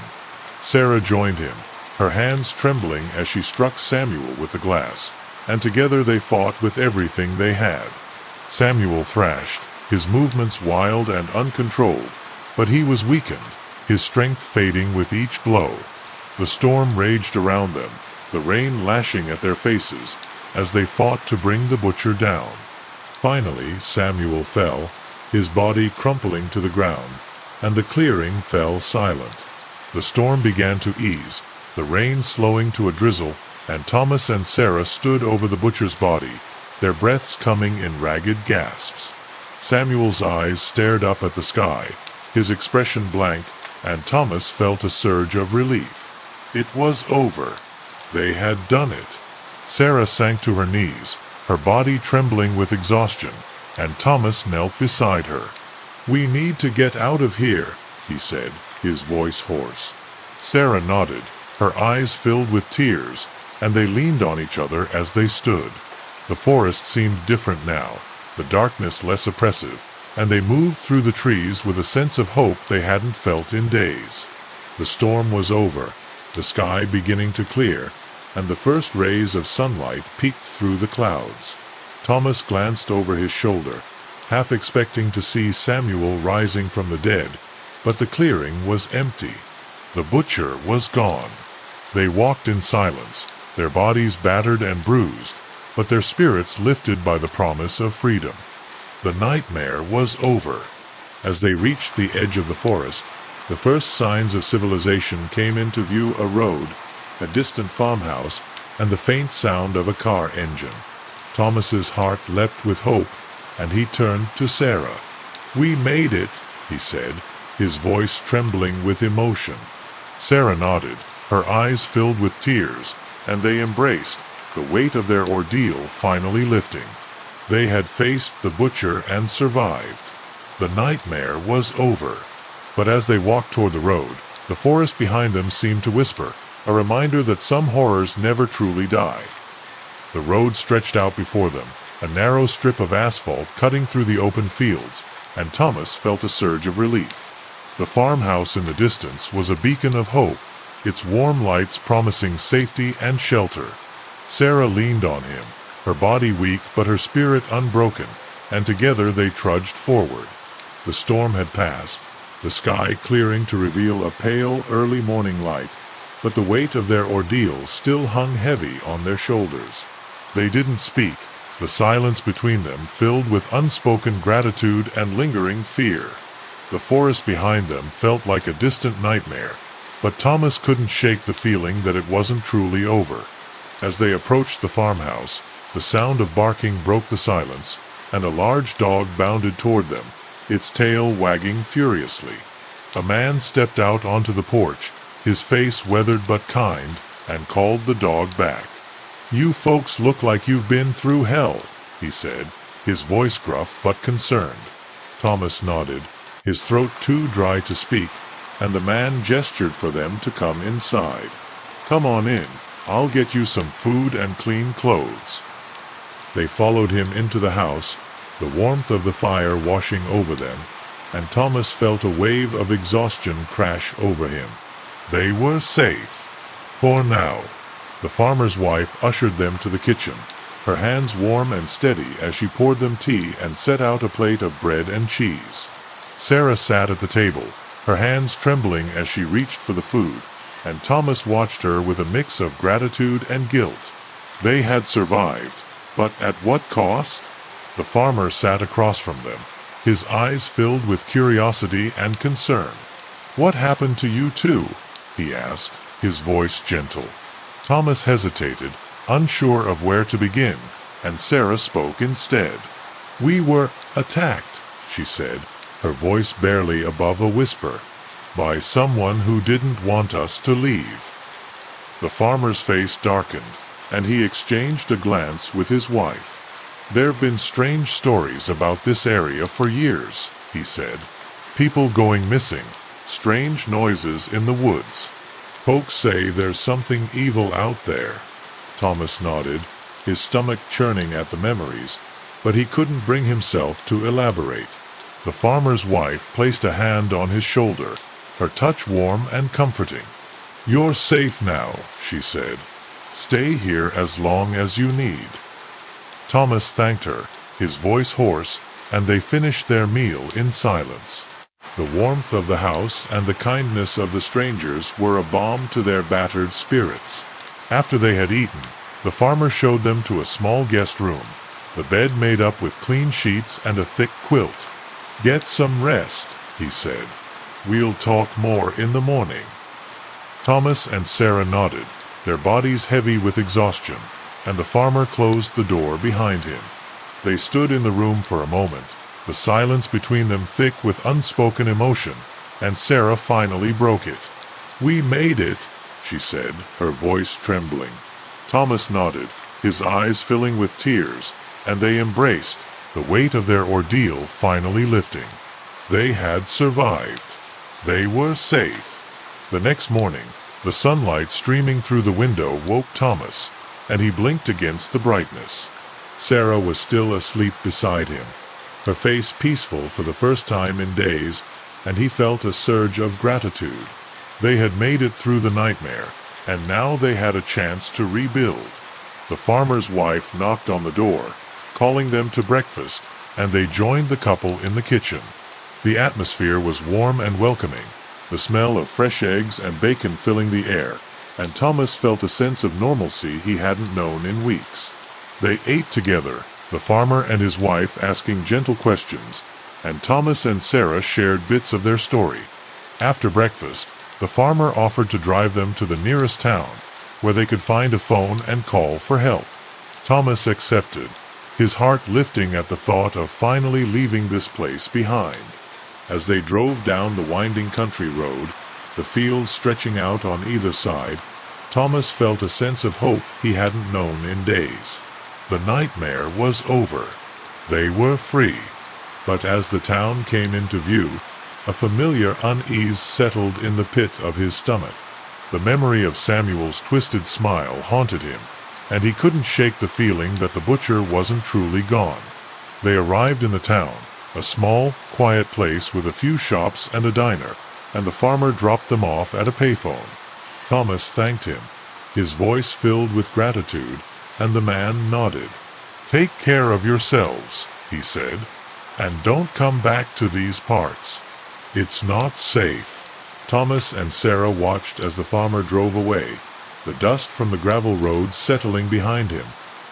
Sarah joined him, her hands trembling as she struck Samuel with the glass, and together they fought with everything they had. Samuel thrashed, his movements wild and uncontrolled, but he was weakened, his strength fading with each blow. The storm raged around them, the rain lashing at their faces, as they fought to bring the butcher down. Finally, Samuel fell, his body crumpling to the ground, and the clearing fell silent. The storm began to ease, the rain slowing to a drizzle, and Thomas and Sarah stood over the butcher's body, their breaths coming in ragged gasps. Samuel's eyes stared up at the sky, his expression blank, and Thomas felt a surge of relief. It was over. They had done it. Sarah sank to her knees, her body trembling with exhaustion, and Thomas knelt beside her. "We need to get out of here," he said, his voice hoarse. Sarah nodded, her eyes filled with tears, and they leaned on each other as they stood. The forest seemed different now, the darkness less oppressive, and they moved through the trees with a sense of hope they hadn't felt in days. The storm was over, the sky beginning to clear, and the first rays of sunlight peeked through the clouds. Thomas glanced over his shoulder, half expecting to see Samuel rising from the dead, but the clearing was empty. The butcher was gone. They walked in silence, their bodies battered and bruised, but their spirits lifted by the promise of freedom. The nightmare was over. As they reached the edge of the forest, the first signs of civilization came into view: a road, a distant farmhouse, and the faint sound of a car engine. Thomas's heart leapt with hope, and he turned to Sarah. "We made it," he said, his voice trembling with emotion. Sarah nodded, her eyes filled with tears, and they embraced, the weight of their ordeal finally lifting. They had faced the butcher and survived. The nightmare was over. But as they walked toward the road, the forest behind them seemed to whisper, a reminder that some horrors never truly die. The road stretched out before them, a narrow strip of asphalt cutting through the open fields, and Thomas felt a surge of relief. The farmhouse in the distance was a beacon of hope, its warm lights promising safety and shelter. Sarah leaned on him, her body weak but her spirit unbroken, and together they trudged forward. The storm had passed, the sky clearing to reveal a pale early morning light, but the weight of their ordeal still hung heavy on their shoulders. They didn't speak, the silence between them filled with unspoken gratitude and lingering fear. The forest behind them felt like a distant nightmare, but Thomas couldn't shake the feeling that it wasn't truly over. As they approached the farmhouse, the sound of barking broke the silence, and a large dog bounded toward them, its tail wagging furiously. A man stepped out onto the porch, his face weathered but kind, and called the dog back. "You folks look like you've been through hell," he said, his voice gruff but concerned. Thomas nodded, his throat too dry to speak, and the man gestured for them to come inside. "Come on in, I'll get you some food and clean clothes." They followed him into the house, the warmth of the fire washing over them, and Thomas felt a wave of exhaustion crash over him. They were safe. For now. The farmer's wife ushered them to the kitchen, her hands warm and steady as she poured them tea and set out a plate of bread and cheese. Sarah sat at the table, her hands trembling as she reached for the food, and Thomas watched her with a mix of gratitude and guilt. They had survived, but at what cost? The farmer sat across from them, his eyes filled with curiosity and concern. "What happened to you two?" he asked, his voice gentle. Thomas hesitated, unsure of where to begin, and Sarah spoke instead. "We were attacked," she said, her voice barely above a whisper, "by someone who didn't want us to leave." The farmer's face darkened, and he exchanged a glance with his wife. "There've been strange stories about this area for years," he said. "People going missing, strange noises in the woods. Folks say there's something evil out there." Thomas nodded, his stomach churning at the memories, but he couldn't bring himself to elaborate. The farmer's wife placed a hand on his shoulder, her touch warm and comforting. "You're safe now," she said. "Stay here as long as you need." Thomas thanked her, his voice hoarse, and they finished their meal in silence. The warmth of the house and the kindness of the strangers were a balm to their battered spirits. After they had eaten, the farmer showed them to a small guest room, the bed made up with clean sheets and a thick quilt. "Get some rest," he said. "We'll talk more in the morning." Thomas and Sarah nodded, their bodies heavy with exhaustion, and the farmer closed the door behind him. They stood in the room for a moment, the silence between them thick with unspoken emotion, and Sarah finally broke it. "We made it," she said, her voice trembling. Thomas nodded, his eyes filling with tears, and they embraced, the weight of their ordeal finally lifting. They had survived. They were safe. The next morning, the sunlight streaming through the window woke Thomas, and he blinked against the brightness. Sarah was still asleep beside him, her face peaceful for the first time in days, and he felt a surge of gratitude. They had made it through the nightmare, and now they had a chance to rebuild. The farmer's wife knocked on the door, calling them to breakfast, and they joined the couple in the kitchen. The atmosphere was warm and welcoming, the smell of fresh eggs and bacon filling the air, and Thomas felt a sense of normalcy he hadn't known in weeks. They ate together, the farmer and his wife asking gentle questions, and Thomas and Sarah shared bits of their story. After breakfast, the farmer offered to drive them to the nearest town, where they could find a phone and call for help. Thomas accepted, his heart lifting at the thought of finally leaving this place behind. As they drove down the winding country road, the fields stretching out on either side, Thomas felt a sense of hope he hadn't known in days. The nightmare was over. They were free. But as the town came into view, a familiar unease settled in the pit of his stomach. The memory of Samuel's twisted smile haunted him, and he couldn't shake the feeling that the butcher wasn't truly gone. They arrived in the town, a small, quiet place with a few shops and a diner, and the farmer dropped them off at a payphone. Thomas thanked him, his voice filled with gratitude, and the man nodded. "Take care of yourselves," he said, "and don't come back to these parts. It's not safe." Thomas and Sarah watched as the farmer drove away, the dust from the gravel road settling behind him,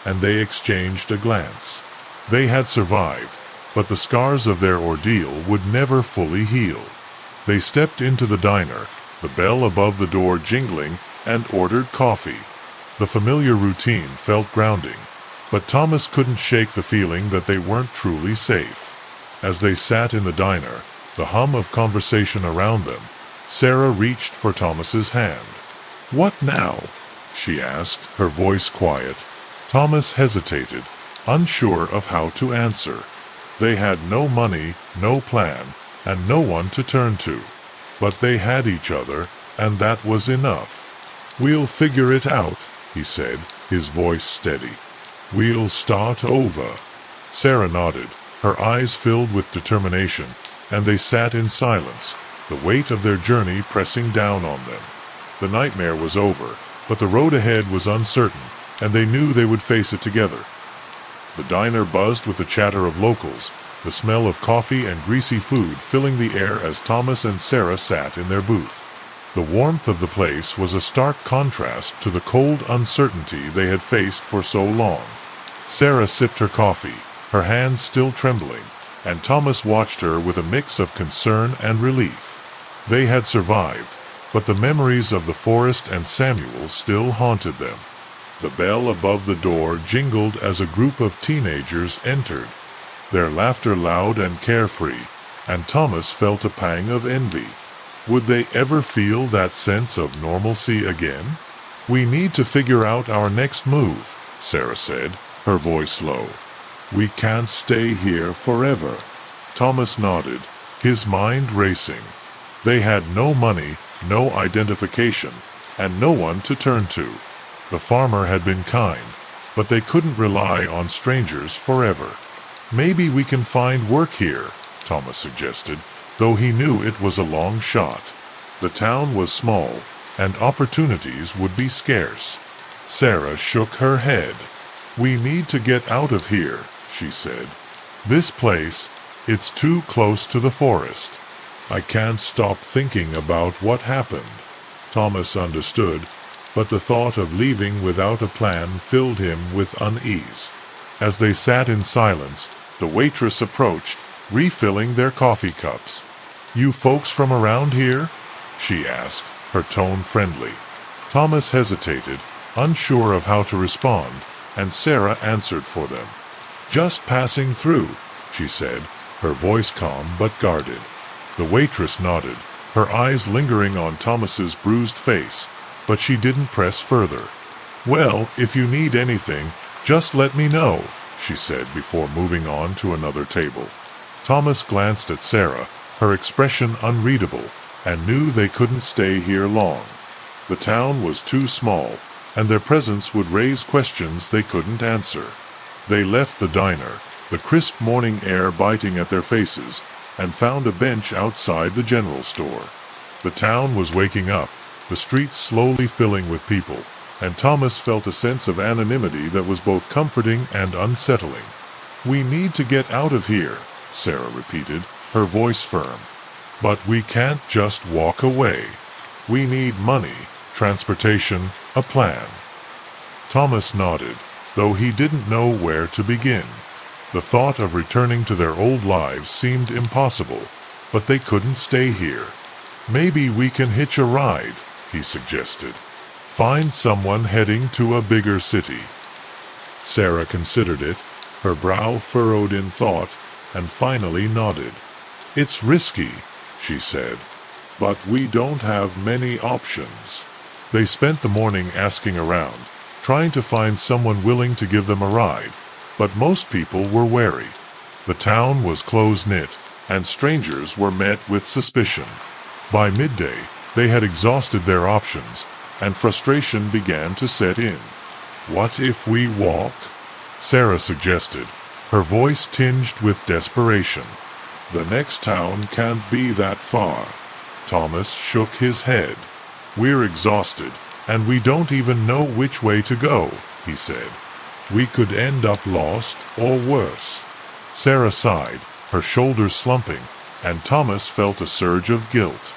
and they exchanged a glance. They had survived, but the scars of their ordeal would never fully heal. They stepped into the diner, the bell above the door jingling, and ordered coffee. The familiar routine felt grounding, but Thomas couldn't shake the feeling that they weren't truly safe. As they sat in the diner, the hum of conversation around them, Sarah reached for Thomas's hand. "What now?" she asked, her voice quiet. Thomas hesitated, unsure of how to answer. They had no money, no plan, and no one to turn to. But they had each other, and that was enough. "We'll figure it out," he said, his voice steady. "We'll start over." Sarah nodded, her eyes filled with determination, and they sat in silence, the weight of their journey pressing down on them. The nightmare was over, but the road ahead was uncertain, and they knew they would face it together. The diner buzzed with the chatter of locals, the smell of coffee and greasy food filling the air as Thomas and Sarah sat in their booth. The warmth of the place was a stark contrast to the cold uncertainty they had faced for so long. Sarah sipped her coffee, her hands still trembling, and Thomas watched her with a mix of concern and relief. They had survived, but the memories of the forest and Samuel still haunted them. The bell above the door jingled as a group of teenagers entered, their laughter loud and carefree, and Thomas felt a pang of envy. Would they ever feel that sense of normalcy again? "We need to figure out our next move," Sarah said, her voice low. "We can't stay here forever." Thomas nodded, his mind racing. They had no money, no identification, and no one to turn to. The farmer had been kind, but they couldn't rely on strangers forever. "Maybe we can find work here," Thomas suggested, though he knew it was a long shot. The town was small, and opportunities would be scarce. Sarah shook her head. "We need to get out of here," she said. "This place, it's too close to the forest. I can't stop thinking about what happened." Thomas understood, but the thought of leaving without a plan filled him with unease. As they sat in silence, the waitress approached, refilling their coffee cups. "You folks from around here?" she asked, her tone friendly. Thomas hesitated, unsure of how to respond, and Sarah answered for them. "Just passing through," she said, her voice calm but guarded. The waitress nodded, her eyes lingering on Thomas's bruised face, but she didn't press further. "Well, if you need anything, just let me know," she said before moving on to another table. Thomas glanced at Sarah, her expression unreadable, and knew they couldn't stay here long. The town was too small, and their presence would raise questions they couldn't answer. They left the diner, the crisp morning air biting at their faces, and found a bench outside the general store. The town was waking up, the streets slowly filling with people, and Thomas felt a sense of anonymity that was both comforting and unsettling. "We need to get out of here," Sarah repeated, her voice firm. "But we can't just walk away. We need money, transportation, a plan." Thomas nodded, though he didn't know where to begin. The thought of returning to their old lives seemed impossible, but they couldn't stay here. "Maybe we can hitch a ride," he suggested. "Find someone heading to a bigger city." Sarah considered it, her brow furrowed in thought, and finally nodded. "It's risky," she said, "but we don't have many options." They spent the morning asking around, trying to find someone willing to give them a ride, but most people were wary. The town was close-knit, and strangers were met with suspicion. By midday, they had exhausted their options, and frustration began to set in. "What if we walk?" Sarah suggested, her voice tinged with desperation. "The next town can't be that far." Thomas shook his head. "We're exhausted, and we don't even know which way to go," he said. "We could end up lost, or worse." Sarah sighed, her shoulders slumping, and Thomas felt a surge of guilt.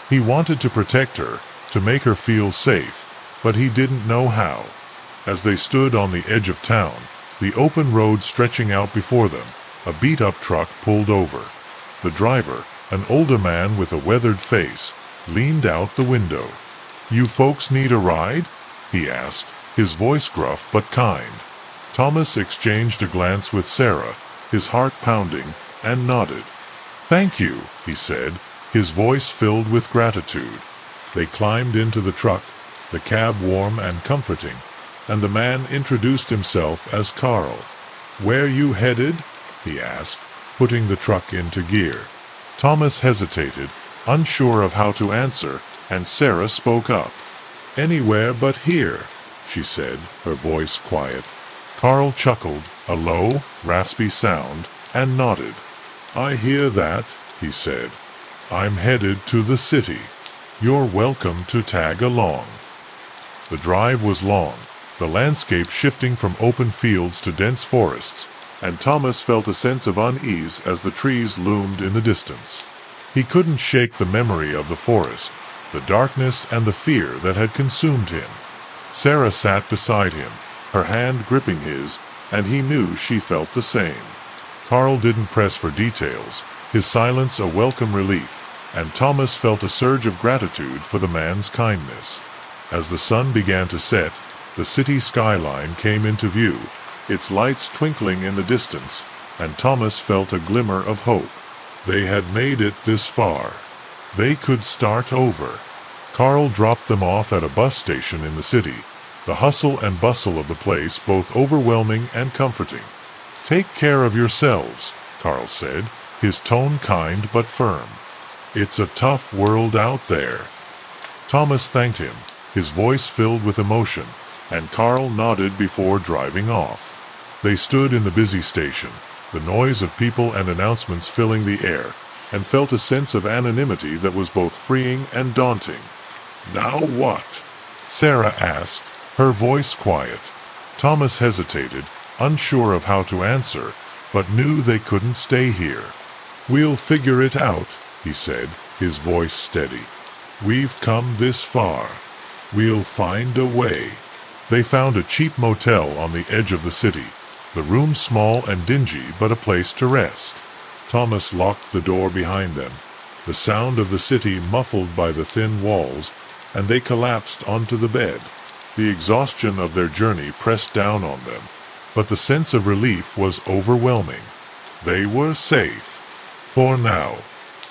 He wanted to protect her, to make her feel safe, but he didn't know how. As they stood on the edge of town, the open road stretching out before them, a beat-up truck pulled over. The driver, an older man with a weathered face, leaned out the window. "You folks need a ride?" he asked, his voice gruff but kind. Thomas exchanged a glance with Sarah, his heart pounding, and nodded. "Thank you," he said, his voice filled with gratitude. They climbed into the truck, the cab warm and comforting, and the man introduced himself as Carl. "Where you headed?" he asked, putting the truck into gear. Thomas hesitated, unsure of how to answer, and Sarah spoke up. "Anywhere but here," she said, her voice quiet. Carl chuckled, a low, raspy sound, and nodded. "I hear that," he said. "I'm headed to the city. You're welcome to tag along." The drive was long, the landscape shifting from open fields to dense forests, and Thomas felt a sense of unease as the trees loomed in the distance. He couldn't shake the memory of the forest, the darkness and the fear that had consumed him. Sarah sat beside him, her hand gripping his, and he knew she felt the same. Carl didn't press for details, his silence a welcome relief, and Thomas felt a surge of gratitude for the man's kindness. As the sun began to set, the city skyline came into view, its lights twinkling in the distance, and Thomas felt a glimmer of hope. They had made it this far. They could start over. Carl dropped them off at a bus station in the city, the hustle and bustle of the place both overwhelming and comforting. "Take care of yourselves," Carl said, his tone kind but firm. "It's a tough world out there." Thomas thanked him, his voice filled with emotion, and Carl nodded before driving off. They stood in the busy station, the noise of people and announcements filling the air, and felt a sense of anonymity that was both freeing and daunting. "Now what?" Sarah asked, her voice quiet. Thomas hesitated, unsure of how to answer, but knew they couldn't stay here. "We'll figure it out," he said, his voice steady. "We've come this far. We'll find a way." They found a cheap motel on the edge of the city, the room small and dingy but a place to rest. Thomas locked the door behind them, the sound of the city muffled by the thin walls, and they collapsed onto the bed. The exhaustion of their journey pressed down on them, but the sense of relief was overwhelming. They were safe. For now.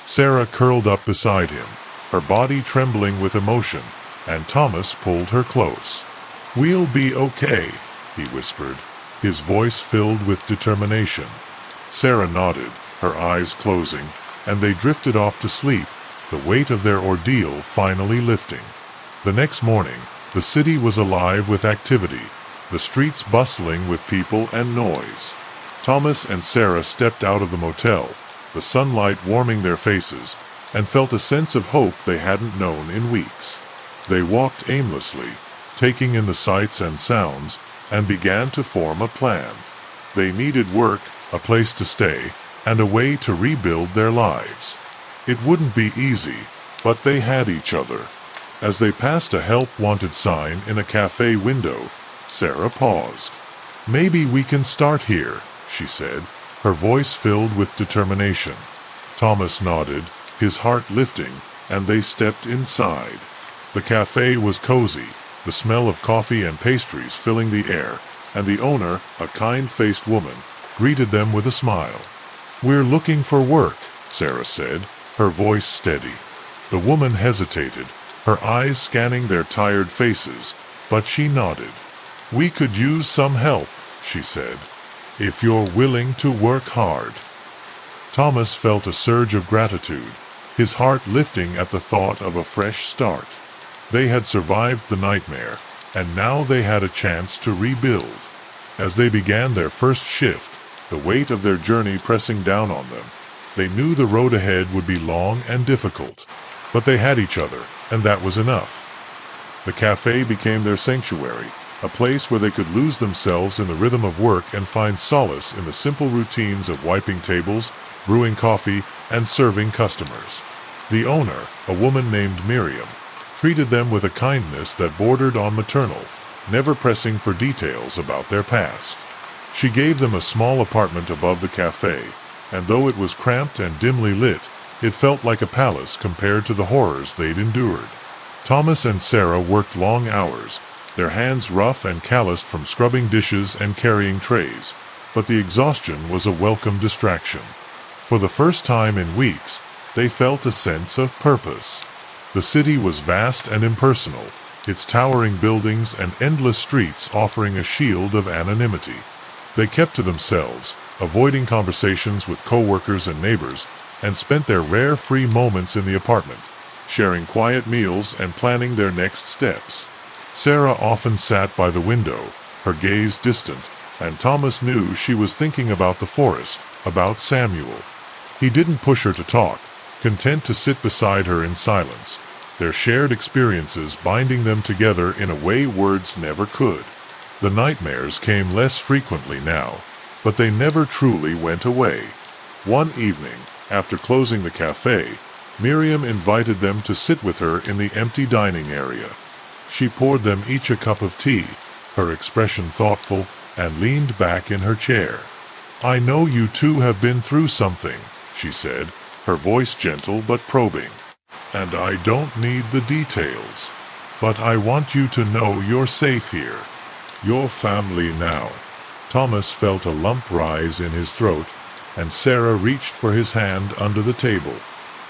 Sarah curled up beside him, her body trembling with emotion, and Thomas pulled her close. "We'll be okay," he whispered, his voice filled with determination. Sarah nodded, her eyes closing, and they drifted off to sleep, the weight of their ordeal finally lifting. The next morning, the city was alive with activity, the streets bustling with people and noise. Thomas and Sarah stepped out of the motel, the sunlight warming their faces, and felt a sense of hope they hadn't known in weeks. They walked aimlessly, taking in the sights and sounds, and began to form a plan. They needed work, a place to stay, and a way to rebuild their lives. It wouldn't be easy, but they had each other. As they passed a help-wanted sign in a cafe window, Sarah paused. "Maybe we can start here," she said, her voice filled with determination. Thomas nodded, his heart lifting, and they stepped inside. The cafe was cozy, the smell of coffee and pastries filling the air, and the owner, a kind-faced woman, greeted them with a smile. "We're looking for work," Sarah said, her voice steady. The woman hesitated, her eyes scanning their tired faces, but she nodded. "We could use some help," she said, "if you're willing to work hard." Thomas felt a surge of gratitude, his heart lifting at the thought of a fresh start. They had survived the nightmare, and now they had a chance to rebuild. As they began their first shift, the weight of their journey pressing down on them, they knew the road ahead would be long and difficult. But they had each other, and that was enough. The cafe became their sanctuary, a place where they could lose themselves in the rhythm of work and find solace in the simple routines of wiping tables, brewing coffee, and serving customers. The owner, a woman named Miriam, treated them with a kindness that bordered on maternal, never pressing for details about their past. She gave them a small apartment above the cafe, and though it was cramped and dimly lit, it felt like a palace compared to the horrors they'd endured. Thomas and Sarah worked long hours, their hands rough and calloused from scrubbing dishes and carrying trays, but the exhaustion was a welcome distraction. For the first time in weeks, they felt a sense of purpose. The city was vast and impersonal, its towering buildings and endless streets offering a shield of anonymity. They kept to themselves, avoiding conversations with coworkers and neighbors, and spent their rare free moments in the apartment, sharing quiet meals and planning their next steps. Sarah often sat by the window, her gaze distant, and Thomas knew she was thinking about the forest, about Samuel. He didn't push her to talk, content to sit beside her in silence, their shared experiences binding them together in a way words never could. The nightmares came less frequently now, but they never truly went away. One evening, after closing the cafe, Miriam invited them to sit with her in the empty dining area. She poured them each a cup of tea, her expression thoughtful, and leaned back in her chair. "I know you two have been through something," she said, her voice gentle but probing. "And I don't need the details. But I want you to know you're safe here. You're family now." Thomas felt a lump rise in his throat, and Sarah reached for his hand under the table.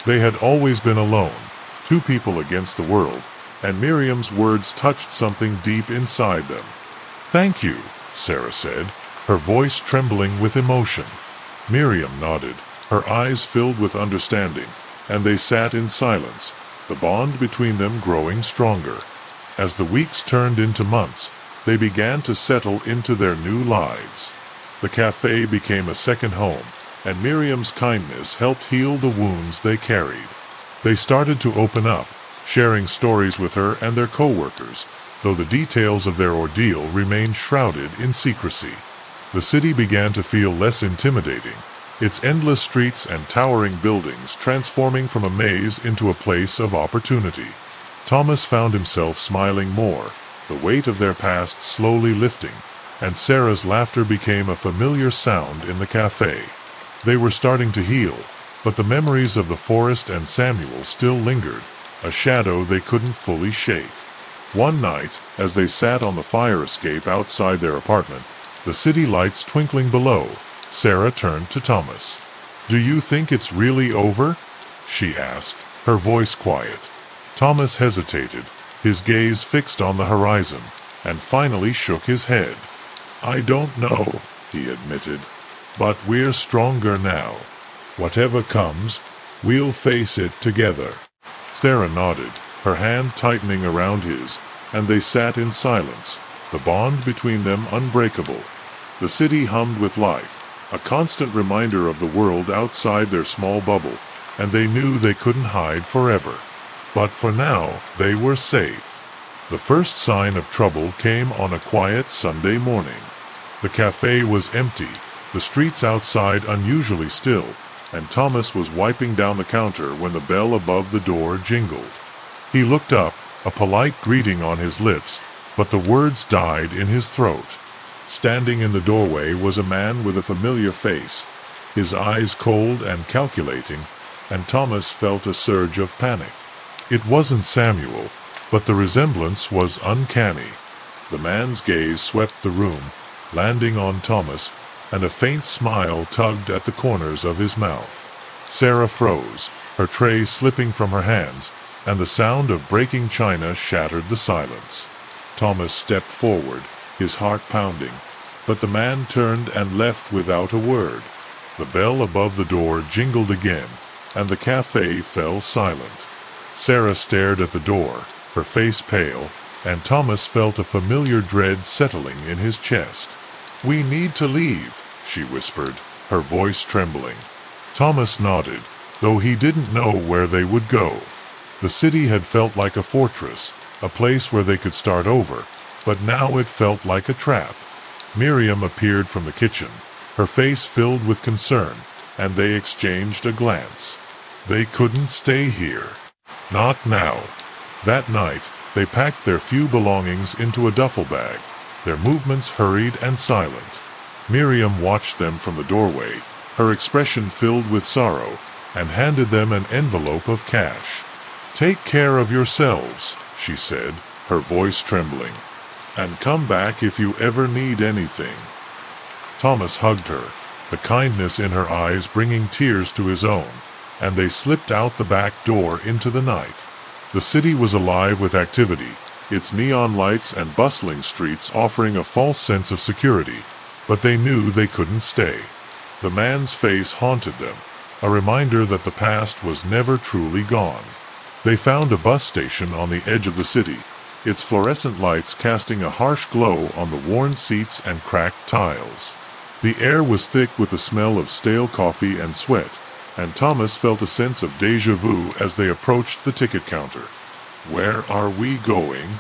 They had always been alone, two people against the world, and Miriam's words touched something deep inside them. "Thank you," Sarah said, her voice trembling with emotion. Miriam nodded, her eyes filled with understanding, and they sat in silence, the bond between them growing stronger. As the weeks turned into months, they began to settle into their new lives. The cafe became a second home, and Miriam's kindness helped heal the wounds they carried. They started to open up, sharing stories with her and their co-workers, though the details of their ordeal remained shrouded in secrecy. The city began to feel less intimidating, its endless streets and towering buildings transforming from a maze into a place of opportunity. Thomas found himself smiling more, the weight of their past slowly lifting, and Sarah's laughter became a familiar sound in the cafe. They were starting to heal, but the memories of the forest and Samuel still lingered, a shadow they couldn't fully shake. One night, as they sat on the fire escape outside their apartment, the city lights twinkling below, Sarah turned to Thomas. "Do you think it's really over?" she asked, her voice quiet. Thomas hesitated, his gaze fixed on the horizon, and finally shook his head. "I don't know," he admitted, "but we're stronger now. Whatever comes, we'll face it together." Sarah nodded, her hand tightening around his, and they sat in silence, the bond between them unbreakable. The city hummed with life, a constant reminder of the world outside their small bubble, and they knew they couldn't hide forever. But for now, they were safe. The first sign of trouble came on a quiet Sunday morning. The cafe was empty, the streets outside unusually still, and Thomas was wiping down the counter when the bell above the door jingled. He looked up, a polite greeting on his lips, but the words died in his throat. Standing in the doorway was a man with a familiar face, his eyes cold and calculating, and Thomas felt a surge of panic. It wasn't Samuel, but the resemblance was uncanny. The man's gaze swept the room, landing on Thomas, and a faint smile tugged at the corners of his mouth. Sarah froze, her tray slipping from her hands, and the sound of breaking china shattered the silence. Thomas stepped forward, his heart pounding, but the man turned and left without a word. The bell above the door jingled again, and the cafe fell silent. Sarah stared at the door, her face pale, and Thomas felt a familiar dread settling in his chest. "We need to leave," she whispered, her voice trembling. Thomas nodded, though he didn't know where they would go. The city had felt like a fortress, a place where they could start over, but now it felt like a trap. Miriam appeared from the kitchen, her face filled with concern, and they exchanged a glance. They couldn't stay here. Not now. That night, they packed their few belongings into a duffel bag, their movements hurried and silent. Miriam watched them from the doorway, her expression filled with sorrow, and handed them an envelope of cash. "Take care of yourselves," she said, her voice trembling, "and come back if you ever need anything." Thomas hugged her, the kindness in her eyes bringing tears to his own, and they slipped out the back door into the night. The city was alive with activity, its neon lights and bustling streets offering a false sense of security, but they knew they couldn't stay. The man's face haunted them, a reminder that the past was never truly gone. They found a bus station on the edge of the city, its fluorescent lights casting a harsh glow on the worn seats and cracked tiles. The air was thick with the smell of stale coffee and sweat, and Thomas felt a sense of déjà vu as they approached the ticket counter. "Where are we going?"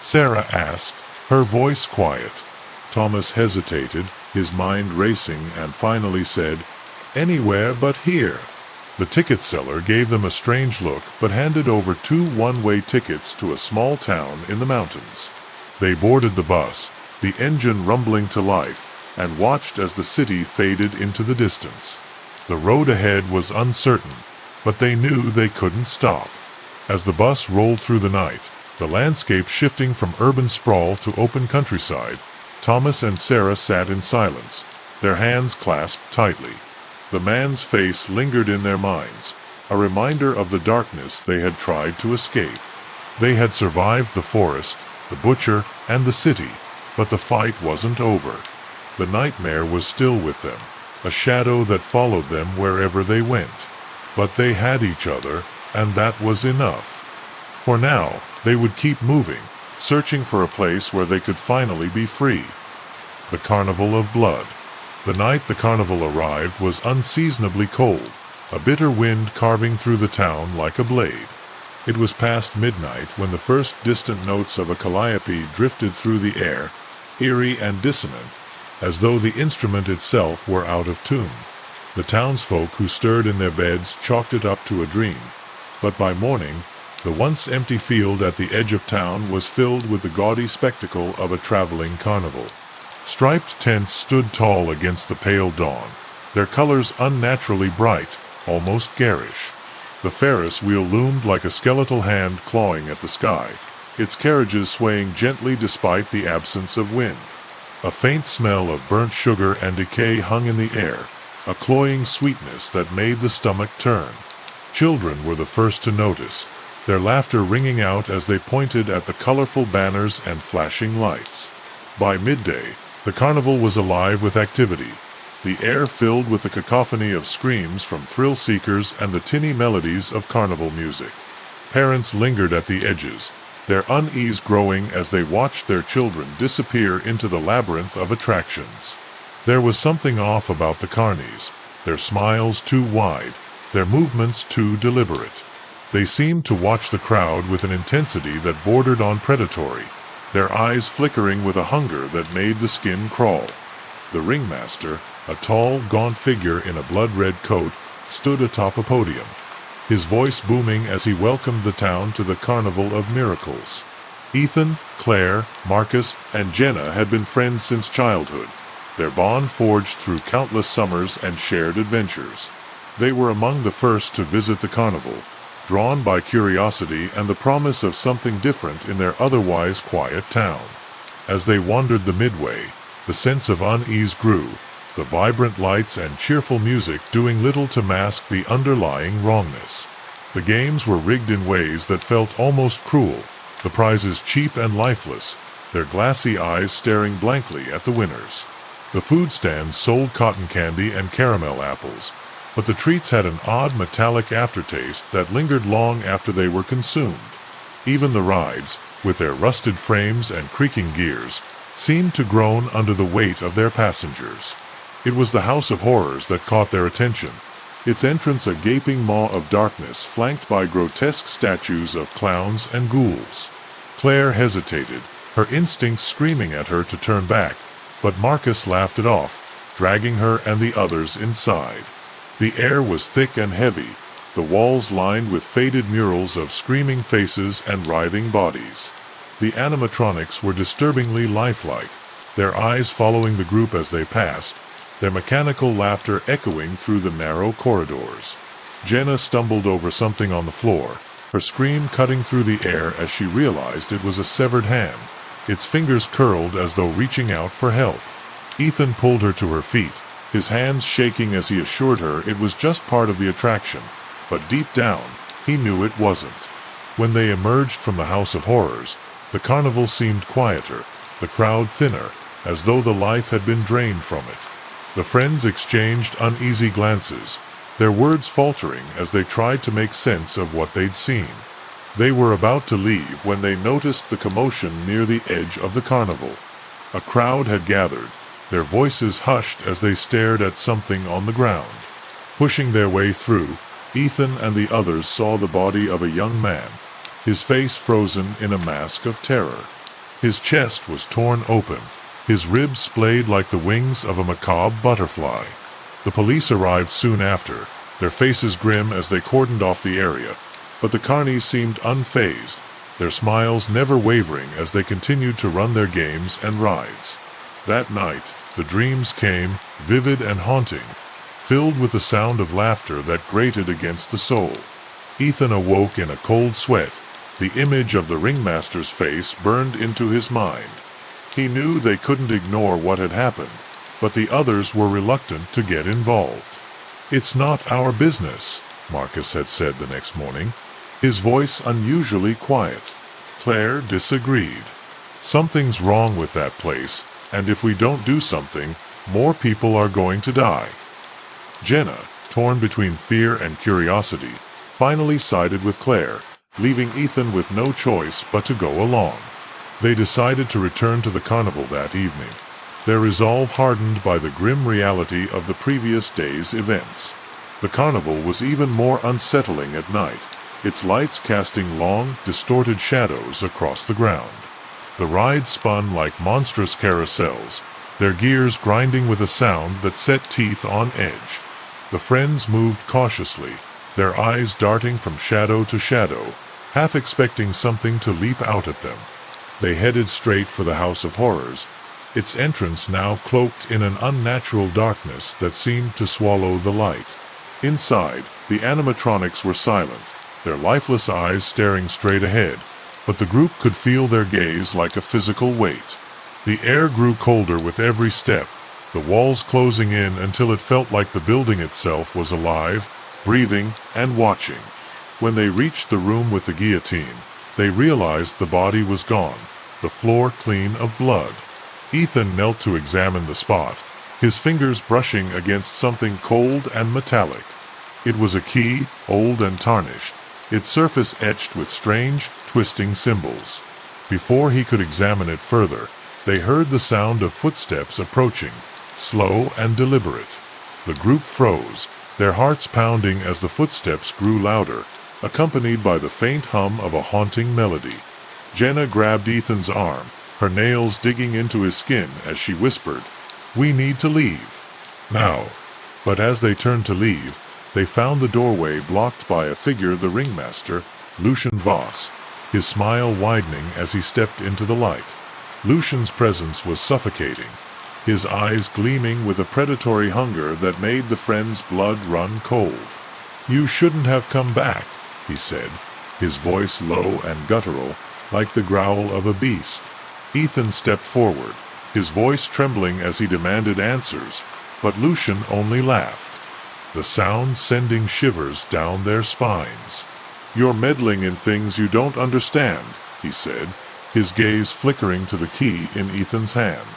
Sarah asked, her voice quiet. Thomas hesitated, his mind racing, and finally said, "Anywhere but here." The ticket seller gave them a strange look but handed over 2 one-way tickets to a small town in the mountains. They boarded the bus, the engine rumbling to life, and watched as the city faded into the distance. The road ahead was uncertain, but they knew they couldn't stop. As the bus rolled through the night, the landscape shifting from urban sprawl to open countryside, Thomas and Sarah sat in silence, their hands clasped tightly. The man's face lingered in their minds, a reminder of the darkness they had tried to escape. They had survived the forest, the butcher, and the city, but the fight wasn't over. The nightmare was still with them, a shadow that followed them wherever they went. But they had each other, and that was enough. For now, they would keep moving, searching for a place where they could finally be free. The Carnival of Blood. The night the carnival arrived was unseasonably cold, a bitter wind carving through the town like a blade. It was past midnight when the first distant notes of a calliope drifted through the air, eerie and dissonant, as though the instrument itself were out of tune. The townsfolk who stirred in their beds chalked it up to a dream, but by morning, the once empty field at the edge of town was filled with the gaudy spectacle of a traveling carnival. Striped tents stood tall against the pale dawn, their colors unnaturally bright, almost garish. The Ferris wheel loomed like a skeletal hand clawing at the sky, its carriages swaying gently despite the absence of wind. A faint smell of burnt sugar and decay hung in the air, a cloying sweetness that made the stomach turn. Children were the first to notice, their laughter ringing out as they pointed at the colorful banners and flashing lights. By midday, the carnival was alive with activity, the air filled with the cacophony of screams from thrill-seekers and the tinny melodies of carnival music. Parents lingered at the edges, their unease growing as they watched their children disappear into the labyrinth of attractions. There was something off about the carnies, their smiles too wide, their movements too deliberate. They seemed to watch the crowd with an intensity that bordered on predatory, their eyes flickering with a hunger that made the skin crawl. The ringmaster, a tall, gaunt figure in a blood-red coat, stood atop a podium, his voice booming as he welcomed the town to the Carnival of Miracles. Ethan, Claire, Marcus, and Jenna had been friends since childhood, their bond forged through countless summers and shared adventures. They were among the first to visit the carnival, drawn by curiosity and the promise of something different in their otherwise quiet town. As they wandered the midway, the sense of unease grew, the vibrant lights and cheerful music doing little to mask the underlying wrongness. The games were rigged in ways that felt almost cruel, the prizes cheap and lifeless, their glassy eyes staring blankly at the winners. The food stands sold cotton candy and caramel apples, but the treats had an odd metallic aftertaste that lingered long after they were consumed. Even the rides, with their rusted frames and creaking gears, seemed to groan under the weight of their passengers. It was the House of Horrors that caught their attention, its entrance a gaping maw of darkness flanked by grotesque statues of clowns and ghouls. Claire hesitated, her instincts screaming at her to turn back, but Marcus laughed it off, dragging her and the others inside. The air was thick and heavy, the walls lined with faded murals of screaming faces and writhing bodies. The animatronics were disturbingly lifelike, their eyes following the group as they passed, their mechanical laughter echoing through the narrow corridors. Jenna stumbled over something on the floor, her scream cutting through the air as she realized it was a severed hand, its fingers curled as though reaching out for help. Ethan pulled her to her feet, his hands shaking as he assured her it was just part of the attraction, but deep down, he knew it wasn't. When they emerged from the House of Horrors, the carnival seemed quieter, the crowd thinner, as though the life had been drained from it. The friends exchanged uneasy glances, their words faltering as they tried to make sense of what they'd seen. They were about to leave when they noticed the commotion near the edge of the carnival. A crowd had gathered, their voices hushed as they stared at something on the ground. Pushing their way through, Ethan and the others saw the body of a young man, his face frozen in a mask of terror. His chest was torn open, his ribs splayed like the wings of a macabre butterfly. The police arrived soon after, their faces grim as they cordoned off the area, but the carnies seemed unfazed, their smiles never wavering as they continued to run their games and rides. That night, the dreams came, vivid and haunting, filled with the sound of laughter that grated against the soul. Ethan awoke in a cold sweat, the image of the ringmaster's face burned into his mind. He knew they couldn't ignore what had happened, but the others were reluctant to get involved. "It's not our business," Marcus had said the next morning, his voice unusually quiet. Claire disagreed. "Something's wrong with that place, and if we don't do something, more people are going to die." Jenna, torn between fear and curiosity, finally sided with Claire, leaving Ethan with no choice but to go along. They decided to return to the carnival that evening, their resolve hardened by the grim reality of the previous day's events. The carnival was even more unsettling at night, its lights casting long, distorted shadows across the ground. The rides spun like monstrous carousels, their gears grinding with a sound that set teeth on edge. The friends moved cautiously, their eyes darting from shadow to shadow, half expecting something to leap out at them. They headed straight for the House of Horrors, its entrance now cloaked in an unnatural darkness that seemed to swallow the light. Inside, the animatronics were silent, their lifeless eyes staring straight ahead, but the group could feel their gaze like a physical weight. The air grew colder with every step, the walls closing in until it felt like the building itself was alive, breathing, and watching. When they reached the room with the guillotine, they realized the body was gone, the floor clean of blood. Ethan knelt to examine the spot, his fingers brushing against something cold and metallic. It was a key, old and tarnished, its surface etched with strange, twisting symbols. Before he could examine it further, they heard the sound of footsteps approaching, slow and deliberate. The group froze, their hearts pounding as the footsteps grew louder, accompanied by the faint hum of a haunting melody. Jenna grabbed Ethan's arm, her nails digging into his skin as she whispered, "We need to leave. Now." But as they turned to leave, they found the doorway blocked by a figure, the ringmaster, Lucian Voss, his smile widening as he stepped into the light. Lucian's presence was suffocating, his eyes gleaming with a predatory hunger that made the friends' blood run cold. "You shouldn't have come back," he said, his voice low and guttural, like the growl of a beast. Ethan stepped forward, his voice trembling as he demanded answers, but Lucian only laughed, the sound sending shivers down their spines. "You're meddling in things you don't understand," he said, his gaze flickering to the key in Ethan's hand.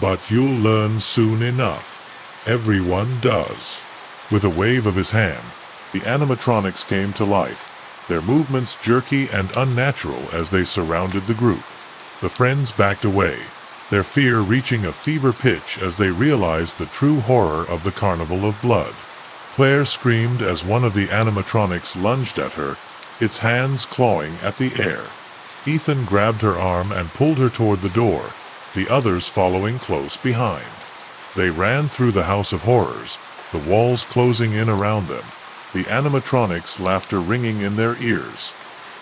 "But you'll learn soon enough. Everyone does." With a wave of his hand, the animatronics came to life, their movements jerky and unnatural as they surrounded the group. The friends backed away, their fear reaching a fever pitch as they realized the true horror of the carnival of blood. Claire screamed as one of the animatronics lunged at her, its hands clawing at the air. Ethan grabbed her arm and pulled her toward the door, the others following close behind. They ran through the House of Horrors, the walls closing in around them, the animatronics' laughter ringing in their ears.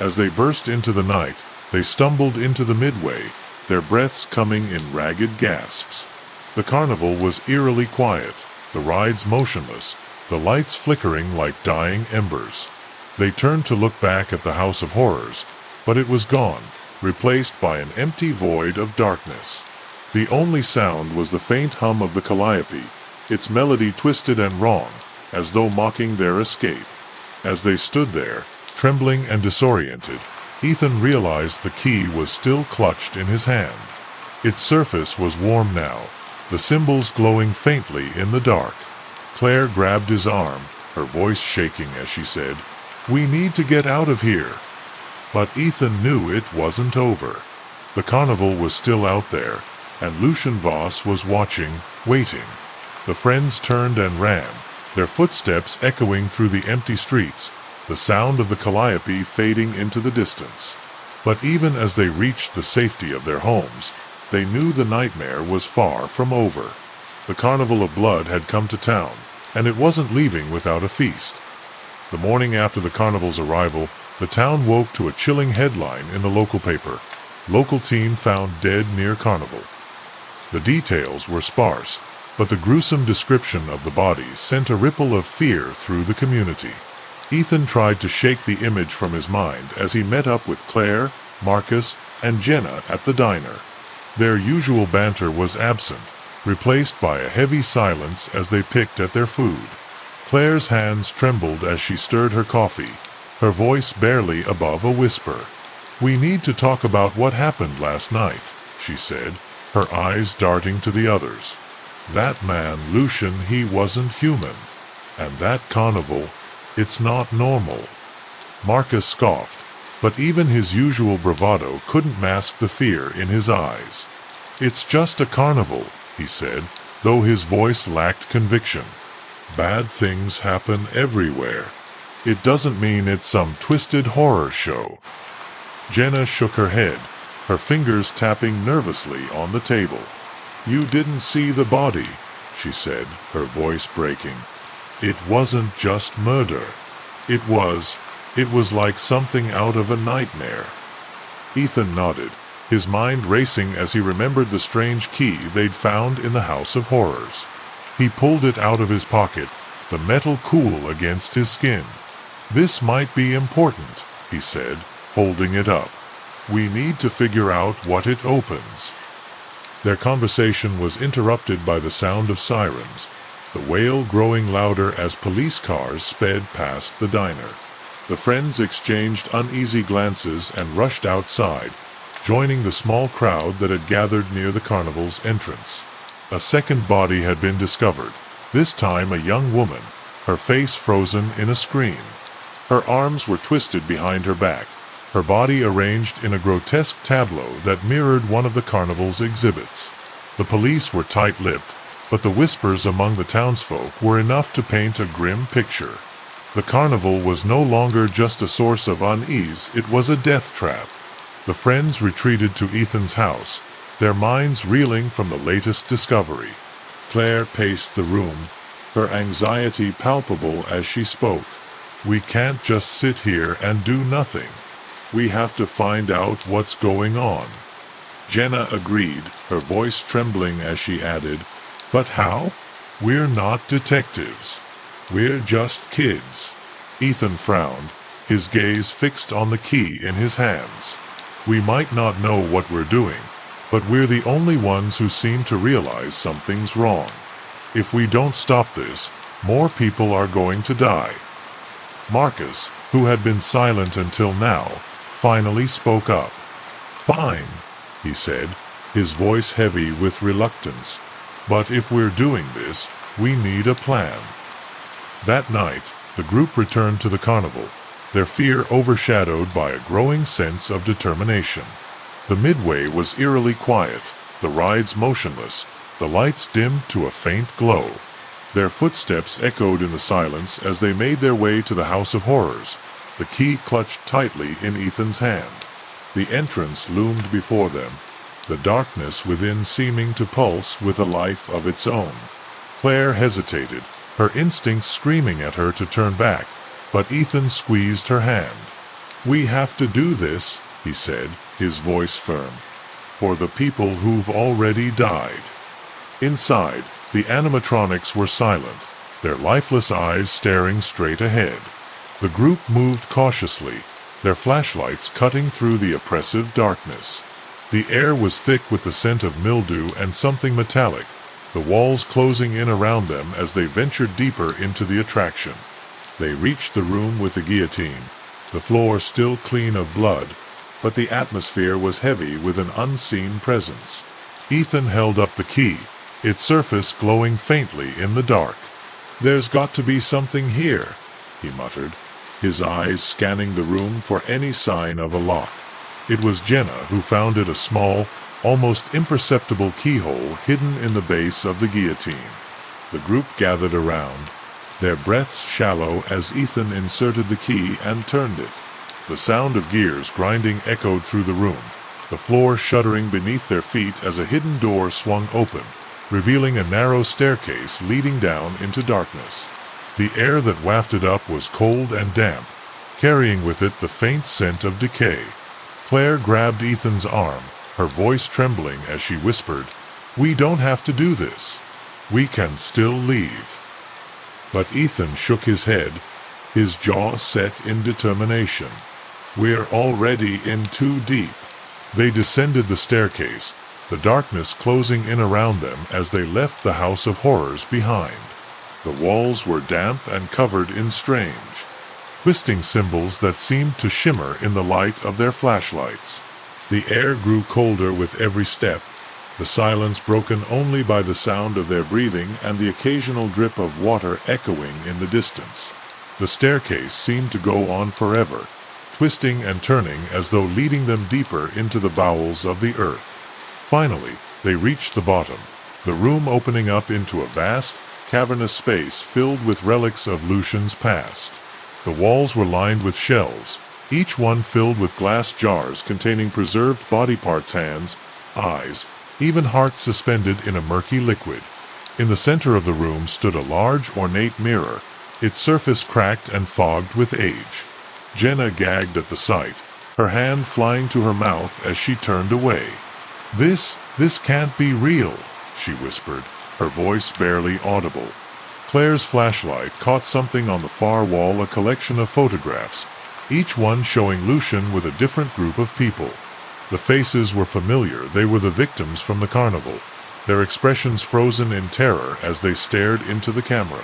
As they burst into the night, they stumbled into the midway, their breaths coming in ragged gasps. The carnival was eerily quiet, the rides motionless, the lights flickering like dying embers. They turned to look back at the House of Horrors, but it was gone, replaced by an empty void of darkness. The only sound was the faint hum of the calliope, its melody twisted and wrong, as though mocking their escape. As they stood there, trembling and disoriented, Ethan realized the key was still clutched in his hand. Its surface was warm now, the symbols glowing faintly in the dark. Claire grabbed his arm, her voice shaking as she said, "We need to get out of here." But Ethan knew it wasn't over. The carnival was still out there, and Lucian Voss was watching, waiting. The friends turned and ran, their footsteps echoing through the empty streets, the sound of the calliope fading into the distance. But even as they reached the safety of their homes, they knew the nightmare was far from over. The Carnival of Blood had come to town, and it wasn't leaving without a feast. The morning after the carnival's arrival, the town woke to a chilling headline in the local paper: "Local teen found dead near carnival." The details were sparse, but the gruesome description of the body sent a ripple of fear through the community. Ethan tried to shake the image from his mind as he met up with Claire, Marcus, and Jenna at the diner. Their usual banter was absent, replaced by a heavy silence as they picked at their food. Claire's hands trembled as she stirred her coffee, her voice barely above a whisper. "We need to talk about what happened last night," she said, her eyes darting to the others. "That man, Lucian, he wasn't human. And that carnival, it's not normal." Marcus scoffed, but even his usual bravado couldn't mask the fear in his eyes. "It's just a carnival," he said, though his voice lacked conviction. "Bad things happen everywhere. It doesn't mean it's some twisted horror show." Jenna shook her head, her fingers tapping nervously on the table. "You didn't see the body," she said, her voice breaking. "It wasn't just murder. It was like something out of a nightmare." Ethan nodded, his mind racing as he remembered the strange key they'd found in the House of Horrors. He pulled it out of his pocket, the metal cool against his skin. "This might be important," he said, holding it up. "We need to figure out what it opens." Their conversation was interrupted by the sound of sirens, the wail growing louder as police cars sped past the diner. The friends exchanged uneasy glances and rushed outside, joining the small crowd that had gathered near the carnival's entrance. A second body had been discovered, this time a young woman, her face frozen in a scream. Her arms were twisted behind her back, her body arranged in a grotesque tableau that mirrored one of the carnival's exhibits. The police were tight-lipped, but the whispers among the townsfolk were enough to paint a grim picture. The carnival was no longer just a source of unease, it was a death trap. The friends retreated to Ethan's house, their minds reeling from the latest discovery. Claire paced the room, her anxiety palpable as she spoke. "We can't just sit here and do nothing. We have to find out what's going on." Jenna agreed, her voice trembling as she added, "But how? We're not detectives. We're just kids." Ethan frowned, his gaze fixed on the key in his hands. "We might not know what we're doing, but we're the only ones who seem to realize something's wrong. If we don't stop this, more people are going to die." Marcus, who had been silent until now, finally spoke up. "Fine," he said, his voice heavy with reluctance. "But if we're doing this, we need a plan." That night, the group returned to the carnival, their fear overshadowed by a growing sense of determination. The midway was eerily quiet, the rides motionless, the lights dimmed to a faint glow. Their footsteps echoed in the silence as they made their way to the House of Horrors, the key clutched tightly in Ethan's hand. The entrance loomed before them, the darkness within seeming to pulse with a life of its own. Claire hesitated, her instincts screaming at her to turn back, but Ethan squeezed her hand. "We have to do this," he said, his voice firm, "for the people who've already died." Inside, the animatronics were silent, their lifeless eyes staring straight ahead. The group moved cautiously, their flashlights cutting through the oppressive darkness. The air was thick with the scent of mildew and something metallic, the walls closing in around them as they ventured deeper into the attraction. They reached the room with the guillotine, the floor still clean of blood, but the atmosphere was heavy with an unseen presence. Ethan held up the key, its surface glowing faintly in the dark. "There's got to be something here," he muttered, his eyes scanning the room for any sign of a lock. It was Jenna who found it, a small, almost imperceptible keyhole hidden in the base of the guillotine. The group gathered around, their breaths shallow as Ethan inserted the key and turned it. The sound of gears grinding echoed through the room, the floor shuddering beneath their feet as a hidden door swung open, revealing a narrow staircase leading down into darkness. The air that wafted up was cold and damp, carrying with it the faint scent of decay. Claire grabbed Ethan's arm, her voice trembling as she whispered, "We don't have to do this. We can still leave." But Ethan shook his head, his jaw set in determination. "We're already in too deep." They descended the staircase, the darkness closing in around them as they left the House of Horrors behind. The walls were damp and covered in strange, twisting symbols that seemed to shimmer in the light of their flashlights. The air grew colder with every step, the silence broken only by the sound of their breathing and the occasional drip of water echoing in the distance. The staircase seemed to go on forever, twisting and turning as though leading them deeper into the bowels of the earth. Finally, they reached the bottom, the room opening up into a vast, cavernous space filled with relics of Lucian's past. The walls were lined with shelves, each one filled with glass jars containing preserved body parts, hands, eyes, even hearts suspended in a murky liquid. In the center of the room stood a large, ornate mirror, its surface cracked and fogged with age. Jenna gagged at the sight, her hand flying to her mouth as she turned away. This can't be real," she whispered, her voice barely audible. Claire's flashlight caught something on the far wall, a collection of photographs, each one showing Lucian with a different group of people. The faces were familiar. They were the victims from the carnival, their expressions frozen in terror as they stared into the camera.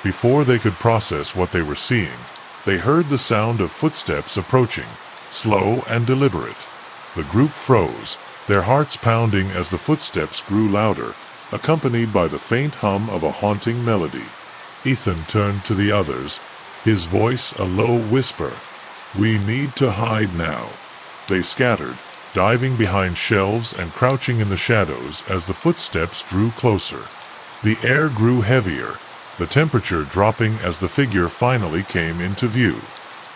Before they could process what they were seeing, they heard the sound of footsteps approaching, slow and deliberate. The group froze, their hearts pounding as the footsteps grew louder, accompanied by the faint hum of a haunting melody. Ethan turned to the others, his voice a low whisper. "We need to hide now." They scattered, diving behind shelves and crouching in the shadows as the footsteps drew closer. The air grew heavier, the temperature dropping as the figure finally came into view.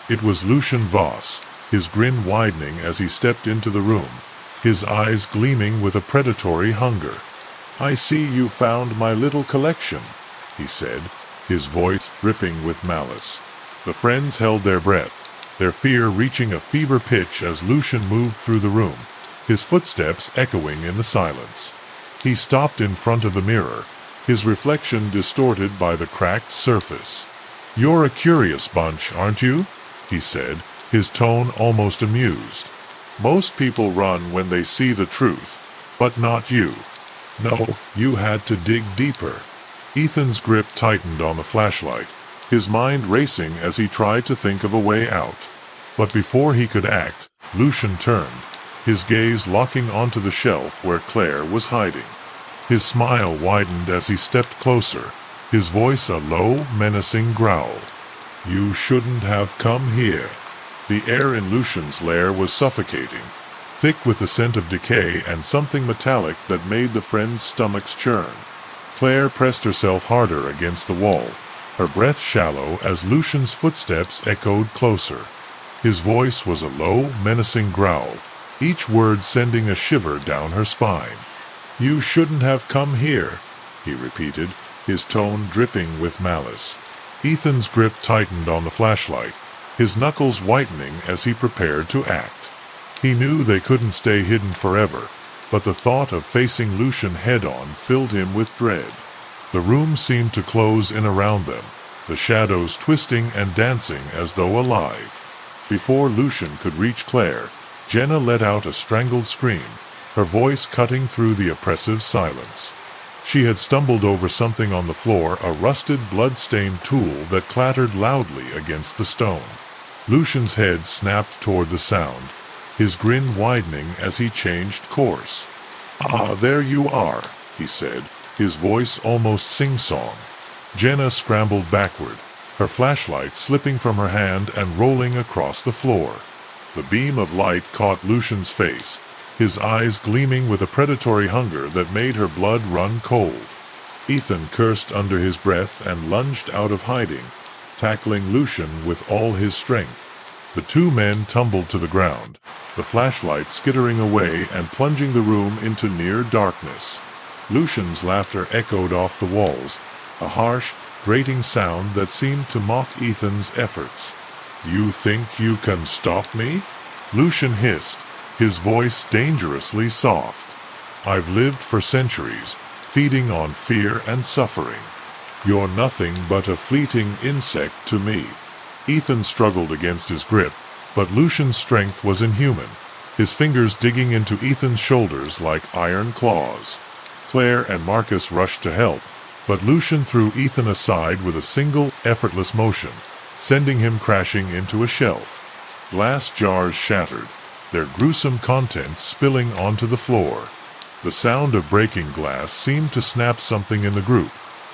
It was Lucian Voss, his grin widening as he stepped into the room, his eyes gleaming with a predatory hunger. "I see you found my little collection," he said, his voice dripping with malice. The friends held their breath, their fear reaching a fever pitch as Lucian moved through the room, his footsteps echoing in the silence. He stopped in front of the mirror, his reflection distorted by the cracked surface. "You're a curious bunch, aren't you?" he said, his tone almost amused. "Most people run when they see the truth, but not you. No, you had to dig deeper." Ethan's grip tightened on the flashlight, his mind racing as he tried to think of a way out. But before he could act, Lucian turned, his gaze locking onto the shelf where Claire was hiding. His smile widened as he stepped closer, his voice a low, menacing growl. "You shouldn't have come here." The air in Lucian's lair was suffocating, thick with the scent of decay and something metallic that made the friends' stomachs churn. Claire pressed herself harder against the wall, her breath shallow as Lucian's footsteps echoed closer. His voice was a low, menacing growl, each word sending a shiver down her spine. "You shouldn't have come here," he repeated, his tone dripping with malice. Ethan's grip tightened on the flashlight, his knuckles whitening as he prepared to act. He knew they couldn't stay hidden forever, but the thought of facing Lucian head-on filled him with dread. The room seemed to close in around them, the shadows twisting and dancing as though alive. Before Lucian could reach Claire, Jenna let out a strangled scream, her voice cutting through the oppressive silence. She had stumbled over something on the floor, a rusted, blood-stained tool that clattered loudly against the stone. Lucian's head snapped toward the sound, his grin widening as he changed course. "Ah, there you are," he said, his voice almost sing-song. Jenna scrambled backward, her flashlight slipping from her hand and rolling across the floor. The beam of light caught Lucian's face, his eyes gleaming with a predatory hunger that made her blood run cold. Ethan cursed under his breath and lunged out of hiding, tackling Lucian with all his strength. The two men tumbled to the ground, the flashlight skittering away and plunging the room into near darkness. Lucian's laughter echoed off the walls, a harsh, grating sound that seemed to mock Ethan's efforts. "Do you think you can stop me?" Lucian hissed, his voice dangerously soft. "I've lived for centuries, feeding on fear and suffering. You're nothing but a fleeting insect to me." Ethan struggled against his grip, but Lucian's strength was inhuman, his fingers digging into Ethan's shoulders like iron claws. Claire and Marcus rushed to help, but Lucian threw Ethan aside with a single, effortless motion, sending him crashing into a shelf. Glass jars shattered, their gruesome contents spilling onto the floor. The sound of breaking glass seemed to snap something in the group,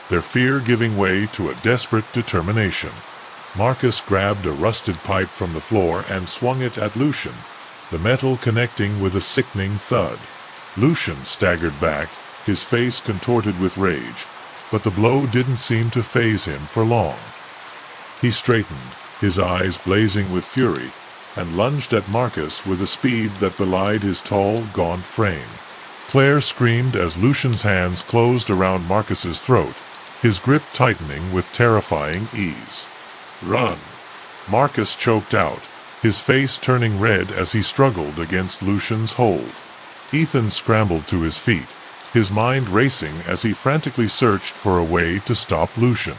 their fear giving way to a desperate determination. Marcus grabbed a rusted pipe from the floor and swung it at Lucian, the metal connecting with a sickening thud. Lucian staggered back, his face contorted with rage, but the blow didn't seem to faze him for long. He straightened, his eyes blazing with fury, and lunged at Marcus with a speed that belied his tall, gaunt frame. Claire screamed as Lucian's hands closed around Marcus's throat, his grip tightening with terrifying ease. "Run!" Marcus choked out, his face turning red as he struggled against Lucian's hold. Ethan scrambled to his feet, his mind racing as he frantically searched for a way to stop Lucian.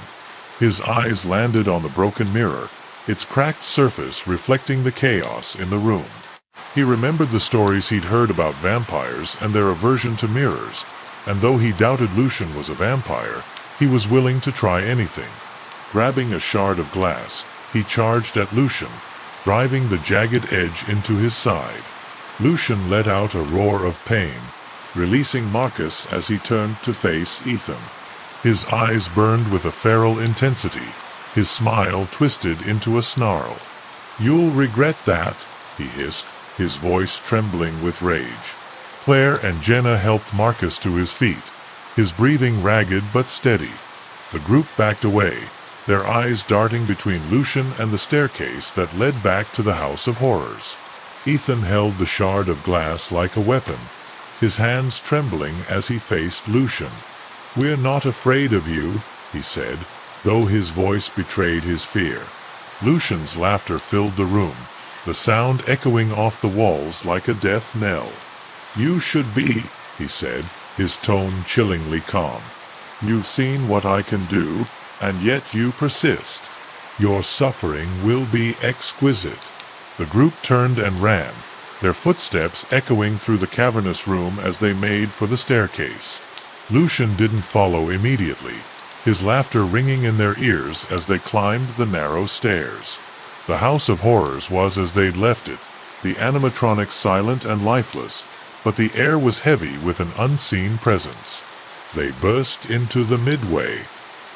His eyes landed on the broken mirror, its cracked surface reflecting the chaos in the room. He remembered the stories he'd heard about vampires and their aversion to mirrors, and though he doubted Lucian was a vampire, he was willing to try anything. Grabbing a shard of glass, he charged at Lucian, driving the jagged edge into his side. Lucian let out a roar of pain, releasing Marcus as he turned to face Ethan. His eyes burned with a feral intensity, his smile twisted into a snarl. "You'll regret that," he hissed, his voice trembling with rage. Claire and Jenna helped Marcus to his feet, his breathing ragged but steady. The group backed away, their eyes darting between Lucian and the staircase that led back to the House of Horrors. Ethan held the shard of glass like a weapon, his hands trembling as he faced Lucian. "We're not afraid of you," he said, though his voice betrayed his fear. Lucian's laughter filled the room, the sound echoing off the walls like a death knell. "You should be," he said, his tone chillingly calm. "You've seen what I can do, and yet you persist. Your suffering will be exquisite." The group turned and ran, their footsteps echoing through the cavernous room as they made for the staircase. Lucian didn't follow immediately, his laughter ringing in their ears as they climbed the narrow stairs. The House of Horrors was as they'd left it, the animatronics silent and lifeless, but the air was heavy with an unseen presence. They burst into the midway,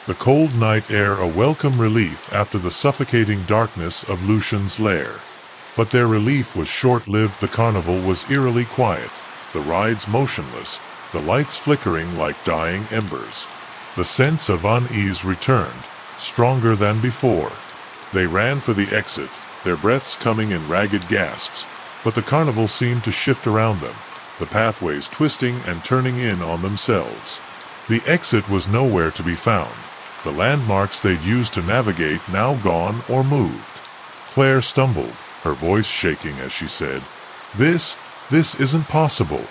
the cold night air a welcome relief after the suffocating darkness of Lucian's lair. But their relief was short-lived. The carnival was eerily quiet, the rides motionless, the lights flickering like dying embers. The sense of unease returned, stronger than before. They ran for the exit, their breaths coming in ragged gasps, but the carnival seemed to shift around them, the pathways twisting and turning in on themselves. The exit was nowhere to be found, the landmarks they'd used to navigate now gone or moved. Claire stumbled, her voice shaking as she said, This isn't possible.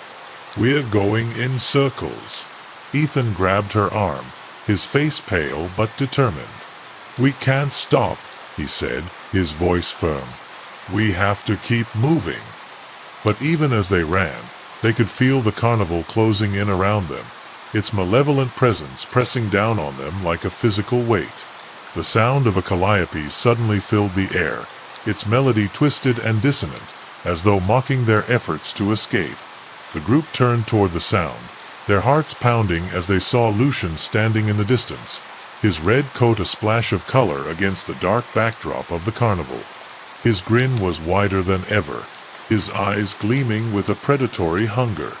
We're going in circles." Ethan grabbed her arm, his face pale but determined. "We can't stop," he said, his voice firm. "We have to keep moving." But even as they ran, they could feel the carnival closing in around them, its malevolent presence pressing down on them like a physical weight. The sound of a calliope suddenly filled the air, its melody twisted and dissonant, as though mocking their efforts to escape. The group turned toward the sound, their hearts pounding as they saw Lucian standing in the distance, his red coat a splash of color against the dark backdrop of the carnival. His grin was wider than ever, his eyes gleaming with a predatory hunger.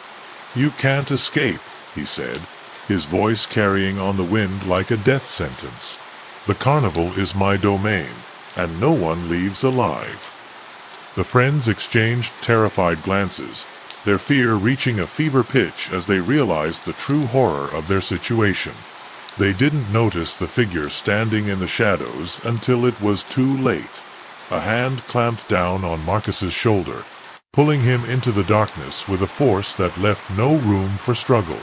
"You can't escape," he said, his voice carrying on the wind like a death sentence. "The carnival is my domain, and no one leaves alive." The friends exchanged terrified glances, their fear reaching a fever pitch as they realized the true horror of their situation. They didn't notice the figure standing in the shadows until it was too late. A hand clamped down on Marcus's shoulder, pulling him into the darkness with a force that left no room for struggle.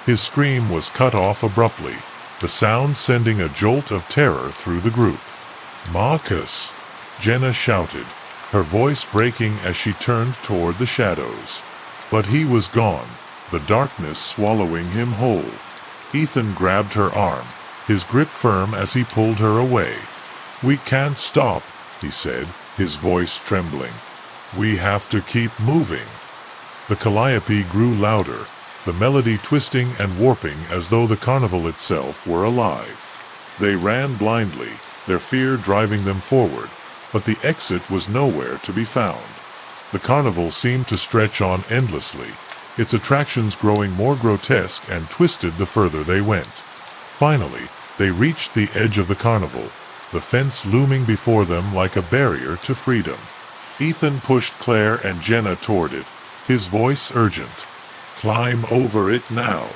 His scream was cut off abruptly, the sound sending a jolt of terror through the group. "Marcus!" Jenna shouted, her voice breaking as she turned toward the shadows. But he was gone, the darkness swallowing him whole. Ethan grabbed her arm, his grip firm as he pulled her away. "We can't stop," he said, his voice trembling. "We have to keep moving." The calliope grew louder, the melody twisting and warping as though the carnival itself were alive. They ran blindly, their fear driving them forward, but the exit was nowhere to be found. The carnival seemed to stretch on endlessly, its attractions growing more grotesque and twisted the further they went. Finally, they reached the edge of the carnival, the fence looming before them like a barrier to freedom. Ethan pushed Claire and Jenna toward it, his voice urgent. "Climb over it now."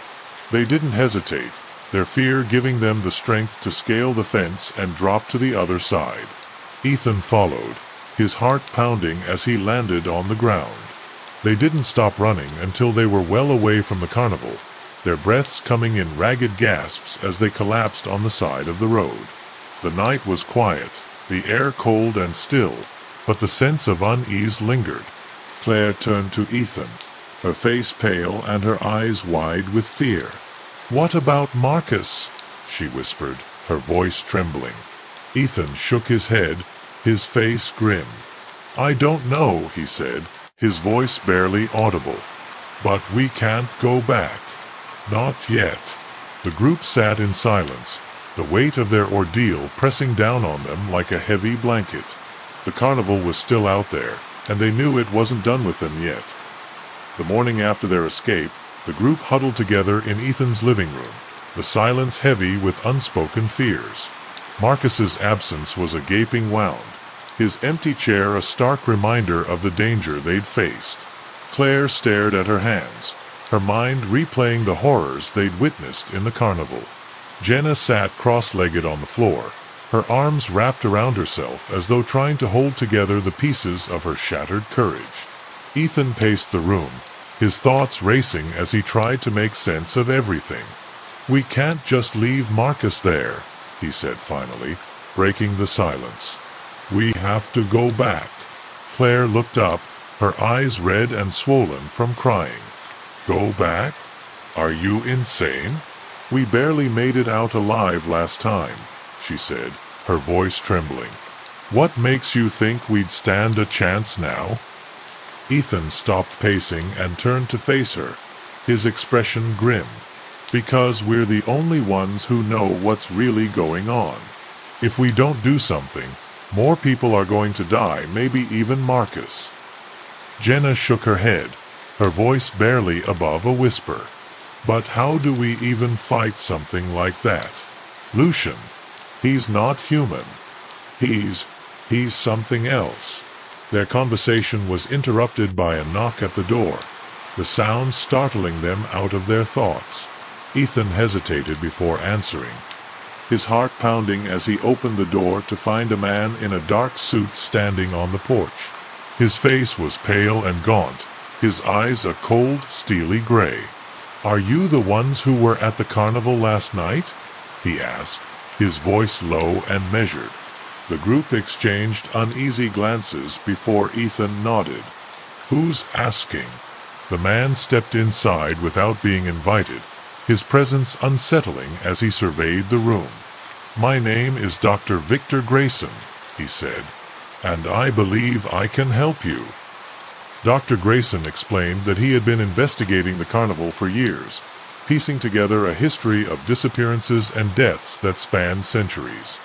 They didn't hesitate, their fear giving them the strength to scale the fence and drop to the other side. Ethan followed, his heart pounding as he landed on the ground. They didn't stop running until they were well away from the carnival, their breaths coming in ragged gasps as they collapsed on the side of the road. The night was quiet, the air cold and still, but the sense of unease lingered. Claire turned to Ethan, her face pale and her eyes wide with fear. "What about Marcus?" she whispered, her voice trembling. Ethan shook his head, his face grim. "I don't know," he said, his voice barely audible. "But we can't go back. Not yet." The group sat in silence, the weight of their ordeal pressing down on them like a heavy blanket. The carnival was still out there, and they knew it wasn't done with them yet. The morning after their escape, the group huddled together in Ethan's living room, the silence heavy with unspoken fears. Marcus's absence was a gaping wound, his empty chair a stark reminder of the danger they'd faced. Claire stared at her hands, her mind replaying the horrors they'd witnessed in the carnival. Jenna sat cross-legged on the floor, her arms wrapped around herself as though trying to hold together the pieces of her shattered courage. Ethan paced the room, his thoughts racing as he tried to make sense of everything. "We can't just leave Marcus there," he said finally, breaking the silence. "We have to go back." Claire looked up, her eyes red and swollen from crying. "Go back? Are you insane? We barely made it out alive last time," she said, her voice trembling. "What makes you think we'd stand a chance now?" Ethan stopped pacing and turned to face her, his expression grim. "Because we're the only ones who know what's really going on. If we don't do something, more people are going to die, maybe even Marcus." Jenna shook her head, her voice barely above a whisper. "But how do we even fight something like that? Lucian, he's not human. He's something else." Their conversation was interrupted by a knock at the door, the sound startling them out of their thoughts. Ethan hesitated before answering, his heart pounding as he opened the door to find a man in a dark suit standing on the porch. His face was pale and gaunt, his eyes a cold, steely gray. "Are you the ones who were at the carnival last night?" he asked, his voice low and measured. The group exchanged uneasy glances before Ethan nodded. "Who's asking?" The man stepped inside without being invited, his presence unsettling as he surveyed the room. "My name is Dr. Victor Grayson," he said, "and I believe I can help you." Dr. Grayson explained that he had been investigating the carnival for years, piecing together a history of disappearances and deaths that spanned centuries.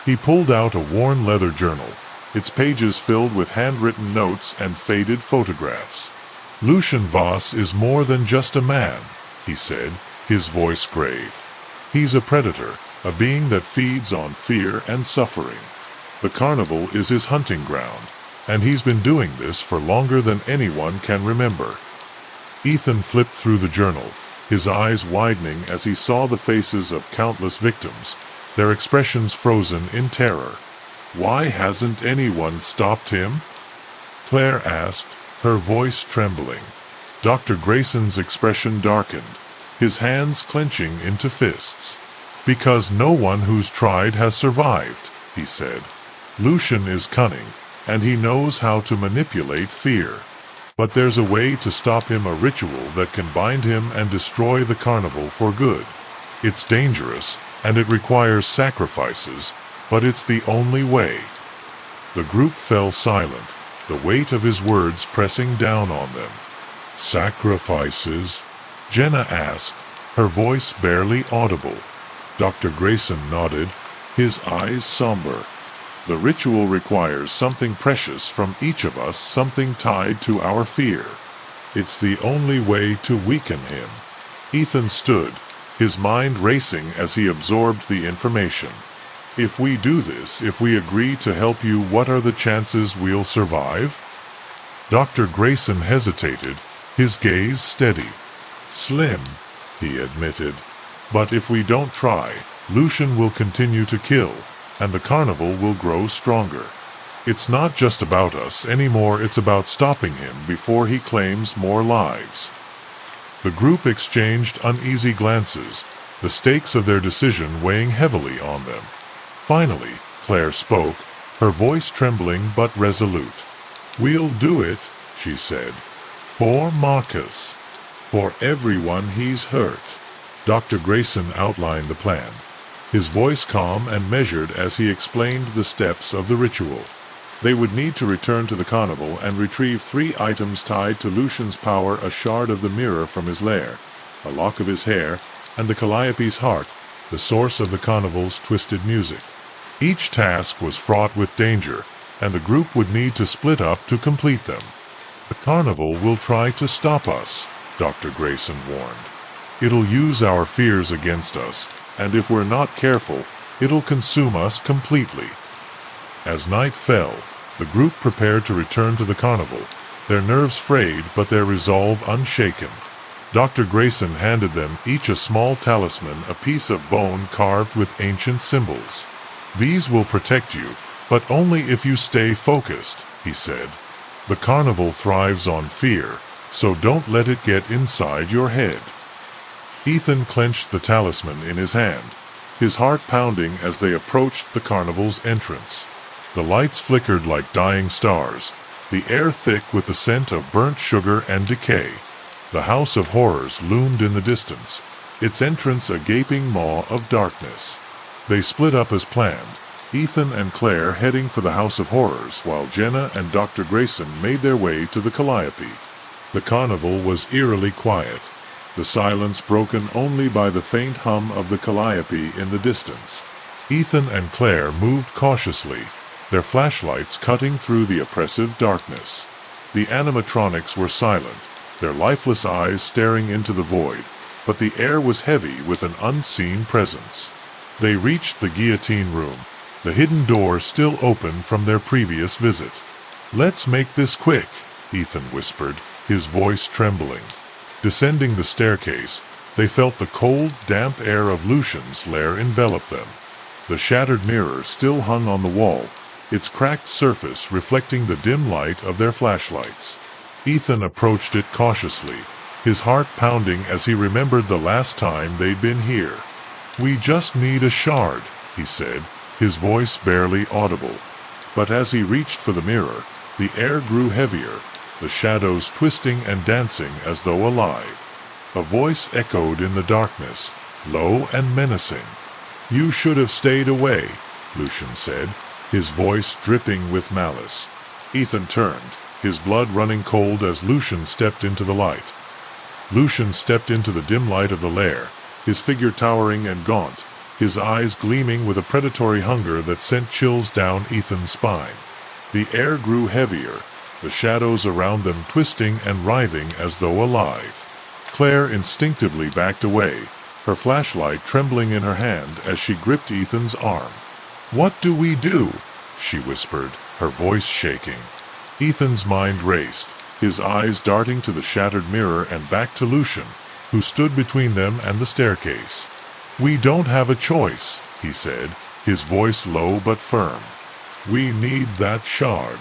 He pulled out a worn leather journal, its pages filled with handwritten notes and faded photographs. "Lucian Voss is more than just a man," he said, his voice grave. "He's a predator, a being that feeds on fear and suffering. The carnival is his hunting ground, and he's been doing this for longer than anyone can remember." Ethan flipped through the journal, his eyes widening as he saw the faces of countless victims, their expressions frozen in terror. "Why hasn't anyone stopped him?" Claire asked, her voice trembling. Dr. Grayson's expression darkened, his hands clenching into fists. "Because no one who's tried has survived," he said. "Lucian is cunning, and he knows how to manipulate fear. But there's a way to stop him, a ritual that can bind him and destroy the carnival for good. It's dangerous, and it requires sacrifices, but it's the only way." The group fell silent, the weight of his words pressing down on them. "Sacrifices?" Jenna asked, her voice barely audible. Dr. Grayson nodded, his eyes somber. "The ritual requires something precious from each of us, something tied to our fear. It's the only way to weaken him." Ethan stood, his mind racing as he absorbed the information. "If we do this, if we agree to help you, what are the chances we'll survive?" Dr. Grayson hesitated, his gaze steady. "Slim," he admitted. "But if we don't try, Lucian will continue to kill, and the carnival will grow stronger. It's not just about us anymore, it's about stopping him before he claims more lives." The group exchanged uneasy glances, the stakes of their decision weighing heavily on them. Finally, Claire spoke, her voice trembling but resolute. "We'll do it," she said. "For Marcus. For everyone he's hurt." Dr. Grayson outlined the plan, his voice calm and measured as he explained the steps of the ritual. They would need to return to the carnival and retrieve 3 items tied to Lucian's power: a shard of the mirror from his lair, a lock of his hair, and the Calliope's heart, the source of the carnival's twisted music. Each task was fraught with danger, and the group would need to split up to complete them. "The carnival will try to stop us," Dr. Grayson warned. "It'll use our fears against us, and if we're not careful, it'll consume us completely." As night fell, the group prepared to return to the carnival, their nerves frayed but their resolve unshaken. Dr. Grayson handed them each a small talisman, a piece of bone carved with ancient symbols. "These will protect you, but only if you stay focused," he said. "The carnival thrives on fear, so don't let it get inside your head." Ethan clenched the talisman in his hand, his heart pounding as they approached the carnival's entrance. The lights flickered like dying stars, the air thick with the scent of burnt sugar and decay. The House of Horrors loomed in the distance, its entrance a gaping maw of darkness. They split up as planned, Ethan and Claire heading for the House of Horrors, while Jenna and Dr. Grayson made their way to the Calliope. The carnival was eerily quiet, the silence broken only by the faint hum of the Calliope in the distance. Ethan and Claire moved cautiously, their flashlights cutting through the oppressive darkness. The animatronics were silent, their lifeless eyes staring into the void, but the air was heavy with an unseen presence. They reached the guillotine room, the hidden door still open from their previous visit. "Let's make this quick," Ethan whispered, his voice trembling. Descending the staircase, they felt the cold, damp air of Lucian's lair envelop them. The shattered mirror still hung on the wall, its cracked surface reflecting the dim light of their flashlights. Ethan approached it cautiously, his heart pounding as he remembered the last time they'd been here. "We just need a shard," he said, his voice barely audible. But as he reached for the mirror, the air grew heavier, the shadows twisting and dancing as though alive. A voice echoed in the darkness, low and menacing. "You should have stayed away," Lucian said, his voice dripping with malice. Ethan turned, his blood running cold as Lucian stepped into the light. Lucian stepped into the dim light of the lair, his figure towering and gaunt, his eyes gleaming with a predatory hunger that sent chills down Ethan's spine. The air grew heavier, the shadows around them twisting and writhing as though alive. Claire instinctively backed away, her flashlight trembling in her hand as she gripped Ethan's arm. "What do we do?" she whispered, her voice shaking. Ethan's mind raced, his eyes darting to the shattered mirror and back to Lucian, who stood between them and the staircase. "We don't have a choice," he said, his voice low but firm. "We need that shard."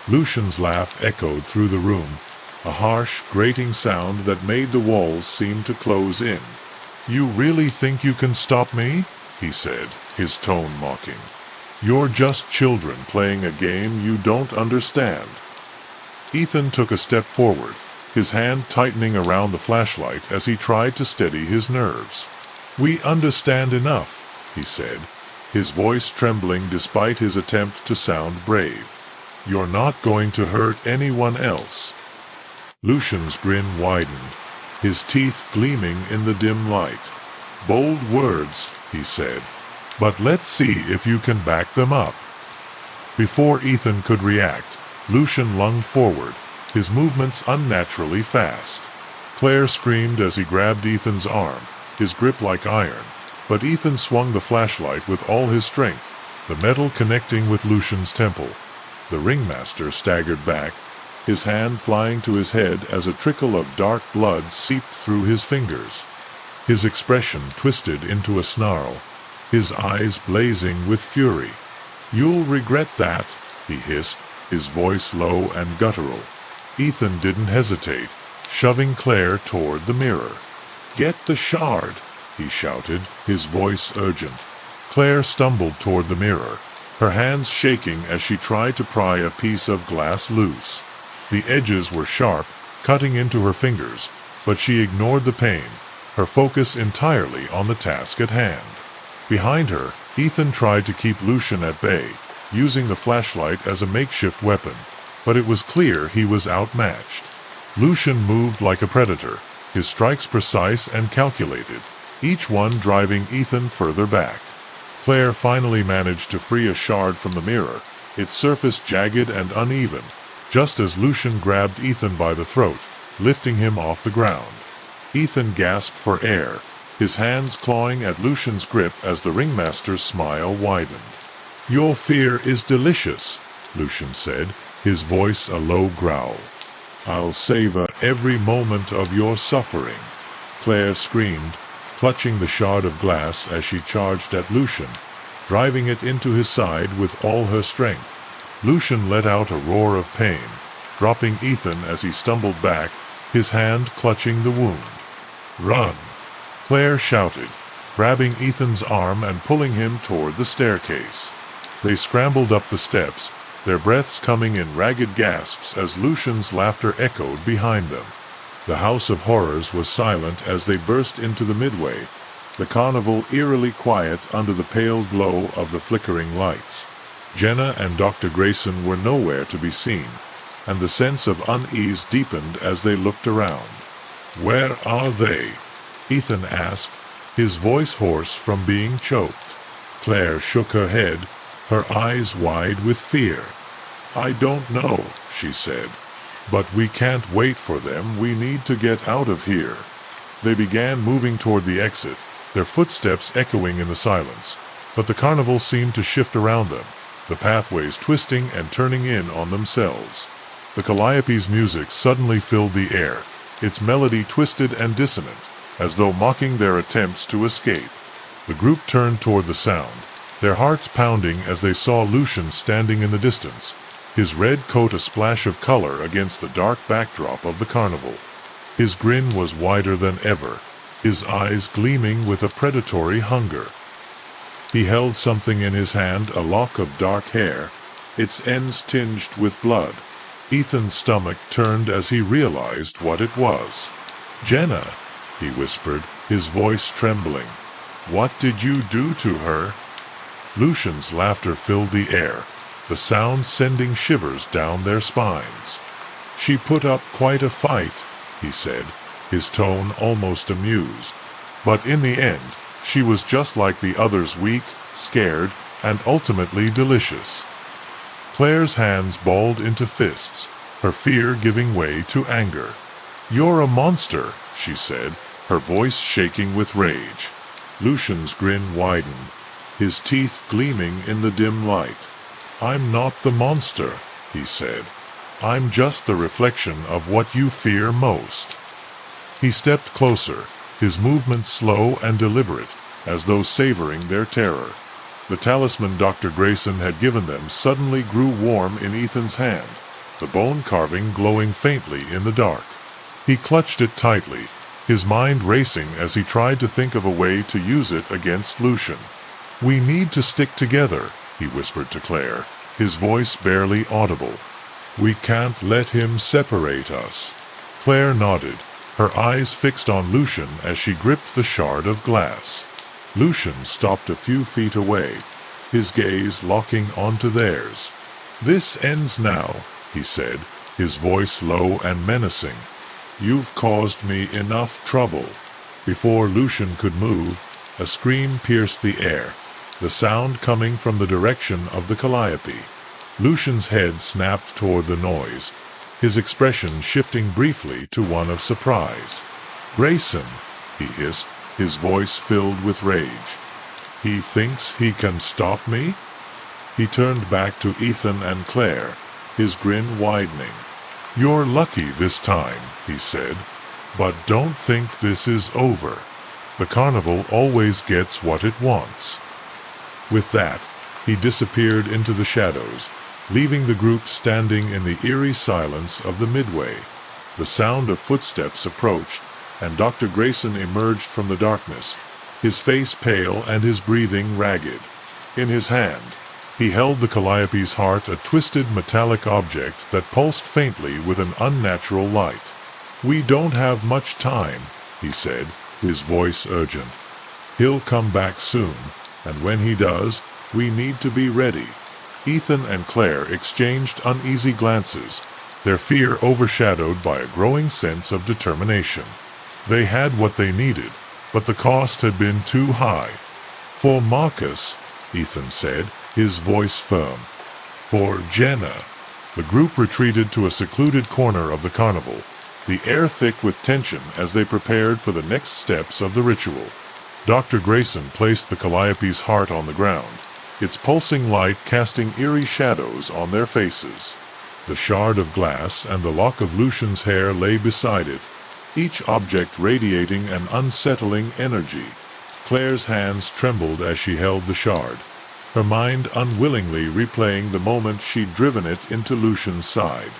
Lucian's laugh echoed through the room, a harsh, grating sound that made the walls seem to close in. "You really think you can stop me?" he said, his tone mocking. "You're just children playing a game you don't understand." Ethan took a step forward, his hand tightening around the flashlight as he tried to steady his nerves. "We understand enough," he said, his voice trembling despite his attempt to sound brave. "You're not going to hurt anyone else." Lucian's grin widened, his teeth gleaming in the dim light. "Bold words," he said, "but let's see if you can back them up." Before Ethan could react, Lucian lunged forward, his movements unnaturally fast. Claire screamed as he grabbed Ethan's arm, his grip like iron, but Ethan swung the flashlight with all his strength, the metal connecting with Lucian's temple. The ringmaster staggered back, his hand flying to his head as a trickle of dark blood seeped through his fingers. His expression twisted into a snarl, his eyes blazing with fury. "You'll regret that," he hissed, his voice low and guttural. Ethan didn't hesitate, shoving Claire toward the mirror. "Get the shard," he shouted, his voice urgent. Claire stumbled toward the mirror, her hands shaking as she tried to pry a piece of glass loose. The edges were sharp, cutting into her fingers, but she ignored the pain, her focus entirely on the task at hand. Behind her, Ethan tried to keep Lucian at bay, using the flashlight as a makeshift weapon, but it was clear he was outmatched. Lucian moved like a predator, his strikes precise and calculated, each one driving Ethan further back. Claire finally managed to free a shard from the mirror, its surface jagged and uneven, just as Lucian grabbed Ethan by the throat, lifting him off the ground. Ethan gasped for air, his hands clawing at Lucian's grip as the ringmaster's smile widened. "Your fear is delicious," Lucian said, his voice a low growl. "I'll savor every moment of your suffering," Claire screamed, clutching the shard of glass as she charged at Lucian, driving it into his side with all her strength. Lucian let out a roar of pain, dropping Ethan as he stumbled back, his hand clutching the wound. "Run!" Claire shouted, grabbing Ethan's arm and pulling him toward the staircase. They scrambled up the steps, their breaths coming in ragged gasps as Lucian's laughter echoed behind them. The House of Horrors was silent as they burst into the midway, the carnival eerily quiet under the pale glow of the flickering lights. Jenna and Dr. Grayson were nowhere to be seen, and the sense of unease deepened as they looked around. "Where are they?" Ethan asked, his voice hoarse from being choked. Claire shook her head, her eyes wide with fear. "I don't know," she said. "But we can't wait for them. We need to get out of here." They began moving toward the exit, their footsteps echoing in the silence, but the carnival seemed to shift around them, the pathways twisting and turning in on themselves. The Calliope's music suddenly filled the air, its melody twisted and dissonant, as though mocking their attempts to escape. The group turned toward the sound, their hearts pounding as they saw Lucian standing in the distance, his red coat a splash of color against the dark backdrop of the carnival. His grin was wider than ever, his eyes gleaming with a predatory hunger. He held something in his hand, a lock of dark hair, its ends tinged with blood. Ethan's stomach turned as he realized what it was. "Jenna," he whispered, his voice trembling. "What did you do to her?" Lucian's laughter filled the air, the sound sending shivers down their spines. "She put up quite a fight," he said, his tone almost amused. "But in the end, she was just like the others, weak, scared, and ultimately delicious." Claire's hands balled into fists, her fear giving way to anger. "You're a monster," she said, her voice shaking with rage. Lucian's grin widened, his teeth gleaming in the dim light. "I'm not the monster," he said. "I'm just the reflection of what you fear most." He stepped closer, his movements slow and deliberate, as though savoring their terror. The talisman Dr. Grayson had given them suddenly grew warm in Ethan's hand, the bone carving glowing faintly in the dark. He clutched it tightly, his mind racing as he tried to think of a way to use it against Lucian. "We need to stick together," he whispered to Claire, his voice barely audible. "We can't let him separate us." Claire nodded, her eyes fixed on Lucian as she gripped the shard of glass. Lucian stopped a few feet away, his gaze locking onto theirs. "This ends now," he said, his voice low and menacing. "You've caused me enough trouble." Before Lucian could move, a scream pierced the air, the sound coming from the direction of the Calliope. Lucian's head snapped toward the noise, his expression shifting briefly to one of surprise. "Grayson," he hissed, his voice filled with rage. "He thinks he can stop me?" He turned back to Ethan and Claire, his grin widening. "You're lucky this time," he said, "but don't think this is over. The carnival always gets what it wants." With that, he disappeared into the shadows, leaving the group standing in the eerie silence of the midway. The sound of footsteps approached, and Dr. Grayson emerged from the darkness, his face pale and his breathing ragged. In his hand, he held the Calliope's heart, a twisted metallic object that pulsed faintly with an unnatural light. "We don't have much time," he said, his voice urgent. "He'll come back soon, and when he does, we need to be ready." Ethan and Claire exchanged uneasy glances, their fear overshadowed by a growing sense of determination. They had what they needed, but the cost had been too high. "For Marcus," Ethan said, his voice firm. "For Jenna." The group retreated to a secluded corner of the carnival, the air thick with tension as they prepared for the next steps of the ritual. Dr. Grayson placed the Calliope's heart on the ground, its pulsing light casting eerie shadows on their faces. The shard of glass and the lock of Lucian's hair lay beside it, each object radiating an unsettling energy. Claire's hands trembled as she held the shard, her mind unwillingly replaying the moment she'd driven it into Lucian's side.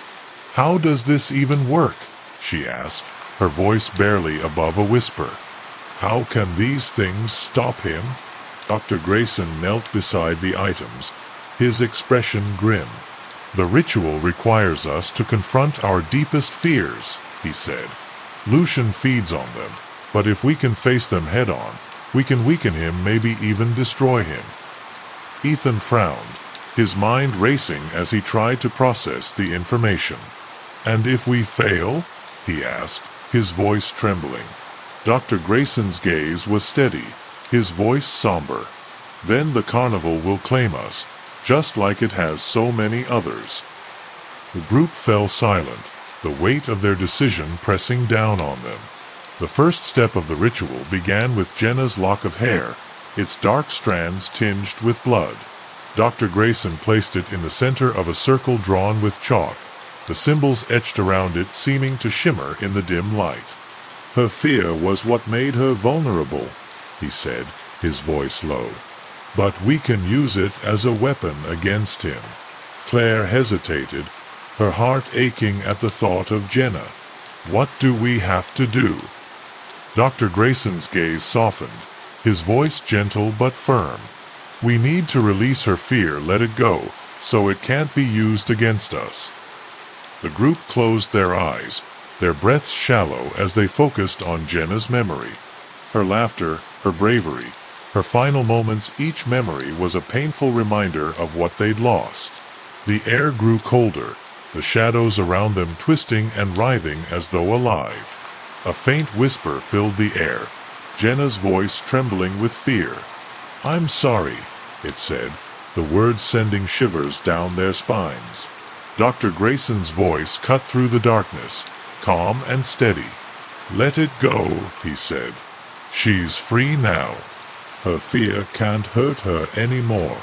"How does this even work?" she asked, her voice barely above a whisper. "How can these things stop him?" Dr. Grayson knelt beside the items, his expression grim. "The ritual requires us to confront our deepest fears," he said. "Lucian feeds on them, but if we can face them head-on, we can weaken him, maybe even destroy him." Ethan frowned, his mind racing as he tried to process the information. "And if we fail?" he asked, his voice trembling. Dr. Grayson's gaze was steady, his voice somber. "Then the carnival will claim us, just like it has so many others." The group fell silent, the weight of their decision pressing down on them. The first step of the ritual began with Jenna's lock of hair, its dark strands tinged with blood. Dr. Grayson placed it in the center of a circle drawn with chalk, the symbols etched around it seeming to shimmer in the dim light. "Her fear was what made her vulnerable," he said, his voice low. "But we can use it as a weapon against him." Claire hesitated, her heart aching at the thought of Jenna. "What do we have to do?" Dr. Grayson's gaze softened, his voice gentle but firm. "We need to release her fear, let it go, so it can't be used against us." The group closed their eyes, their breaths shallow as they focused on Jenna's memory. Her laughter, her bravery, her final moments, each memory was a painful reminder of what they'd lost. The air grew colder, the shadows around them twisting and writhing as though alive. A faint whisper filled the air, Jenna's voice trembling with fear. "I'm sorry," it said, the words sending shivers down their spines. Dr. Grayson's voice cut through the darkness, calm and steady. "Let it go," he said. "She's free now. Her fear can't hurt her anymore."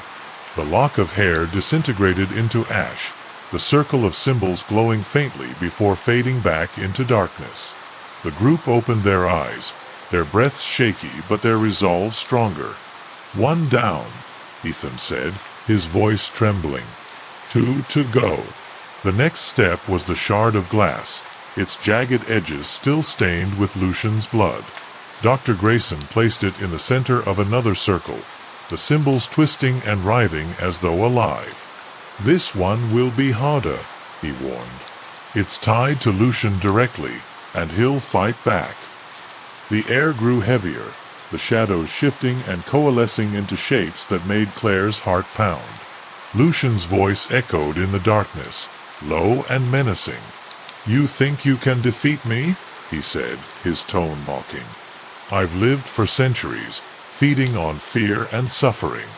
The lock of hair disintegrated into ash, the circle of symbols glowing faintly before fading back into darkness. The group opened their eyes, their breaths shaky but their resolve stronger. "One down," Ethan said, his voice trembling. "Two to go." The next step was the shard of glass, its jagged edges still stained with Lucian's blood. Dr. Grayson placed it in the center of another circle, the symbols twisting and writhing as though alive. "This one will be harder," he warned. "It's tied to Lucian directly, and he'll fight back." The air grew heavier, the shadows shifting and coalescing into shapes that made Claire's heart pound. Lucian's voice echoed in the darkness, low and menacing. "You think you can defeat me?" he said, his tone mocking. "I've lived for centuries, feeding on fear and suffering.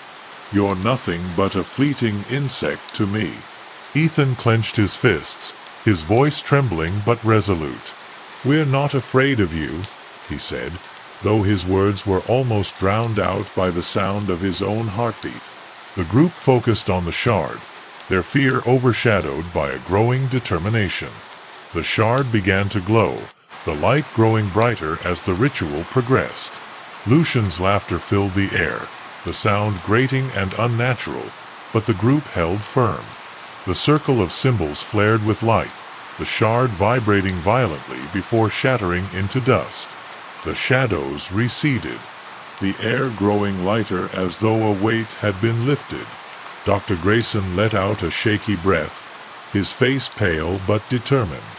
You're nothing but a fleeting insect to me." Ethan clenched his fists, his voice trembling but resolute. "We're not afraid of you," he said, though his words were almost drowned out by the sound of his own heartbeat. The group focused on the shard, their fear overshadowed by a growing determination. The shard began to glow, the light growing brighter as the ritual progressed. Lucian's laughter filled the air, the sound grating and unnatural, but the group held firm. The circle of symbols flared with light, the shard vibrating violently before shattering into dust. The shadows receded, the air growing lighter as though a weight had been lifted. Dr. Grayson let out a shaky breath, his face pale but determined.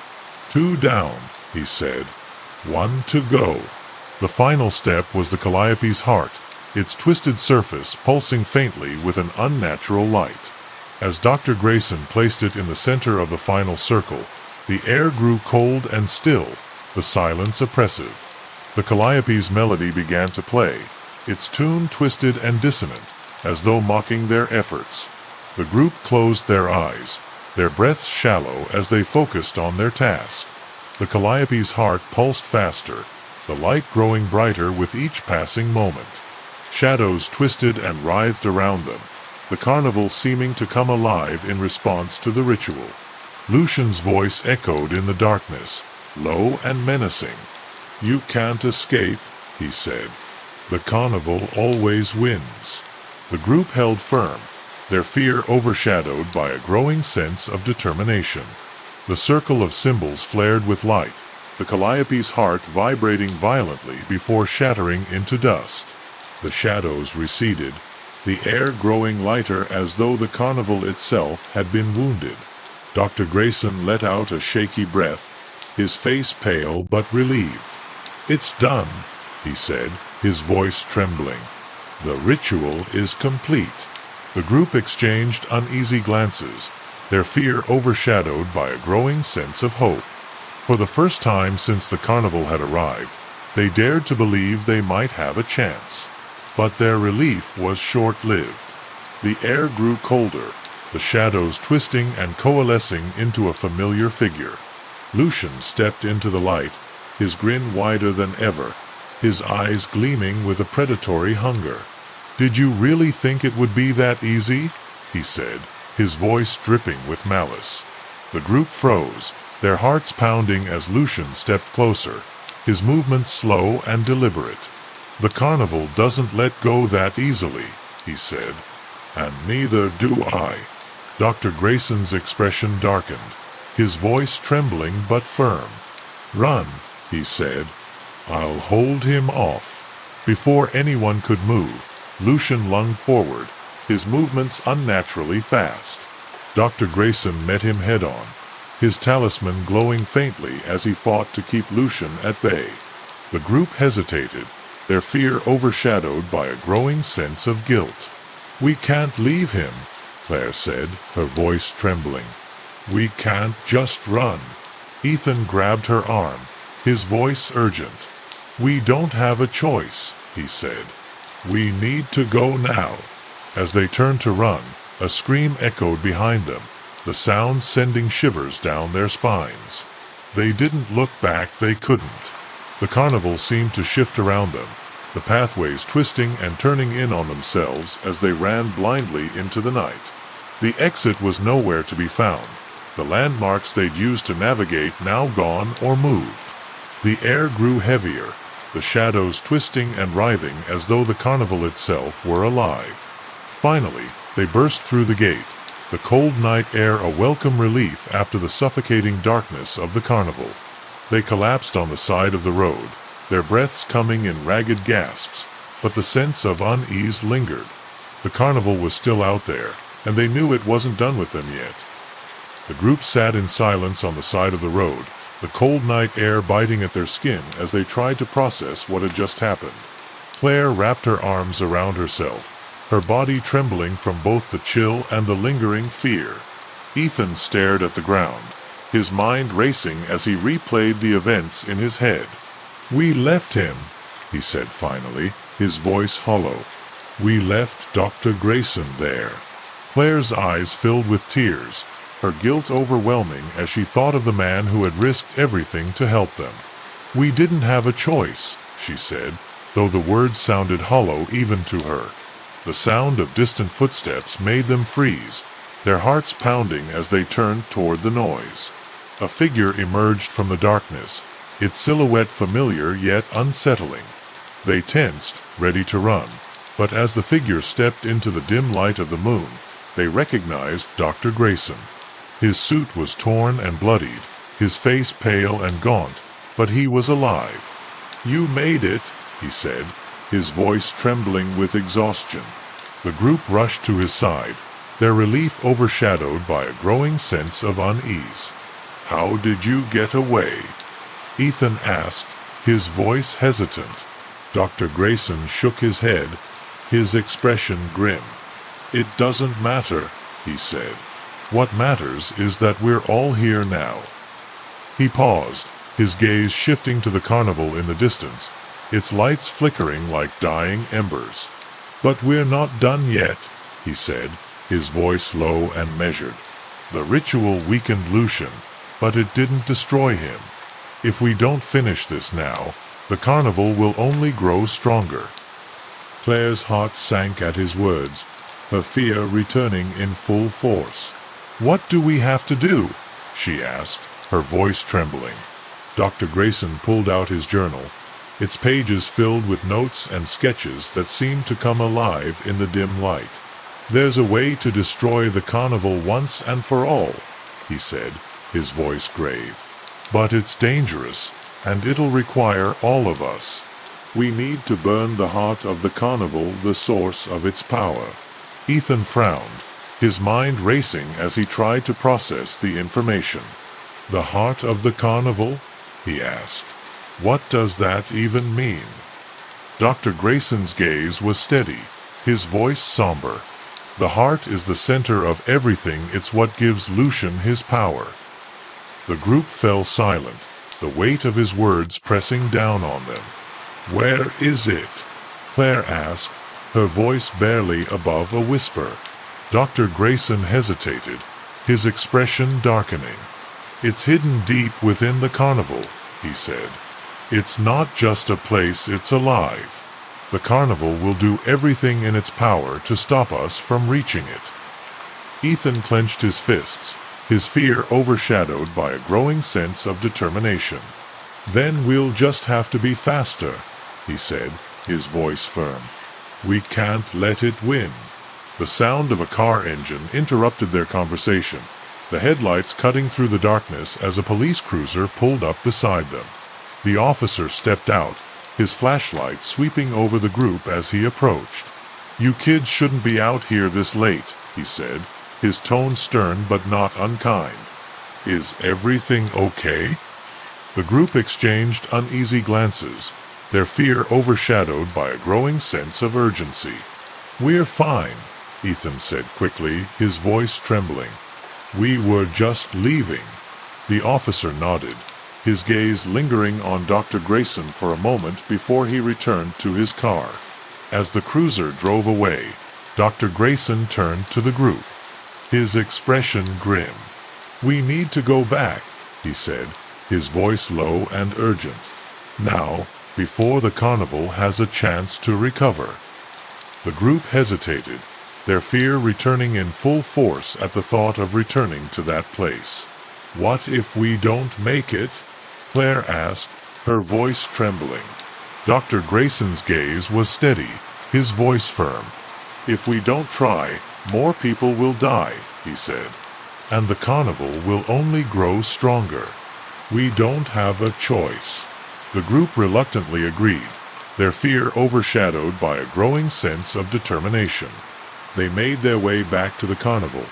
"Two down," he said. "One to go." The final step was the calliope's heart, its twisted surface pulsing faintly with an unnatural light. As Dr. Grayson placed it in the center of the final circle, the air grew cold and still, the silence oppressive. The calliope's melody began to play, its tune twisted and dissonant, as though mocking their efforts. The group closed their eyes, their breaths shallow as they focused on their task. The calliope's heart pulsed faster, the light growing brighter with each passing moment. Shadows twisted and writhed around them, the carnival seeming to come alive in response to the ritual. Lucian's voice echoed in the darkness, low and menacing. "You can't escape," he said. "The carnival always wins." The group held firm, their fear overshadowed by a growing sense of determination. The circle of symbols flared with light, the calliope's heart vibrating violently before shattering into dust. The shadows receded, the air growing lighter as though the carnival itself had been wounded. Dr. Grayson let out a shaky breath, his face pale but relieved. "It's done," he said, his voice trembling. "The ritual is complete." The group exchanged uneasy glances, their fear overshadowed by a growing sense of hope. For the first time since the carnival had arrived, they dared to believe they might have a chance. But their relief was short-lived. The air grew colder, the shadows twisting and coalescing into a familiar figure. Lucian stepped into the light, his grin wider than ever, his eyes gleaming with a predatory hunger. "Did you really think it would be that easy?" he said, his voice dripping with malice. The group froze, their hearts pounding as Lucian stepped closer, his movements slow and deliberate. "The carnival doesn't let go that easily," he said. "And neither do I." Dr. Grayson's expression darkened, his voice trembling but firm. "Run," he said. "I'll hold him off." Before anyone could move, Lucian lunged forward, his movements unnaturally fast. Dr. Grayson met him head-on, his talisman glowing faintly as he fought to keep Lucian at bay. The group hesitated, their fear overshadowed by a growing sense of guilt. "We can't leave him," Claire said, her voice trembling. "We can't just run." Ethan grabbed her arm, his voice urgent. "We don't have a choice," he said. "We need to go now." As they turned to run, a scream echoed behind them, the sound sending shivers down their spines. They didn't look back, they couldn't. The carnival seemed to shift around them, the pathways twisting and turning in on themselves as they ran blindly into the night. The exit was nowhere to be found, the landmarks they'd used to navigate now gone or moved. The air grew heavier, the shadows twisting and writhing as though the carnival itself were alive. Finally, they burst through the gate, the cold night air a welcome relief after the suffocating darkness of the carnival. They collapsed on the side of the road, their breaths coming in ragged gasps, but the sense of unease lingered. The carnival was still out there, and they knew it wasn't done with them yet. The group sat in silence on the side of the road, the cold night air biting at their skin as they tried to process what had just happened. Claire wrapped her arms around herself, her body trembling from both the chill and the lingering fear. Ethan stared at the ground, his mind racing as he replayed the events in his head. "We left him," he said finally, his voice hollow. "We left Dr. Grayson there." Claire's eyes filled with tears, her guilt overwhelming as she thought of the man who had risked everything to help them. "We didn't have a choice," she said, though the words sounded hollow even to her. The sound of distant footsteps made them freeze, their hearts pounding as they turned toward the noise. A figure emerged from the darkness, its silhouette familiar yet unsettling. They tensed, ready to run, but as the figure stepped into the dim light of the moon, they recognized Dr. Grayson. His suit was torn and bloodied, his face pale and gaunt, but he was alive. "You made it," he said, his voice trembling with exhaustion. The group rushed to his side, their relief overshadowed by a growing sense of unease. "How did you get away?" Ethan asked, his voice hesitant. Dr. Grayson shook his head, his expression grim. "It doesn't matter," he said. "What matters is that we're all here now." He paused, his gaze shifting to the carnival in the distance, its lights flickering like dying embers. "But we're not done yet," he said, his voice low and measured. "The ritual weakened Lucian, but it didn't destroy him. If we don't finish this now, the carnival will only grow stronger." Claire's heart sank at his words, her fear returning in full force. "What do we have to do?" she asked, her voice trembling. Dr. Grayson pulled out his journal, its pages filled with notes and sketches that seemed to come alive in the dim light. "There's a way to destroy the carnival once and for all," he said, his voice grave. "But it's dangerous, and it'll require all of us. We need to burn the heart of the carnival, the source of its power." Ethan frowned, his mind racing as he tried to process the information. "The heart of the carnival?" he asked. "What does that even mean?" Dr. Grayson's gaze was steady, his voice somber. "The heart is the center of everything. It's what gives Lucian his power." The group fell silent, the weight of his words pressing down on them. "Where is it?" Claire asked, her voice barely above a whisper. Dr. Grayson hesitated, his expression darkening. "It's hidden deep within the carnival," he said. "It's not just a place, it's alive. The carnival will do everything in its power to stop us from reaching it." Ethan clenched his fists, his fear overshadowed by a growing sense of determination. "Then we'll just have to be faster," he said, his voice firm. "We can't let it win." The sound of a car engine interrupted their conversation, the headlights cutting through the darkness as a police cruiser pulled up beside them. The officer stepped out, his flashlight sweeping over the group as he approached. "You kids shouldn't be out here this late," he said, his tone stern but not unkind. "Is everything okay?" The group exchanged uneasy glances, their fear overshadowed by a growing sense of urgency. "We're fine," Ethan said quickly, his voice trembling. "We were just leaving." The officer nodded, his gaze lingering on Dr. Grayson for a moment before he returned to his car. As the cruiser drove away, Dr. Grayson turned to the group, his expression grim. "We need to go back," he said, his voice low and urgent. "Now, before the carnival has a chance to recover." The group hesitated, their fear returning in full force at the thought of returning to that place. "What if we don't make it?" Claire asked, her voice trembling. Dr. Grayson's gaze was steady, his voice firm. "If we don't try, more people will die," he said. "And the carnival will only grow stronger. We don't have a choice." The group reluctantly agreed, their fear overshadowed by a growing sense of determination. They made their way back to the carnival,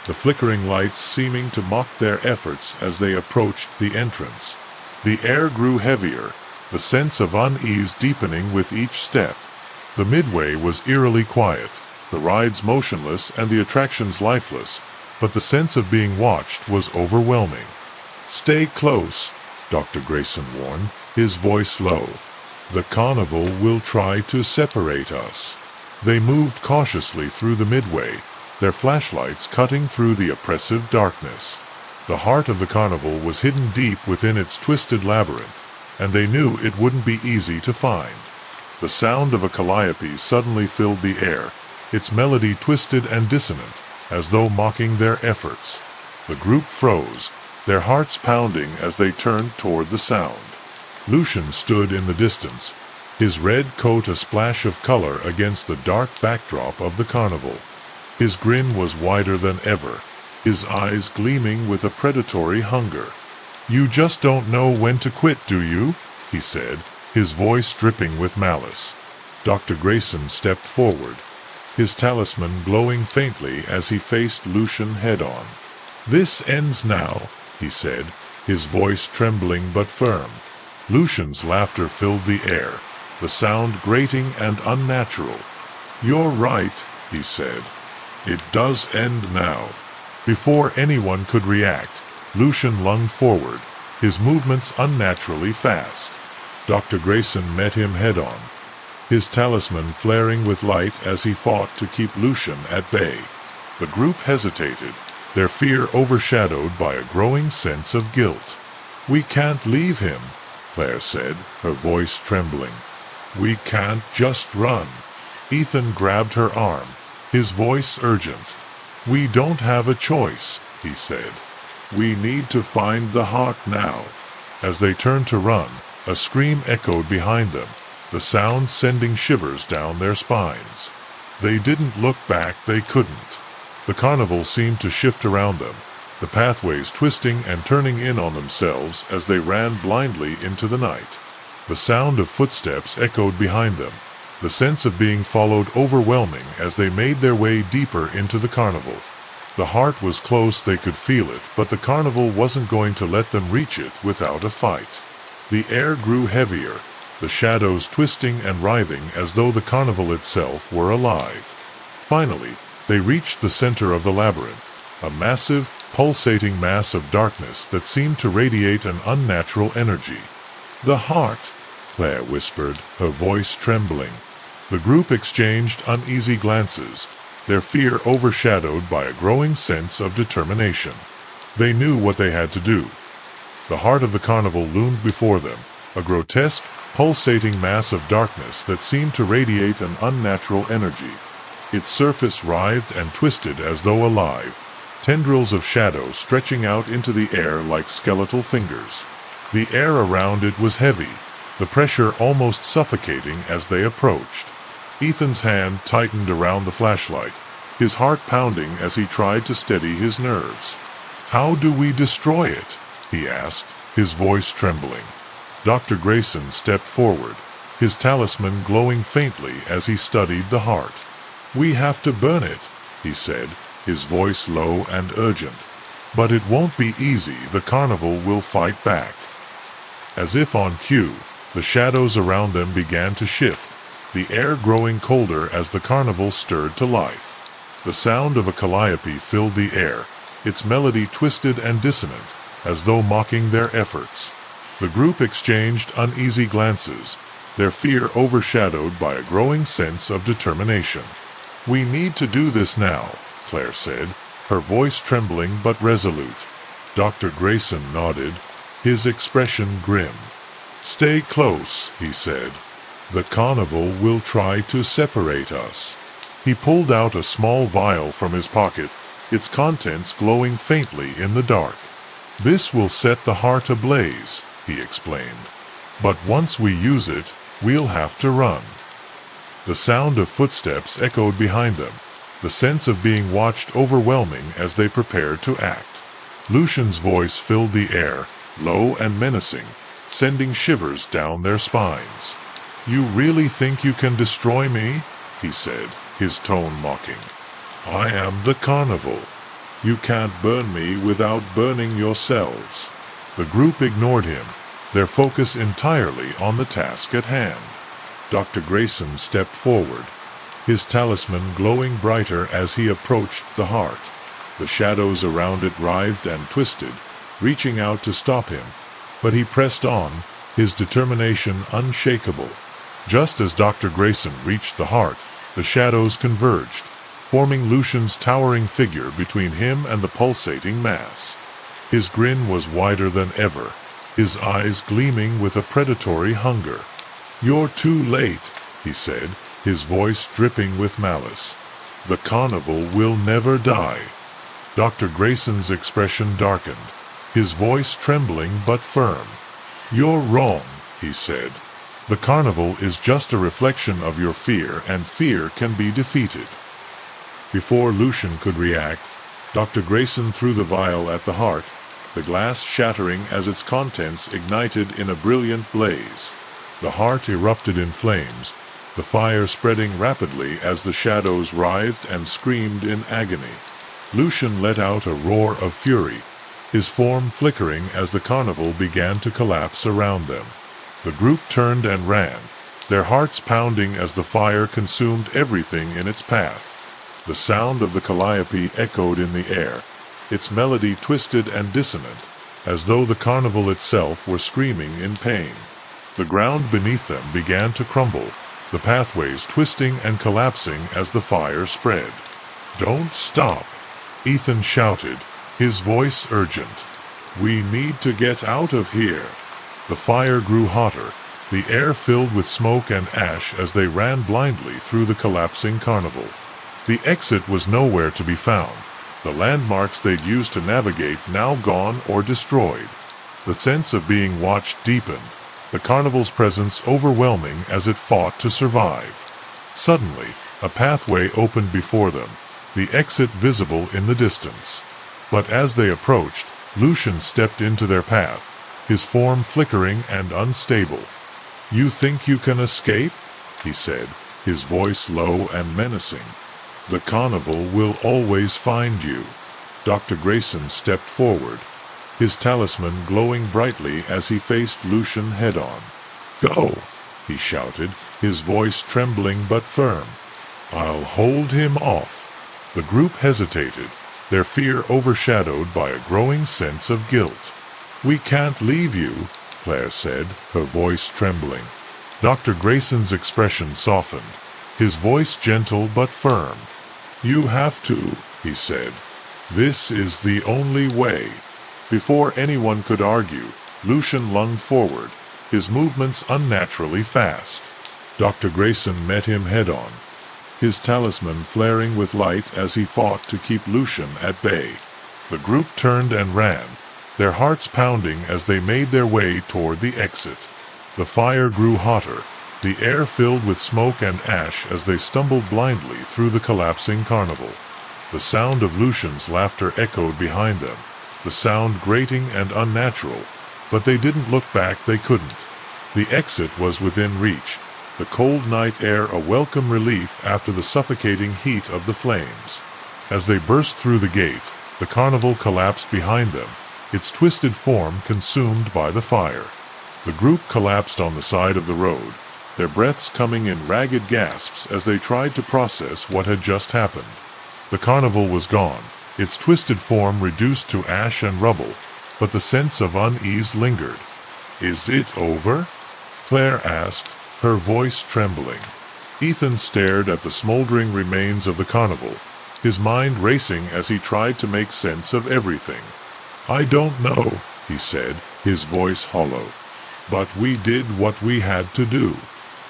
the flickering lights seeming to mock their efforts as they approached the entrance. The air grew heavier, the sense of unease deepening with each step. The midway was eerily quiet, the rides motionless and the attractions lifeless, but the sense of being watched was overwhelming. "Stay close," Dr. Grayson warned, his voice low. "The carnival will try to separate us." They moved cautiously through the midway, their flashlights cutting through the oppressive darkness. The heart of the carnival was hidden deep within its twisted labyrinth, and they knew it wouldn't be easy to find. The sound of a calliope suddenly filled the air, its melody twisted and dissonant, as though mocking their efforts. The group froze, their hearts pounding as they turned toward the sound. Lucian stood in the distance, his red coat a splash of color against the dark backdrop of the carnival. His grin was wider than ever, his eyes gleaming with a predatory hunger. "You just don't know when to quit, do you?" he said, his voice dripping with malice. Dr. Grayson stepped forward, his talisman glowing faintly as he faced Lucian head-on. "This ends now," he said, his voice trembling but firm. Lucian's laughter filled the air, the sound grating and unnatural. "You're right," he said. "It does end now." Before anyone could react, Lucian lunged forward, his movements unnaturally fast. Dr. Grayson met him head-on, his talisman flaring with light as he fought to keep Lucian at bay. The group hesitated, their fear overshadowed by a growing sense of guilt. "We can't leave him," Claire said, her voice trembling. "We can't just run." Ethan grabbed her arm, his voice urgent. "We don't have a choice," he said. "We need to find the heart now." As they turned to run, a scream echoed behind them, the sound sending shivers down their spines. They didn't look back, they couldn't. The carnival seemed to shift around them, the pathways twisting and turning in on themselves as they ran blindly into the night. The sound of footsteps echoed behind them, the sense of being followed overwhelming as they made their way deeper into the carnival. The heart was close, they could feel it, but the carnival wasn't going to let them reach it without a fight. The air grew heavier, the shadows twisting and writhing as though the carnival itself were alive. Finally, they reached the center of the labyrinth, a massive, pulsating mass of darkness that seemed to radiate an unnatural energy. "The heart," Claire whispered, her voice trembling. The group exchanged uneasy glances, their fear overshadowed by a growing sense of determination. They knew what they had to do. The heart of the carnival loomed before them, a grotesque, pulsating mass of darkness that seemed to radiate an unnatural energy. Its surface writhed and twisted as though alive, tendrils of shadow stretching out into the air like skeletal fingers. The air around it was heavy, the pressure almost suffocating as they approached. Ethan's hand tightened around the flashlight, his heart pounding as he tried to steady his nerves. "How do we destroy it?" he asked, his voice trembling. Dr. Grayson stepped forward, his talisman glowing faintly as he studied the heart. "We have to burn it," he said, his voice low and urgent. "But it won't be easy, the carnival will fight back." As if on cue, the shadows around them began to shift, the air growing colder as the carnival stirred to life. The sound of a calliope filled the air, its melody twisted and dissonant, as though mocking their efforts. The group exchanged uneasy glances, their fear overshadowed by a growing sense of determination. "We need to do this now," Claire said, her voice trembling but resolute. Dr. Grayson nodded, his expression grim. "Stay close," he said. "The carnival will try to separate us." He pulled out a small vial from his pocket, its contents glowing faintly in the dark. "This will set the heart ablaze," he explained. "But once we use it, we'll have to run." The sound of footsteps echoed behind them, the sense of being watched overwhelming as they prepared to act. Lucian's voice filled the air, low and menacing, sending shivers down their spines. "You really think you can destroy me?" he said, his tone mocking. "I am the carnival. You can't burn me without burning yourselves." The group ignored him, their focus entirely on the task at hand. Dr. Grayson stepped forward, his talisman glowing brighter as he approached the heart. The shadows around it writhed and twisted, reaching out to stop him, but he pressed on, his determination unshakable. Just as Dr. Grayson reached the heart, the shadows converged, forming Lucian's towering figure between him and the pulsating mass. His grin was wider than ever, his eyes gleaming with a predatory hunger. "You're too late," he said, his voice dripping with malice. "The carnival will never die." Dr. Grayson's expression darkened, his voice trembling but firm. "You're wrong," he said. "The carnival is just a reflection of your fear, and fear can be defeated." Before Lucian could react, Dr. Grayson threw the vial at the heart, the glass shattering as its contents ignited in a brilliant blaze. The heart erupted in flames, the fire spreading rapidly as the shadows writhed and screamed in agony. Lucian let out a roar of fury, his form flickering as the carnival began to collapse around them. The group turned and ran, their hearts pounding as the fire consumed everything in its path. The sound of the calliope echoed in the air, its melody twisted and dissonant, as though the carnival itself were screaming in pain. The ground beneath them began to crumble, the pathways twisting and collapsing as the fire spread. "Don't stop," Ethan shouted, his voice urgent. "We need to get out of here." The fire grew hotter, the air filled with smoke and ash as they ran blindly through the collapsing carnival. The exit was nowhere to be found, the landmarks they'd used to navigate now gone or destroyed. The sense of being watched deepened, the carnival's presence overwhelming as it fought to survive. Suddenly, a pathway opened before them, the exit visible in the distance. But as they approached, Lucian stepped into their path, his form flickering and unstable. "You think you can escape?" he said, his voice low and menacing. "The carnival will always find you." Dr. Grayson stepped forward, his talisman glowing brightly as he faced Lucian head-on. "Go," he shouted, his voice trembling but firm. "I'll hold him off." The group hesitated, their fear overshadowed by a growing sense of guilt. "We can't leave you," Claire said, her voice trembling. Dr. Grayson's expression softened, his voice gentle but firm. "You have to," he said. "This is the only way." Before anyone could argue, Lucian lunged forward, his movements unnaturally fast. Dr. Grayson met him head-on, his talisman flaring with light as he fought to keep Lucian at bay. The group turned and ran, their hearts pounding as they made their way toward the exit. The fire grew hotter, the air filled with smoke and ash as they stumbled blindly through the collapsing carnival. The sound of Lucian's laughter echoed behind them, the sound grating and unnatural, but they didn't look back, they couldn't. The exit was within reach, the cold night air a welcome relief after the suffocating heat of the flames. As they burst through the gate, the carnival collapsed behind them, its twisted form consumed by the fire. The group collapsed on the side of the road, their breaths coming in ragged gasps as they tried to process what had just happened. The carnival was gone, its twisted form reduced to ash and rubble, but the sense of unease lingered. "Is it over?" Claire asked, her voice trembling. Ethan stared at the smoldering remains of the carnival, his mind racing as he tried to make sense of everything. "I don't know," he said, his voice hollow. "But we did what we had to do."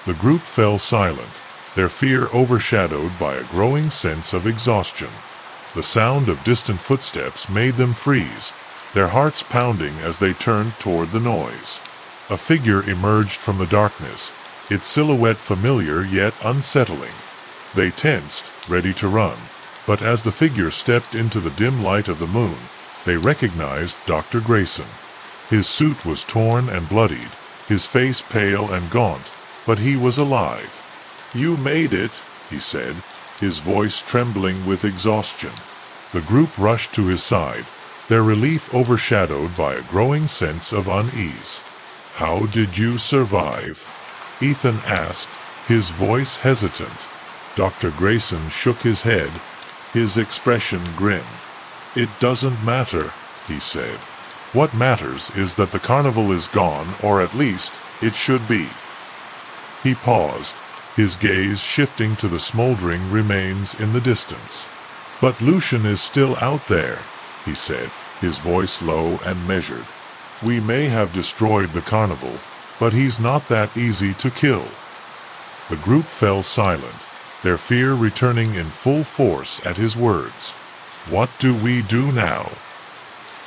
The group fell silent, their fear overshadowed by a growing sense of exhaustion. The sound of distant footsteps made them freeze, their hearts pounding as they turned toward the noise. A figure emerged from the darkness, its silhouette familiar yet unsettling. They tensed, ready to run, but as the figure stepped into the dim light of the moon, they recognized Dr. Grayson. His suit was torn and bloodied, his face pale and gaunt, but he was alive. "You made it," he said, his voice trembling with exhaustion. The group rushed to his side, their relief overshadowed by a growing sense of unease. "How did you survive?" Ethan asked, his voice hesitant. Dr. Grayson shook his head, his expression grim. "It doesn't matter," he said. "What matters is that the carnival is gone, or at least, it should be." He paused, his gaze shifting to the smoldering remains in the distance. "But Lucian is still out there," he said, his voice low and measured. "We may have destroyed the carnival, but he's not that easy to kill." The group fell silent, their fear returning in full force at his words. "What do we do now?"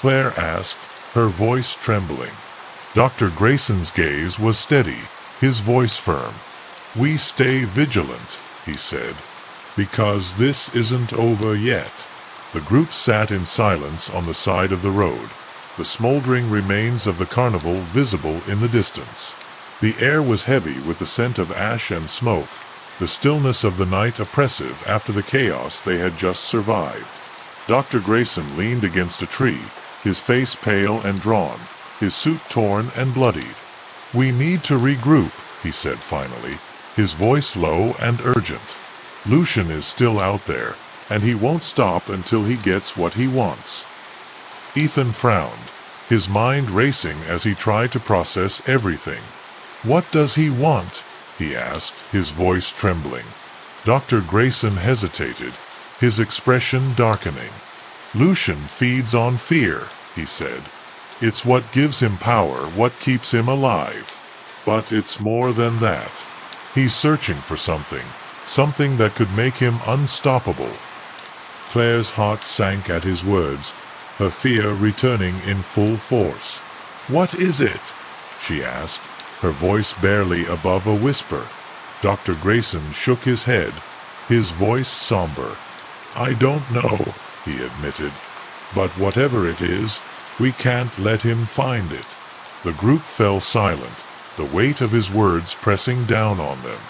Claire asked, her voice trembling. Dr. Grayson's gaze was steady, his voice firm. "We stay vigilant," he said, "because this isn't over yet." The group sat in silence on the side of the road, the smoldering remains of the carnival visible in the distance. The air was heavy with the scent of ash and smoke, the stillness of the night oppressive after the chaos they had just survived. Dr. Grayson leaned against a tree, his face pale and drawn, his suit torn and bloodied. "We need to regroup," he said finally, his voice low and urgent. "Lucian is still out there, and he won't stop until he gets what he wants." Ethan frowned, his mind racing as he tried to process everything. "What does he want?" he asked, his voice trembling. Dr. Grayson hesitated, his expression darkening. "Lucian feeds on fear," he said. "It's what gives him power, what keeps him alive. But it's more than that. He's searching for something that could make him unstoppable." Claire's heart sank at his words, her fear returning in full force. "What is it?" she asked, her voice barely above a whisper. Dr. Grayson shook his head, his voice somber. "I don't know," he admitted. "But whatever it is, we can't let him find it." The group fell silent, the weight of his words pressing down on them.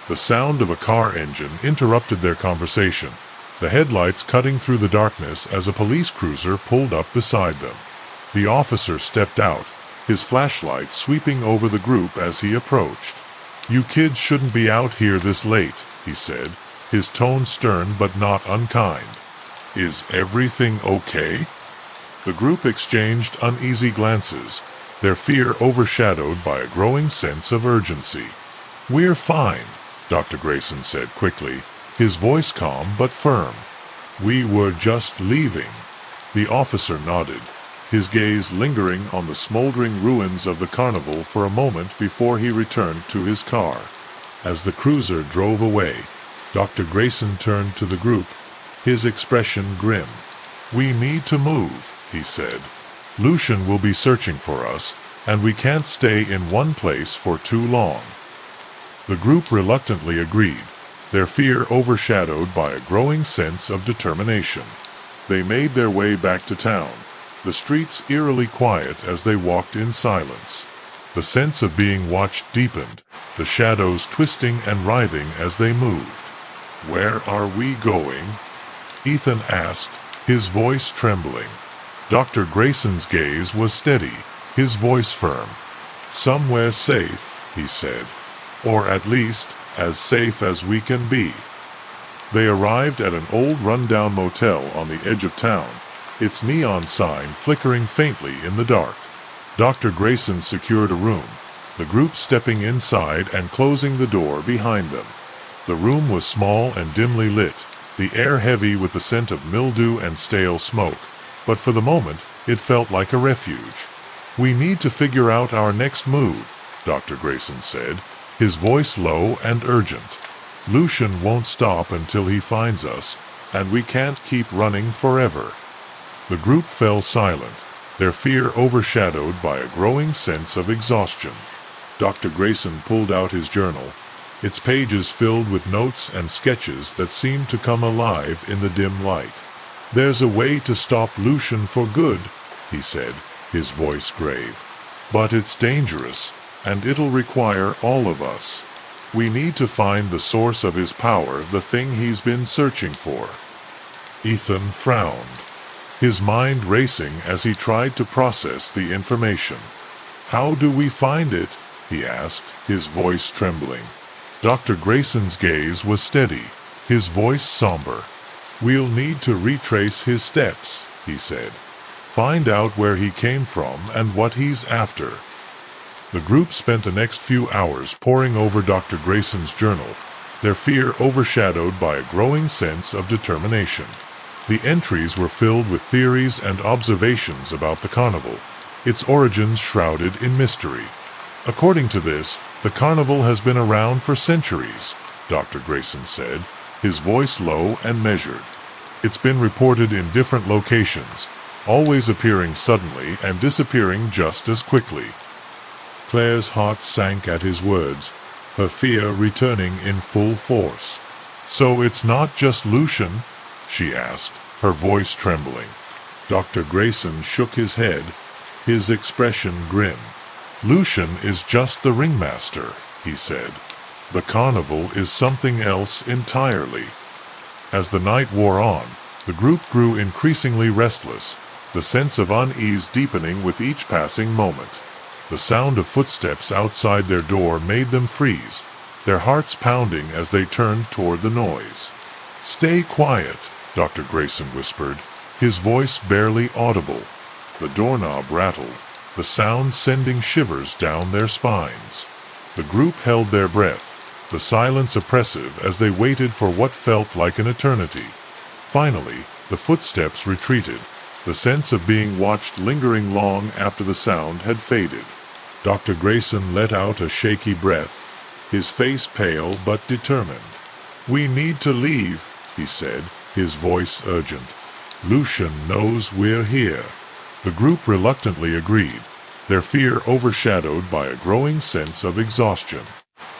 The sound of a car engine interrupted their conversation, the headlights cutting through the darkness as a police cruiser pulled up beside them. The officer stepped out, his flashlight sweeping over the group as he approached. "You kids shouldn't be out here this late," he said, his tone stern but not unkind. "Is everything okay?" The group exchanged uneasy glances, their fear overshadowed by a growing sense of urgency. "We're fine," Dr. Grayson said quickly, his voice calm but firm. "We were just leaving." The officer nodded, his gaze lingering on the smoldering ruins of the carnival for a moment before he returned to his car. As the cruiser drove away, Dr. Grayson turned to the group, his expression grim. "We need to move," he said. "Lucian will be searching for us, and we can't stay in one place for too long." The group reluctantly agreed, their fear overshadowed by a growing sense of determination. They made their way back to town, the streets eerily quiet as they walked in silence. The sense of being watched deepened, the shadows twisting and writhing as they moved. "Where are we going?" Ethan asked, his voice trembling. Dr. Grayson's gaze was steady, his voice firm. "Somewhere safe," he said. "Or at least, as safe as we can be." They arrived at an old run-down motel on the edge of town, its neon sign flickering faintly in the dark. Dr. Grayson secured a room, the group stepping inside and closing the door behind them. The room was small and dimly lit, the air heavy with the scent of mildew and stale smoke, but for the moment it felt like a refuge. "We need to figure out our next move," Dr. Grayson said, his voice low and urgent. "Lucian won't stop until he finds us, and we can't keep running forever." The group fell silent, their fear overshadowed by a growing sense of exhaustion. Dr. Grayson pulled out his journal, its pages filled with notes and sketches that seemed to come alive in the dim light. "There's a way to stop Lucian for good," he said, his voice grave. "But it's dangerous, and it'll require all of us. We need to find the source of his power, the thing he's been searching for." Ethan frowned, his mind racing as he tried to process the information. "How do we find it?" he asked, his voice trembling. Dr. Grayson's gaze was steady, his voice somber. "We'll need to retrace his steps," he said. "Find out where he came from and what he's after." The group spent the next few hours poring over Dr. Grayson's journal, their fear overshadowed by a growing sense of determination. The entries were filled with theories and observations about the carnival, its origins shrouded in mystery. "According to this, the carnival has been around for centuries," Dr. Grayson said, his voice low and measured. "It's been reported in different locations, always appearing suddenly and disappearing just as quickly." Claire's heart sank at his words, her fear returning in full force. "So it's not just Lucian?" she asked, her voice trembling. Dr. Grayson shook his head, his expression grim. "Lucian is just the ringmaster," he said. "The carnival is something else entirely." As the night wore on, the group grew increasingly restless, the sense of unease deepening with each passing moment. The sound of footsteps outside their door made them freeze, their hearts pounding as they turned toward the noise. "Stay quiet," Dr. Grayson whispered, his voice barely audible. The doorknob rattled, the sound sending shivers down their spines. The group held their breath, the silence oppressive as they waited for what felt like an eternity. Finally, the footsteps retreated, the sense of being watched lingering long after the sound had faded. Dr. Grayson let out a shaky breath, his face pale but determined. "We need to leave," he said, his voice urgent. "Lucian knows we're here." The group reluctantly agreed, their fear overshadowed by a growing sense of exhaustion.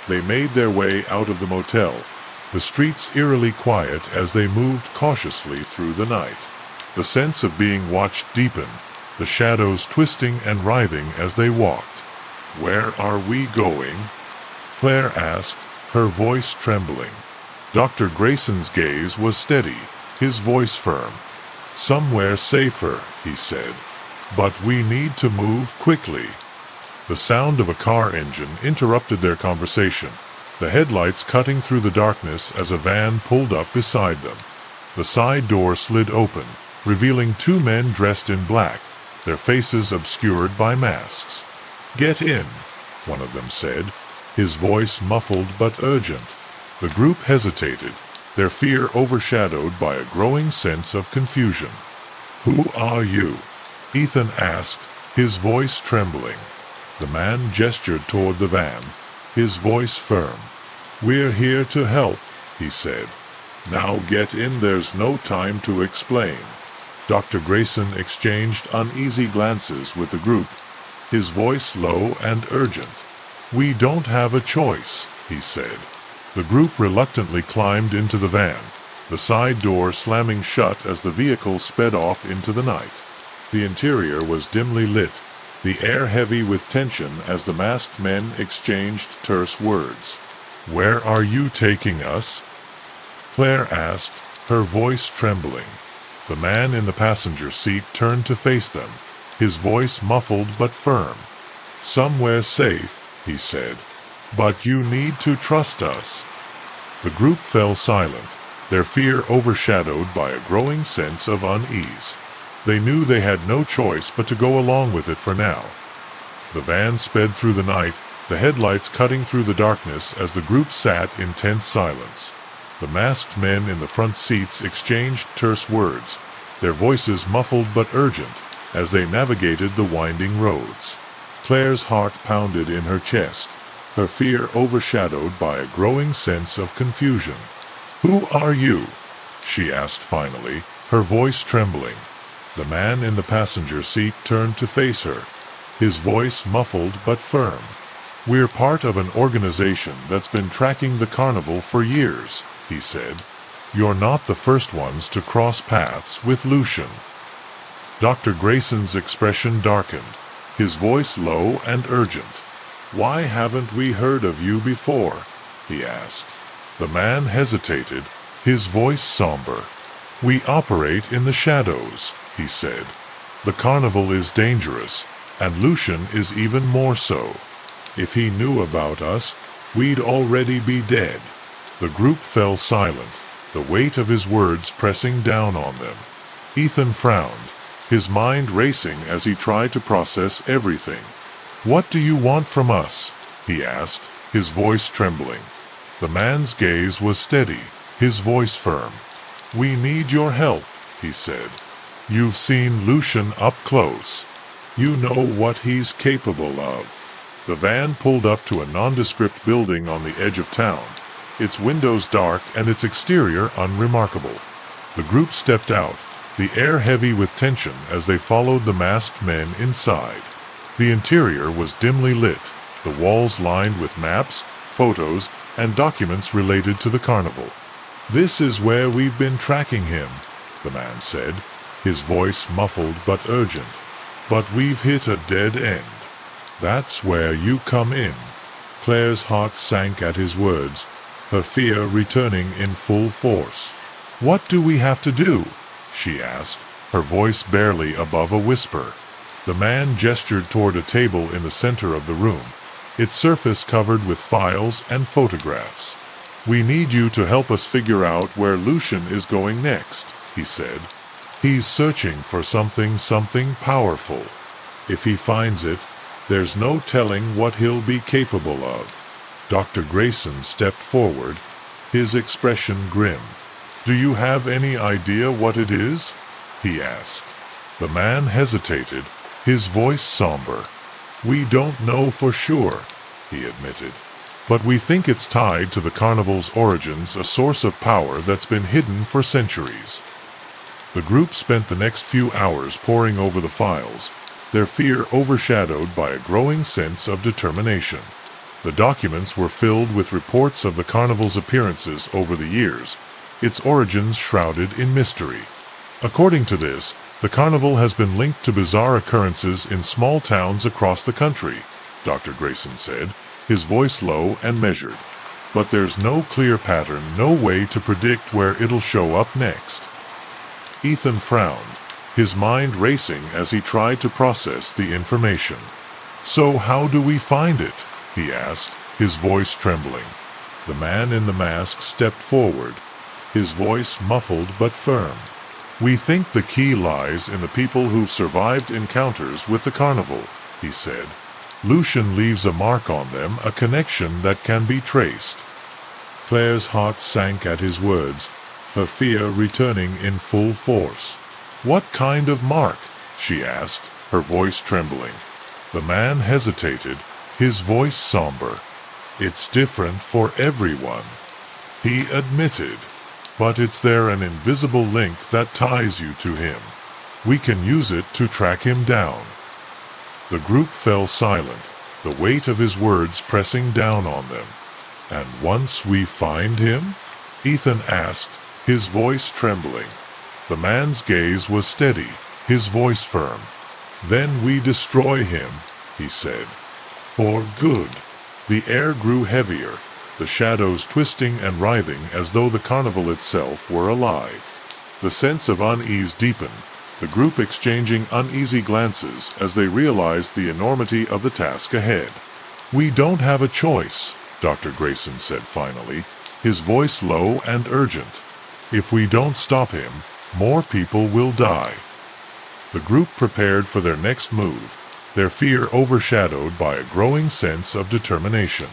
They made their way out of the motel, the streets eerily quiet as they moved cautiously through the night. The sense of being watched deepened, the shadows twisting and writhing as they walked. "Where are we going?" Claire asked, her voice trembling. Dr. Grayson's gaze was steady, his voice firm. "Somewhere safer," he said. "But we need to move quickly." The sound of a car engine interrupted their conversation, the headlights cutting through the darkness as a van pulled up beside them. The side door slid open, revealing two men dressed in black, their faces obscured by masks. "Get in," one of them said, his voice muffled but urgent. The group hesitated, their fear overshadowed by a growing sense of confusion. "Who are you?" Ethan asked, his voice trembling. The man gestured toward the van, his voice firm. "We're here to help," he said. "Now get in, there's no time to explain." Dr. Grayson exchanged uneasy glances with the group, his voice low and urgent. "We don't have a choice," he said. The group reluctantly climbed into the van, the side door slamming shut as the vehicle sped off into the night. The interior was dimly lit, the air heavy with tension as the masked men exchanged terse words. "Where are you taking us?" Claire asked, her voice trembling. The man in the passenger seat turned to face them, his voice muffled but firm. "Somewhere safe," he said. "But you need to trust us." The group fell silent, their fear overshadowed by a growing sense of unease. They knew they had no choice but to go along with it for now. The van sped through the night, the headlights cutting through the darkness as the group sat in tense silence. The masked men in the front seats exchanged terse words, their voices muffled but urgent as they navigated the winding roads. Claire's heart pounded in her chest, her fear overshadowed by a growing sense of confusion. "Who are you?" she asked finally, her voice trembling. The man in the passenger seat turned to face her, his voice muffled but firm. "We're part of an organization that's been tracking the carnival for years," he said. "You're not the first ones to cross paths with Lucian." Dr. Grayson's expression darkened, his voice low and urgent. "Why haven't we heard of you before?" he asked. The man hesitated, his voice somber. "We operate in the shadows," he said. "The carnival is dangerous, and Lucian is even more so. If he knew about us, we'd already be dead." The group fell silent, the weight of his words pressing down on them. Ethan frowned, his mind racing as he tried to process everything. "What do you want from us?" he asked, his voice trembling. The man's gaze was steady, his voice firm. "We need your help," he said. "You've seen Lucian up close. You know what he's capable of." The van pulled up to a nondescript building on the edge of town, its windows dark and its exterior unremarkable. The group stepped out, the air heavy with tension as they followed the masked men inside. The interior was dimly lit, the walls lined with maps, photos, and documents related to the carnival. "This is where we've been tracking him," the man said, his voice muffled but urgent. But we've hit a dead end. That's where you come in. Claire's heart sank at his words, her fear returning in full force. What do we have to do? She asked, her voice barely above a whisper. The man gestured toward a table in the center of the room, its surface covered with files and photographs. We need you to help us figure out where Lucian is going next, he said. He's searching for something powerful. If he finds it, there's no telling what he'll be capable of. Dr. Grayson stepped forward, his expression grim. Do you have any idea what it is? He asked. The man hesitated, his voice somber. We don't know for sure, he admitted. But we think it's tied to the carnival's origins, a source of power that's been hidden for centuries. The group spent the next few hours poring over the files, their fear overshadowed by a growing sense of determination. The documents were filled with reports of the carnival's appearances over the years, its origins shrouded in mystery. According to this, the carnival has been linked to bizarre occurrences in small towns across the country, Dr. Grayson said, his voice low and measured. But there's no clear pattern, no way to predict where it'll show up next. Ethan frowned, his mind racing as he tried to process the information. So how do we find it? He asked, his voice trembling. The man in the mask stepped forward, his voice muffled but firm. We think the key lies in the people who've survived encounters with the carnival, he said. Lucian leaves a mark on them, a connection that can be traced. Claire's heart sank at his words, her fear returning in full force. What kind of mark? She asked, her voice trembling. The man hesitated, his voice somber. It's different for everyone, he admitted. But it's there, an invisible link that ties you to him. We can use it to track him down. The group fell silent, the weight of his words pressing down on them. And once we find him? Ethan asked, his voice trembling. The man's gaze was steady, his voice firm. Then we destroy him, he said. For good. The air grew heavier, the shadows twisting and writhing as though the carnival itself were alive. The sense of unease deepened, the group exchanging uneasy glances as they realized the enormity of the task ahead. We don't have a choice, Dr. Grayson said finally, his voice low and urgent. If we don't stop him, more people will die. The group prepared for their next move, their fear overshadowed by a growing sense of determination.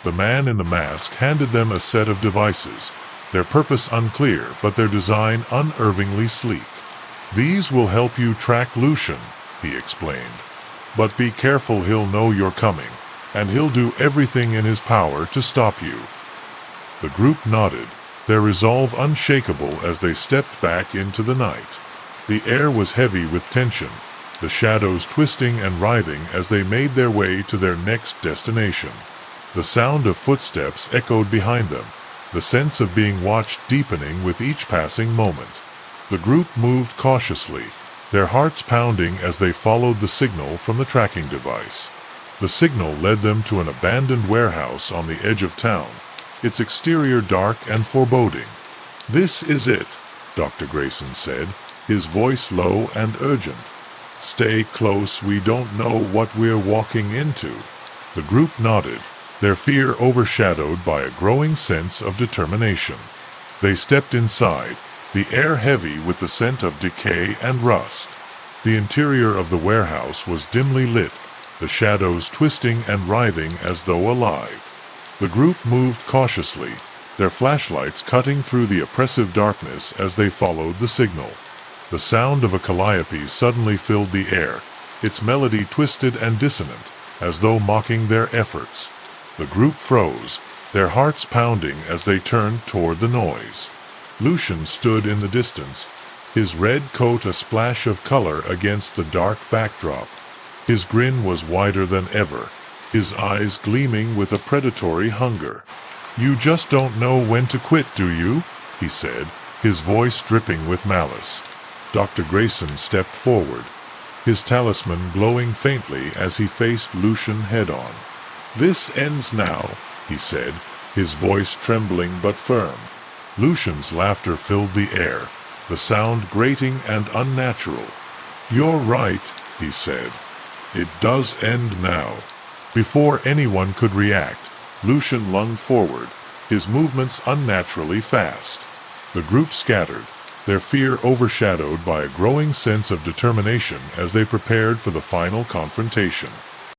The man in the mask handed them a set of devices, their purpose unclear but their design unervingly sleek. These will help you track Lucian, he explained. But be careful, he'll know you're coming, and he'll do everything in his power to stop you. The group nodded, their resolve unshakable as they stepped back into the night. The air was heavy with tension, the shadows twisting and writhing as they made their way to their next destination. The sound of footsteps echoed behind them, the sense of being watched deepening with each passing moment. The group moved cautiously, their hearts pounding as they followed the signal from the tracking device. The signal led them to an abandoned warehouse on the edge of town, its exterior dark and foreboding. This is it, Dr. Grayson said, his voice low and urgent. Stay close, we don't know what we're walking into. The group nodded, their fear overshadowed by a growing sense of determination. They stepped inside, the air heavy with the scent of decay and rust. The interior of the warehouse was dimly lit, the shadows twisting and writhing as though alive. The group moved cautiously, their flashlights cutting through the oppressive darkness as they followed the signal. The sound of a calliope suddenly filled the air, its melody twisted and dissonant, as though mocking their efforts. The group froze, their hearts pounding as they turned toward the noise. Lucian stood in the distance, his red coat a splash of color against the dark backdrop. His grin was wider than ever, his eyes gleaming with a predatory hunger. You just don't know when to quit, do you? He said, his voice dripping with malice. Dr. Grayson stepped forward, his talisman glowing faintly as he faced Lucian head-on. "This ends now," he said, his voice trembling but firm. Lucian's laughter filled the air, the sound grating and unnatural. "You're right," he said. "It does end now." Before anyone could react, Lucian lunged forward, his movements unnaturally fast. The group scattered, their fear overshadowed by a growing sense of determination as they prepared for the final confrontation.